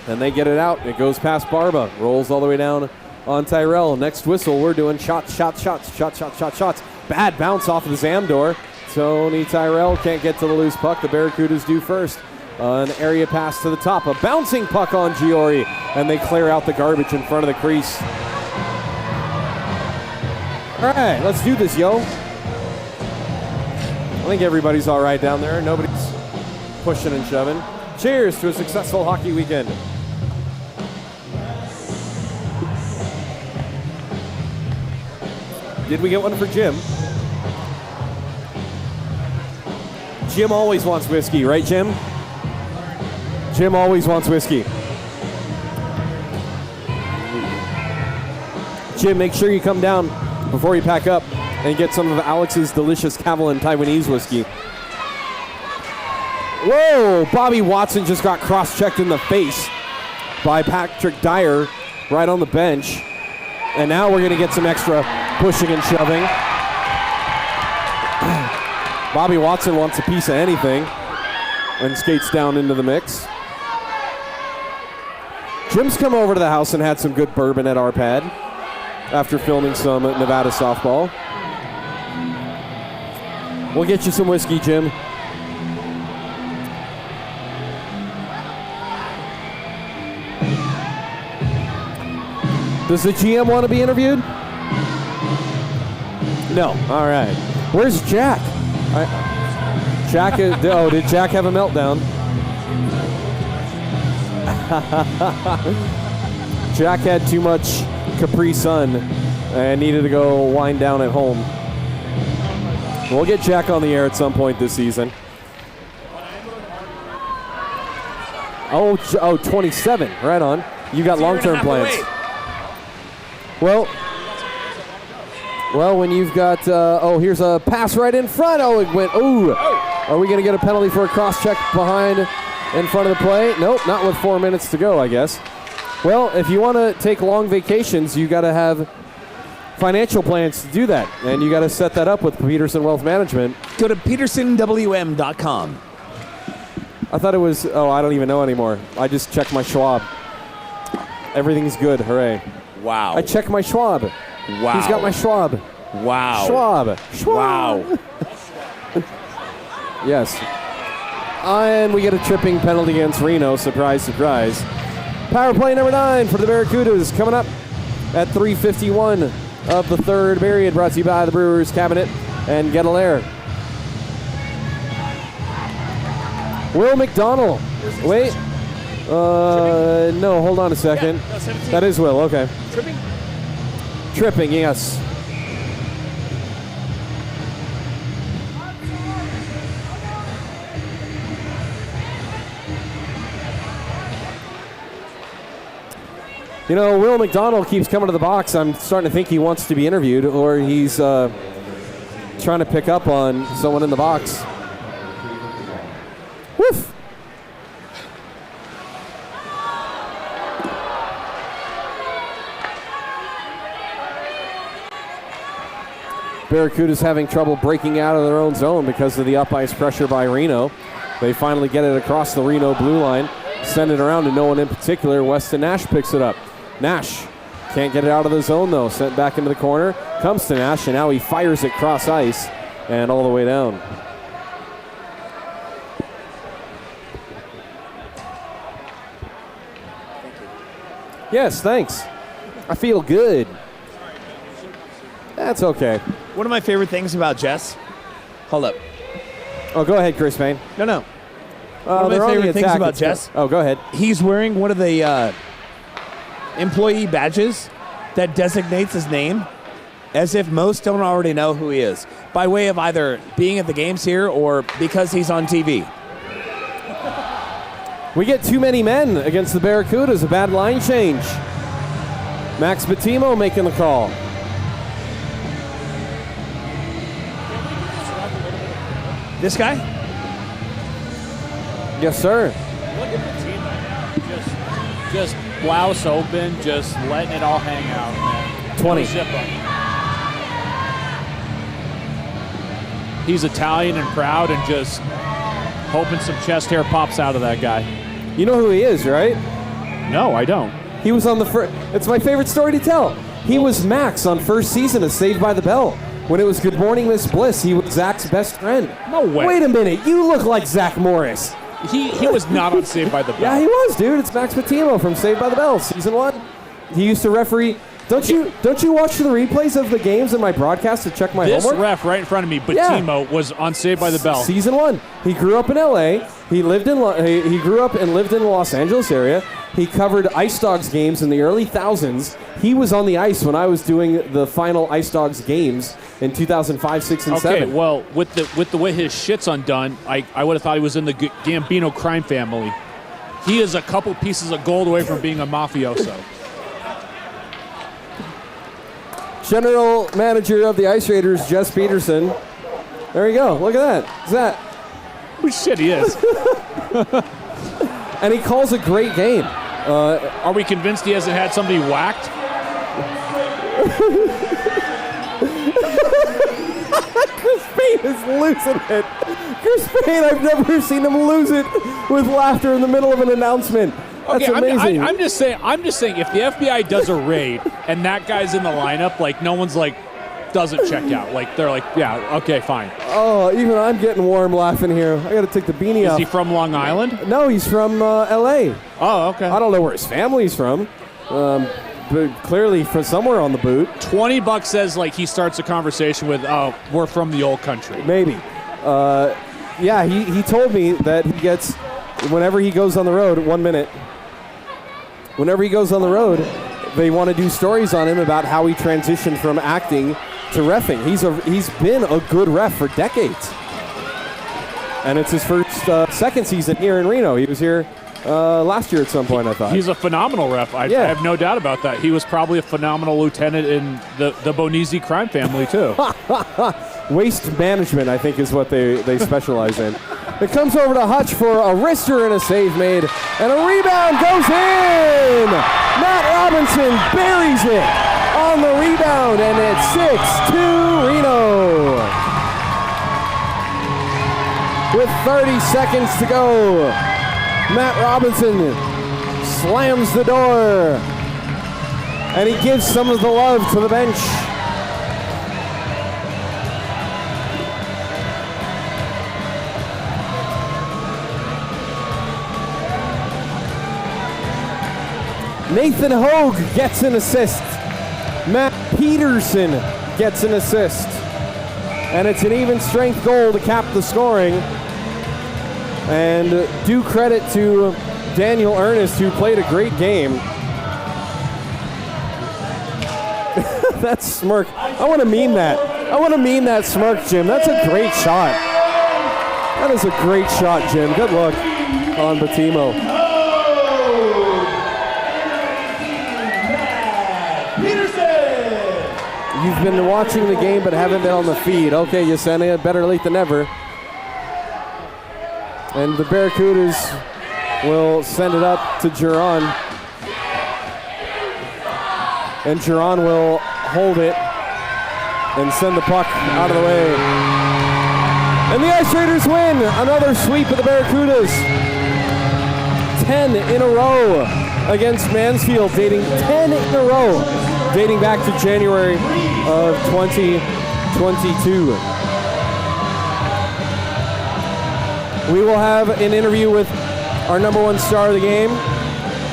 And they get it out. It goes past Barba. Rolls all the way down on Tyrell. Next whistle, we're doing shots. Bad bounce off of the Zamdor. Tony Tyrell can't get to the loose puck. The Barracudas do first. An area pass to the top. A bouncing puck on Gyori. And they clear out the garbage in front of the crease. All right, let's do this, yo. I think everybody's all right down there. Nobody's pushing and shoving. Cheers to a successful hockey weekend. Did we get one for Jim? Jim always wants whiskey, right, Jim? Jim always wants whiskey. Jim, make sure you come down before you pack up and get some of Alex's delicious Cavalan Taiwanese whiskey. Whoa! Bobby Watson just got cross-checked in the face by Patrick Dyer right on the bench. And now we're going to get some extra pushing and shoving. Bobby Watson wants a piece of anything and skates down into the mix. Jim's come over to the house and had some good bourbon at our pad after filming some Nevada softball. We'll get you some whiskey, Jim. Does the GM want to be interviewed? No. All right. Where's Jack? Jack is, oh, did Jack have a meltdown? Jack had too much Capri Sun and needed to go wind down at home. We'll get Jack on the air at some point this season. Oh, 27. Right on. You got long-term plans. Well, when you've got, here's a pass right in front. Oh, it went, Are we going to get a penalty for a cross-check behind in front of the play? Nope, not with 4 minutes to go, I guess. Well, if you want to take long vacations, you got to have financial plans to do that. And you got to set that up with Peterson Wealth Management. Go to petersonwm.com. I thought it was, I don't even know anymore. I just checked my Schwab. Everything's good, hooray. Wow. I checked my Schwab. Wow. He's got my Schwab. Wow. Schwab. Wow. Yes. And we get a tripping penalty against Reno. Surprise, surprise. Power play number 9 for the Barracudas coming up at 3:51 of the third period. Brought to you by the Brewers Cabinet and Goettl Air. Will McDonald. Wait. No, hold on a second. That is Will, okay. Tripping? Tripping, yes. You know, Will McDonald keeps coming to the box. I'm starting to think he wants to be interviewed, or he's trying to pick up on someone in the box. Woof! Barracuda's having trouble breaking out of their own zone because of the up ice pressure by Reno. They finally get it across the Reno blue line, send it around to no one in particular. Weston Nash picks it up. Nash can't get it out of the zone though. Sent back into the corner. Comes to Nash, and now he fires it cross ice and all the way down. Yes, thanks. I feel good. That's okay. One of my favorite things about Jess. Hold up. Oh, go ahead, Chris Payne. No. One of my favorite things about Jess. Oh, go ahead. He's wearing one of the employee badges that designates his name, as if most don't already know who he is, by way of either being at the games here or because he's on TV. We get too many men against the Barracudas. A bad line change. Max Batimo making the call. This guy? Yes, sir. Look at the team right now. Just blouse open, just letting it all hang out, man. 20. No zip on. He's Italian and proud and just hoping some chest hair pops out of that guy. You know who he is, right? No, I don't. He was on the first. It's my favorite story to tell. He was Max on first season of Saved by the Bell. When it was Good Morning Miss Bliss, he was Zach's best friend. No way. Wait a minute, you look like Zach Morris. He was not on Saved by the Bell. Yeah, he was, dude. It's Max Patimo from Saved by the Bell, season 1. He used to referee. Don't you watch the replays of the games in my broadcast to check my this homework? Ref right in front of me, Batimo, was on Saved by the Bell. Season 1. He grew up in L.A. He grew up and lived in the Los Angeles area. He covered Ice Dogs games in the early thousands. He was on the ice when I was doing the final Ice Dogs games in 2005, 6, and 7. Okay, well, with the way his shit's undone, I would have thought he was in the Gambino crime family. He is a couple pieces of gold away from being a mafioso. General manager of the Ice Raiders, Jess Peterson. There you go. Look at that. Is that? Oh, shit, he is. And he calls a great game. Are we convinced he hasn't had somebody whacked? Chris Payne is losing it. Chris Payne, I've never seen him lose it with laughter in the middle of an announcement. That's amazing. I'm just saying, if the FBI does a raid and that guy's in the lineup, like no one's like doesn't check out. Like they're like, yeah, okay, fine. Oh, even I'm getting warm laughing here. I got to take the beanie off. Is he from Long Island? No, he's from L.A. Oh, okay. I don't know where his family's from, but clearly from somewhere on the boot. $20 says like he starts a conversation with, oh, we're from the old country. Maybe. Yeah, he told me that he gets, whenever he goes on the road, 1 minute. Whenever he goes on the road, they want to do stories on him about how he transitioned from acting to reffing. He's been a good ref for decades. And it's his second season here in Reno. He was here last year at some point, I thought. He's a phenomenal ref. I have no doubt about that. He was probably a phenomenal lieutenant in the Bonizzi crime family, too. Waste management, I think, is what they specialize in. It comes over to Hutch for a wrister and a save made. And a rebound goes in! Matt Robinson buries it on the rebound, and it's 6-2 Reno. With 30 seconds to go, Matt Robinson slams the door, and he gives some of the love to the bench. Nathan Hogue gets an assist. Matt Peterson gets an assist. And it's an even strength goal to cap the scoring. And due credit to Daniel Ernest, who played a great game. That smirk. I want to meme that. I want to meme that smirk, Jim. That's a great shot. That is a great shot, Jim. Good luck on Batimo. You've been watching the game but haven't been on the feed. Okay, Yesenia, better late than never. And the Barracudas will send it up to Giron. And Giron will hold it and send the puck out of the way. And the Ice Raiders win. Another sweep of the Barracudas. 10 in a row against Mansfield, dating 10 in a row, dating back to January of 2022. We will have an interview with our number one star of the game.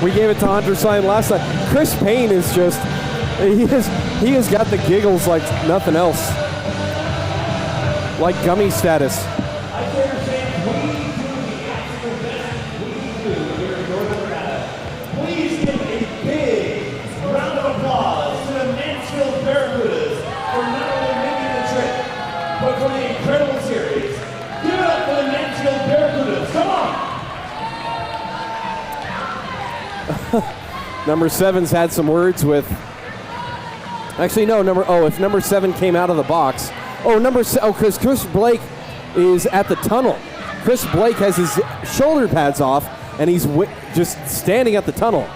We gave it to Hunter Sign last night. Chris Payne is just, he has got the giggles like nothing else. Like gummy status. Please give a big round of applause to the Mansfield Barracudas for not only making the trip, but for the incredible series. Give it up for the Mansfield Barracudas. Come on! Number 7's had some words with. Actually, no. If number 7 came out of the box. Because Chris Blake is at the tunnel. Chris Blake has his shoulder pads off, and he's just standing at the tunnel.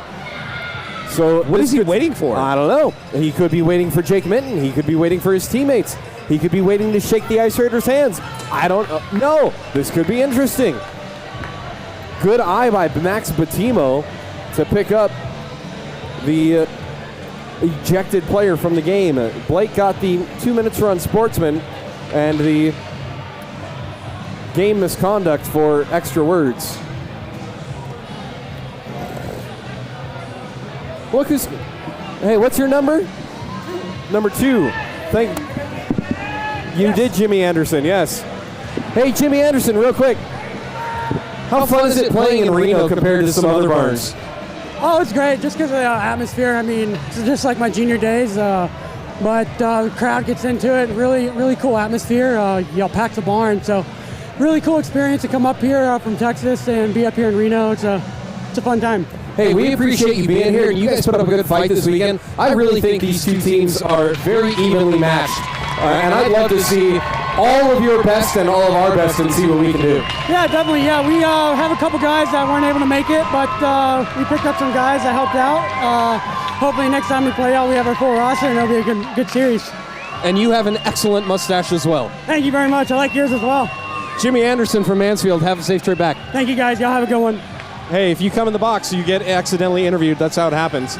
So what is he waiting for? I don't know. He could be waiting for Jake Minton. He could be waiting for his teammates. He could be waiting to shake the Ice Raiders' hands. I don't know. This could be interesting. Good eye by Max Batimo to pick up the ejected player from the game. Blake got the 2 minutes run sportsman and the game misconduct for extra words. Look who's. Hey, what's your number? Number 2. You did Jimmy Anderson, yes. Hey, Jimmy Anderson, real quick. How fun is it playing in Reno compared to some other bars? Oh, it's great, just because of the atmosphere. I mean, it's just like my junior days, but the crowd gets into it. Really, really cool atmosphere. You'll pack the barn, so really cool experience to come up here from Texas and be up here in Reno. It's a fun time. Hey, we appreciate you being here, and you guys put up a good fight this weekend. I really think these two teams are very evenly matched, and I'd love to see all of your best and all of our best and see what we can do. Yeah, definitely. Yeah, we have a couple guys that weren't able to make it, but we picked up some guys that helped out. Hopefully next time we play out, we have our full roster, and it'll be a good series. And you have an excellent mustache as well. Thank you very much. I like yours as well. Jimmy Anderson from Mansfield, have a safe trip back. Thank you, guys. Y'all have a good one. Hey, if you come in the box, you get accidentally interviewed. That's how it happens.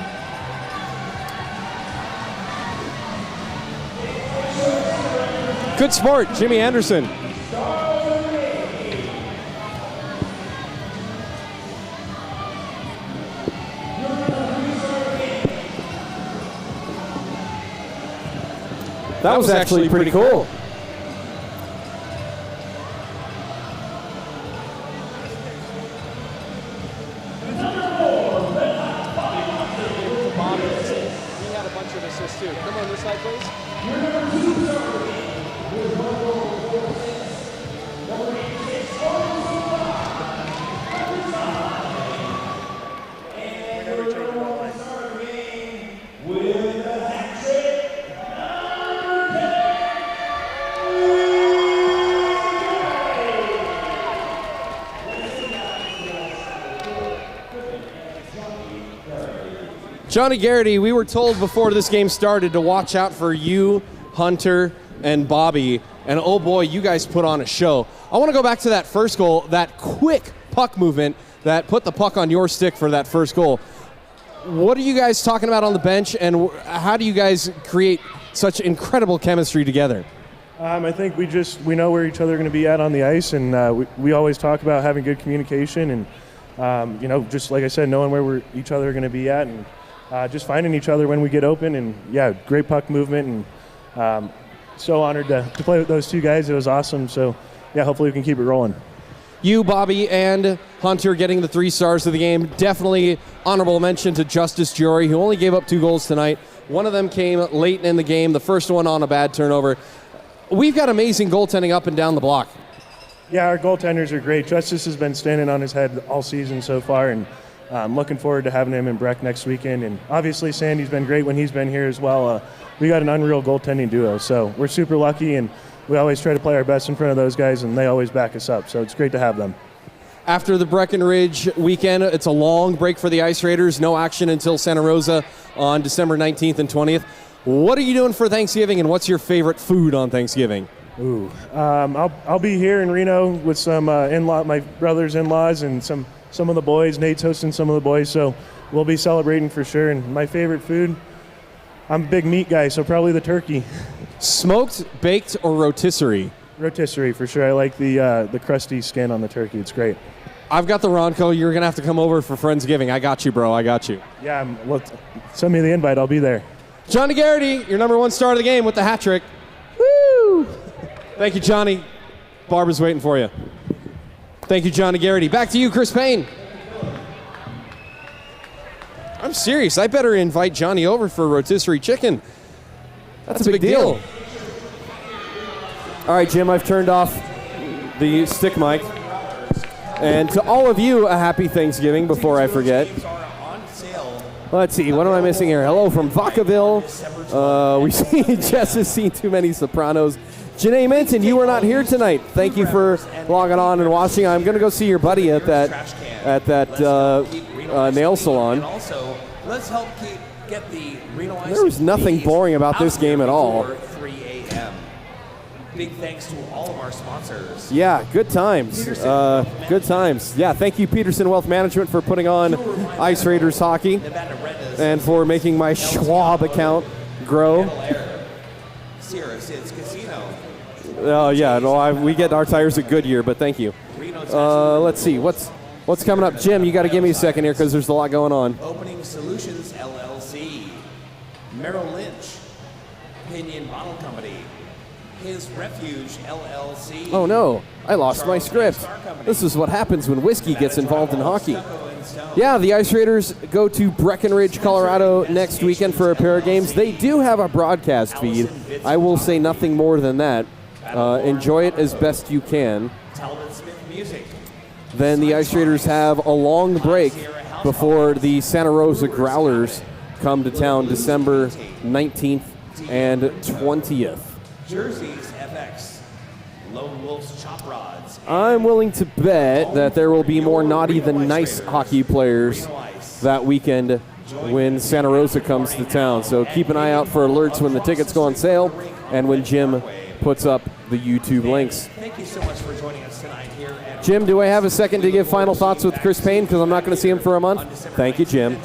Good sport, Jimmy Anderson. That was actually pretty cool. Come on this side, please. Johnny Garrity, we were told before this game started to watch out for you, Hunter, and Bobby. And oh boy, you guys put on a show. I want to go back to that first goal, that quick puck movement that put the puck on your stick for that first goal. What are you guys talking about on the bench, and how do you guys create such incredible chemistry together? I think we know where each other are going to be at on the ice, and we always talk about having good communication and just like I said, knowing where each other are going to be at, and just finding each other when we get open. And yeah, great puck movement, and so honored to play with those two guys. It was awesome. So yeah, hopefully we can keep it rolling. You, Bobby, and Hunter getting the 3 stars of the game. Definitely honorable mention to Justis Gyori, who only gave up 2 goals tonight. One of them came late in the game, the first one on a bad turnover. We've got amazing goaltending up and down the block. Yeah, our goaltenders are great. Justis has been standing on his head all season so far, and I'm looking forward to having him in Breck next weekend. And obviously Sandy's been great when he's been here as well. We got an unreal goaltending duo, so we're super lucky, and we always try to play our best in front of those guys, and they always back us up, so it's great to have them. After the Breckenridge weekend, it's a long break for the Ice Raiders. No action until Santa Rosa on December 19th and 20th. What are you doing for Thanksgiving, and what's your favorite food on Thanksgiving? I'll be here in Reno with some my brother's in-laws and some of the boys. Nate's hosting some of the boys, so we'll be celebrating for sure. And my favorite food, I'm a big meat guy, so probably the turkey. Smoked, baked, or rotisserie? Rotisserie for sure. I like the crusty skin on the turkey. It's great. I've got the Ronco. You're going to have to come over for Friendsgiving. I got you, bro. I got you. Yeah, send me the invite. I'll be there. Johnny Garrity, your number 1 star of the game with the hat trick. Woo! Thank you, Johnny. Barbara's waiting for you. Thank you, Johnny Garrity. Back to you, Chris Payne. I'm serious. I better invite Johnny over for rotisserie chicken. That's a big deal. All right, Jim, I've turned off the stick mic. And to all of you, a happy Thanksgiving before I forget. Let's see, what am I missing here? Hello from Vacaville. We see Jess has seen too many Sopranos. Janae Minton, you were not here tonight. Thank you for logging on and watching. I'm going to go see your buddy at that nail salon. Also, let's help get the Reno Ice. There was nothing boring about this game at all. 3 a.m. Big thanks to all of our sponsors. Yeah, good times. Good times. Yeah, thank you, Peterson Wealth Management, for putting on Ice Raiders hockey and for making my Schwab account grow. Goettl Air, Sierra Sid's Casino. Oh yeah, no, we get our tires at Goodyear, but thank you. Let's see, what's coming up, Jim? You got to give me a second here because there's a lot going on. Opening Solutions LLC, Merrill Lynch, Pinion Bottle Company, His Refuge LLC. Oh no, I lost my script. This is what happens when whiskey gets involved in hockey. Yeah, the Ice Raiders go to Breckenridge, Colorado next weekend for a pair of games. They do have a broadcast feed. I will say nothing more than that. Enjoy it as best you can. Then the Ice Raiders have a long break before the Santa Rosa Growlers come to town December 19th and 20th. Jerseys FX, Lone Wolf's Chop Rods. I'm willing to bet that there will be more naughty than nice hockey players that weekend when Santa Rosa comes to town. So keep an eye out for alerts when the tickets go on sale and when Jim puts up the YouTube links. Thank you so much for joining us tonight here at Jim, do I have a second to give final thoughts with Chris Payne because I'm not going to see him for a month? Thank you, Jim.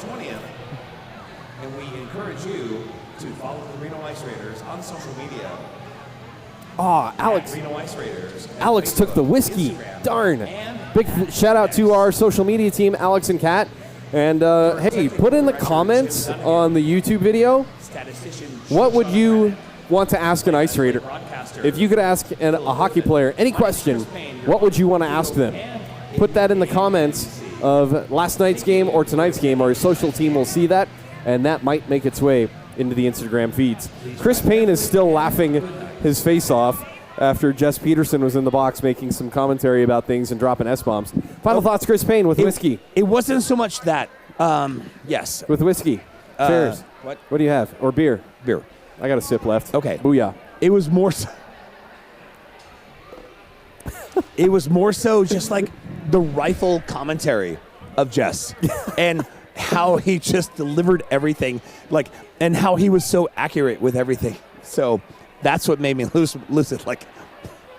And we encourage you to follow the Reno Ice Raiders on social media. Oh, Alex. Reno Ice Raiders. Alex took the whiskey. Darn. Big shout out to our social media team, Alex and Kat. And hey, put in the comments on the YouTube video, what would you want to ask an Ice Raider? If you could ask a hockey player any question, what would you want to ask them? Put that in the comments of last night's game or tonight's game. Our social team will see that, and that might make its way into the Instagram feeds. Chris Payne is still laughing his face off after Jess Peterson was in the box making some commentary about things and dropping S-bombs. Final thoughts, Chris Payne, with whiskey. It wasn't so much that. Yes. With whiskey. Cheers. What? What do you have? Or beer? Beer. I got a sip left. Okay. Booyah. It was more so. It was more so just like the rifle commentary of Jess and how he just delivered everything, like, and how he was so accurate with everything. So that's what made me lose it. Like,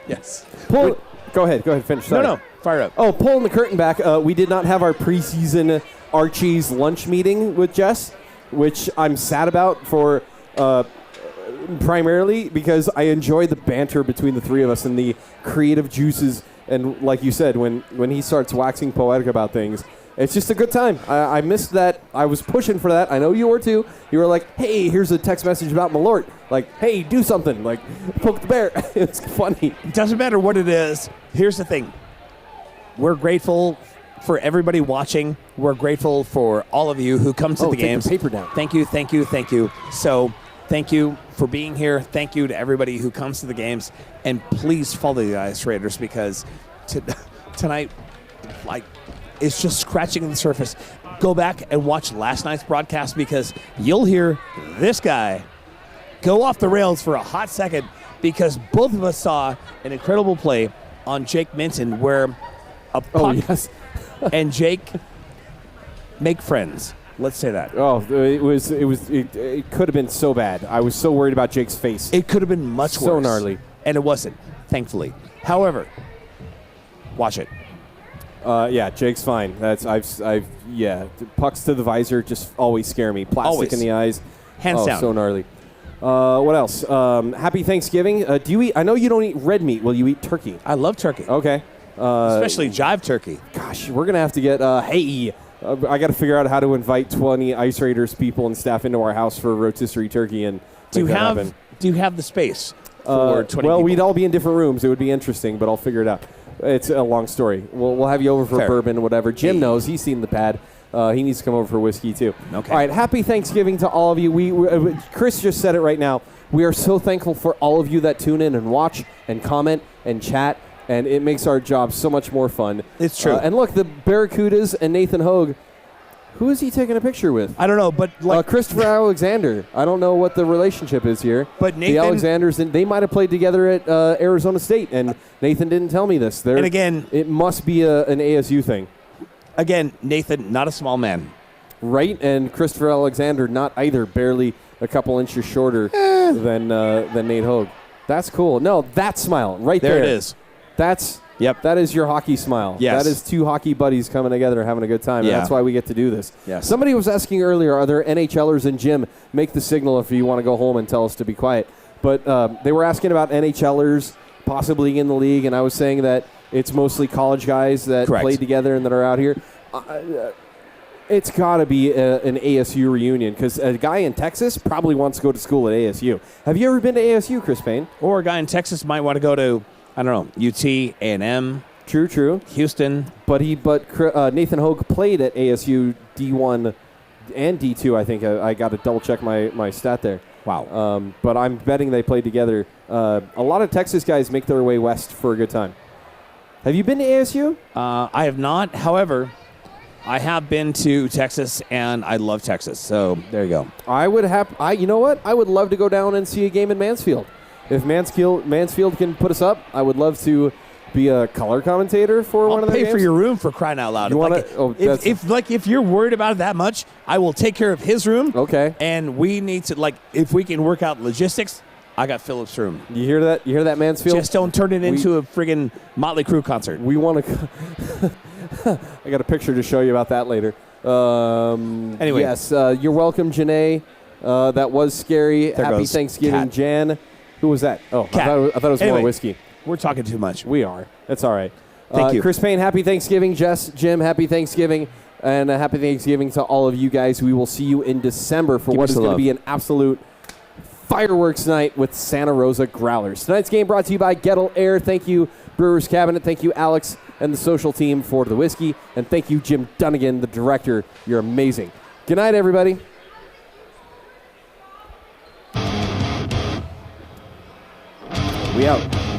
yes. Go ahead, finish. Sorry. No, fire up. Oh, pulling the curtain back. We did not have our preseason Archie's lunch meeting with Jess, which I'm sad about for primarily because I enjoy the banter between the three of us and the creative juices. And like you said, when he starts waxing poetic about things, It's just a good time. I missed that. I was pushing for that. I know you were too. You were like, hey, here's a text message about Malort. Like, hey, do something. Like, poke the bear. It's funny. It doesn't matter what it is. Here's the thing. We're grateful for everybody watching. We're grateful for all of you who come to the games. Take the paper down. Thank you, thank you, thank you. So thank you for being here. Thank you to everybody who comes to the games. And please follow the Ice Raiders because tonight, like, it's just scratching the surface. Go back and watch last night's broadcast because you'll hear this guy go off the rails for a hot second because both of us saw an incredible play on Jake Minton where a puck and Jake make friends. Let's say that. Oh, it could have been so bad. I was so worried about Jake's face. It could have been much worse. So gnarly. And it wasn't, thankfully. However, watch it. Yeah, Jake's fine. Pucks to the visor just always scare me. Plastic in the eyes. Hands down. So gnarly. What else? Happy Thanksgiving. Do you eat? I know you don't eat red meat. Will you eat turkey? I love turkey. Okay. Especially jive turkey. Gosh, we're going to have to get, I got to figure out how to invite 20 Ice Raiders people and staff into our house for rotisserie turkey and do you happen. have the space for 20 Well, people? we'd all be in different rooms. It would be interesting, but I'll figure it out. It's a long story. We'll have you over for bourbon, whatever. Jim knows. He's seen the pad. He needs to come over for whiskey, too. Okay. All right, happy Thanksgiving to all of you. Chris just said it right now. We are so thankful for all of you that tune in and watch and comment and chat, and it makes our job so much more fun. It's true. And look, the Barracudas and Nathan Hogue, who is he taking a picture with? I don't know, but like Christopher Alexander. I don't know what the relationship is here. But Nathan, the Alexanders, they might have played together at Arizona State, and Nathan didn't tell me this. And again, it must be an ASU thing. Again, Nathan, not a small man. Right, and Christopher Alexander, not either, barely a couple inches shorter than Nate Hogue. That's cool. No, that smile right there. There it is. That is your hockey smile. Yes. That is two hockey buddies coming together having a good time. Yeah. And that's why we get to do this. Yes. Somebody was asking earlier, are there NHLers in Jim? Make the signal if you want to go home and tell us to be quiet. But they were asking about NHLers possibly in the league, and I was saying that it's mostly college guys that played together and that are out here. It's got to be an ASU reunion because a guy in Texas probably wants to go to school at ASU. Have you ever been to ASU, Chris Payne? Or a guy in Texas might want to go to, I don't know, UT, A&M. True. Houston. But Nathan Hogue played at ASU D1 and D2, I think. I got to double-check my stat there. Wow. But I'm betting they played together. A lot of Texas guys make their way west for a good time. Have you been to ASU? I have not. However, I have been to Texas, and I love Texas. So there you go. You know what? I would love to go down and see a game in Mansfield. If Mansfield can put us up, I would love to be a color commentator for one of their games. I'll pay for your room for crying out loud. If you're worried about it that much, I will take care of his room. Okay. And we need to, if we can work out logistics, I got Philip's room. You hear that? You hear that, Mansfield? Just don't turn it into a friggin' Motley Crue concert. We want to. I got a picture to show you about that later. Anyway. Yes, you're welcome, Janae. That was scary. Happy Thanksgiving, Kat. Jan. Who was that? Oh, Kat. I thought it was more whiskey. We're talking too much. We are. That's all right. Thank you. Chris Payne, happy Thanksgiving. Jess, Jim, happy Thanksgiving. And happy Thanksgiving to all of you guys. We will see you in December for what is going to be an absolute fireworks night with Santa Rosa Growlers. Tonight's game brought to you by Goettl Air. Thank you, Brewers Cabinet. Thank you, Alex and the social team for the whiskey. And thank you, Jim Dunnigan, the director. You're amazing. Good night, everybody. We out.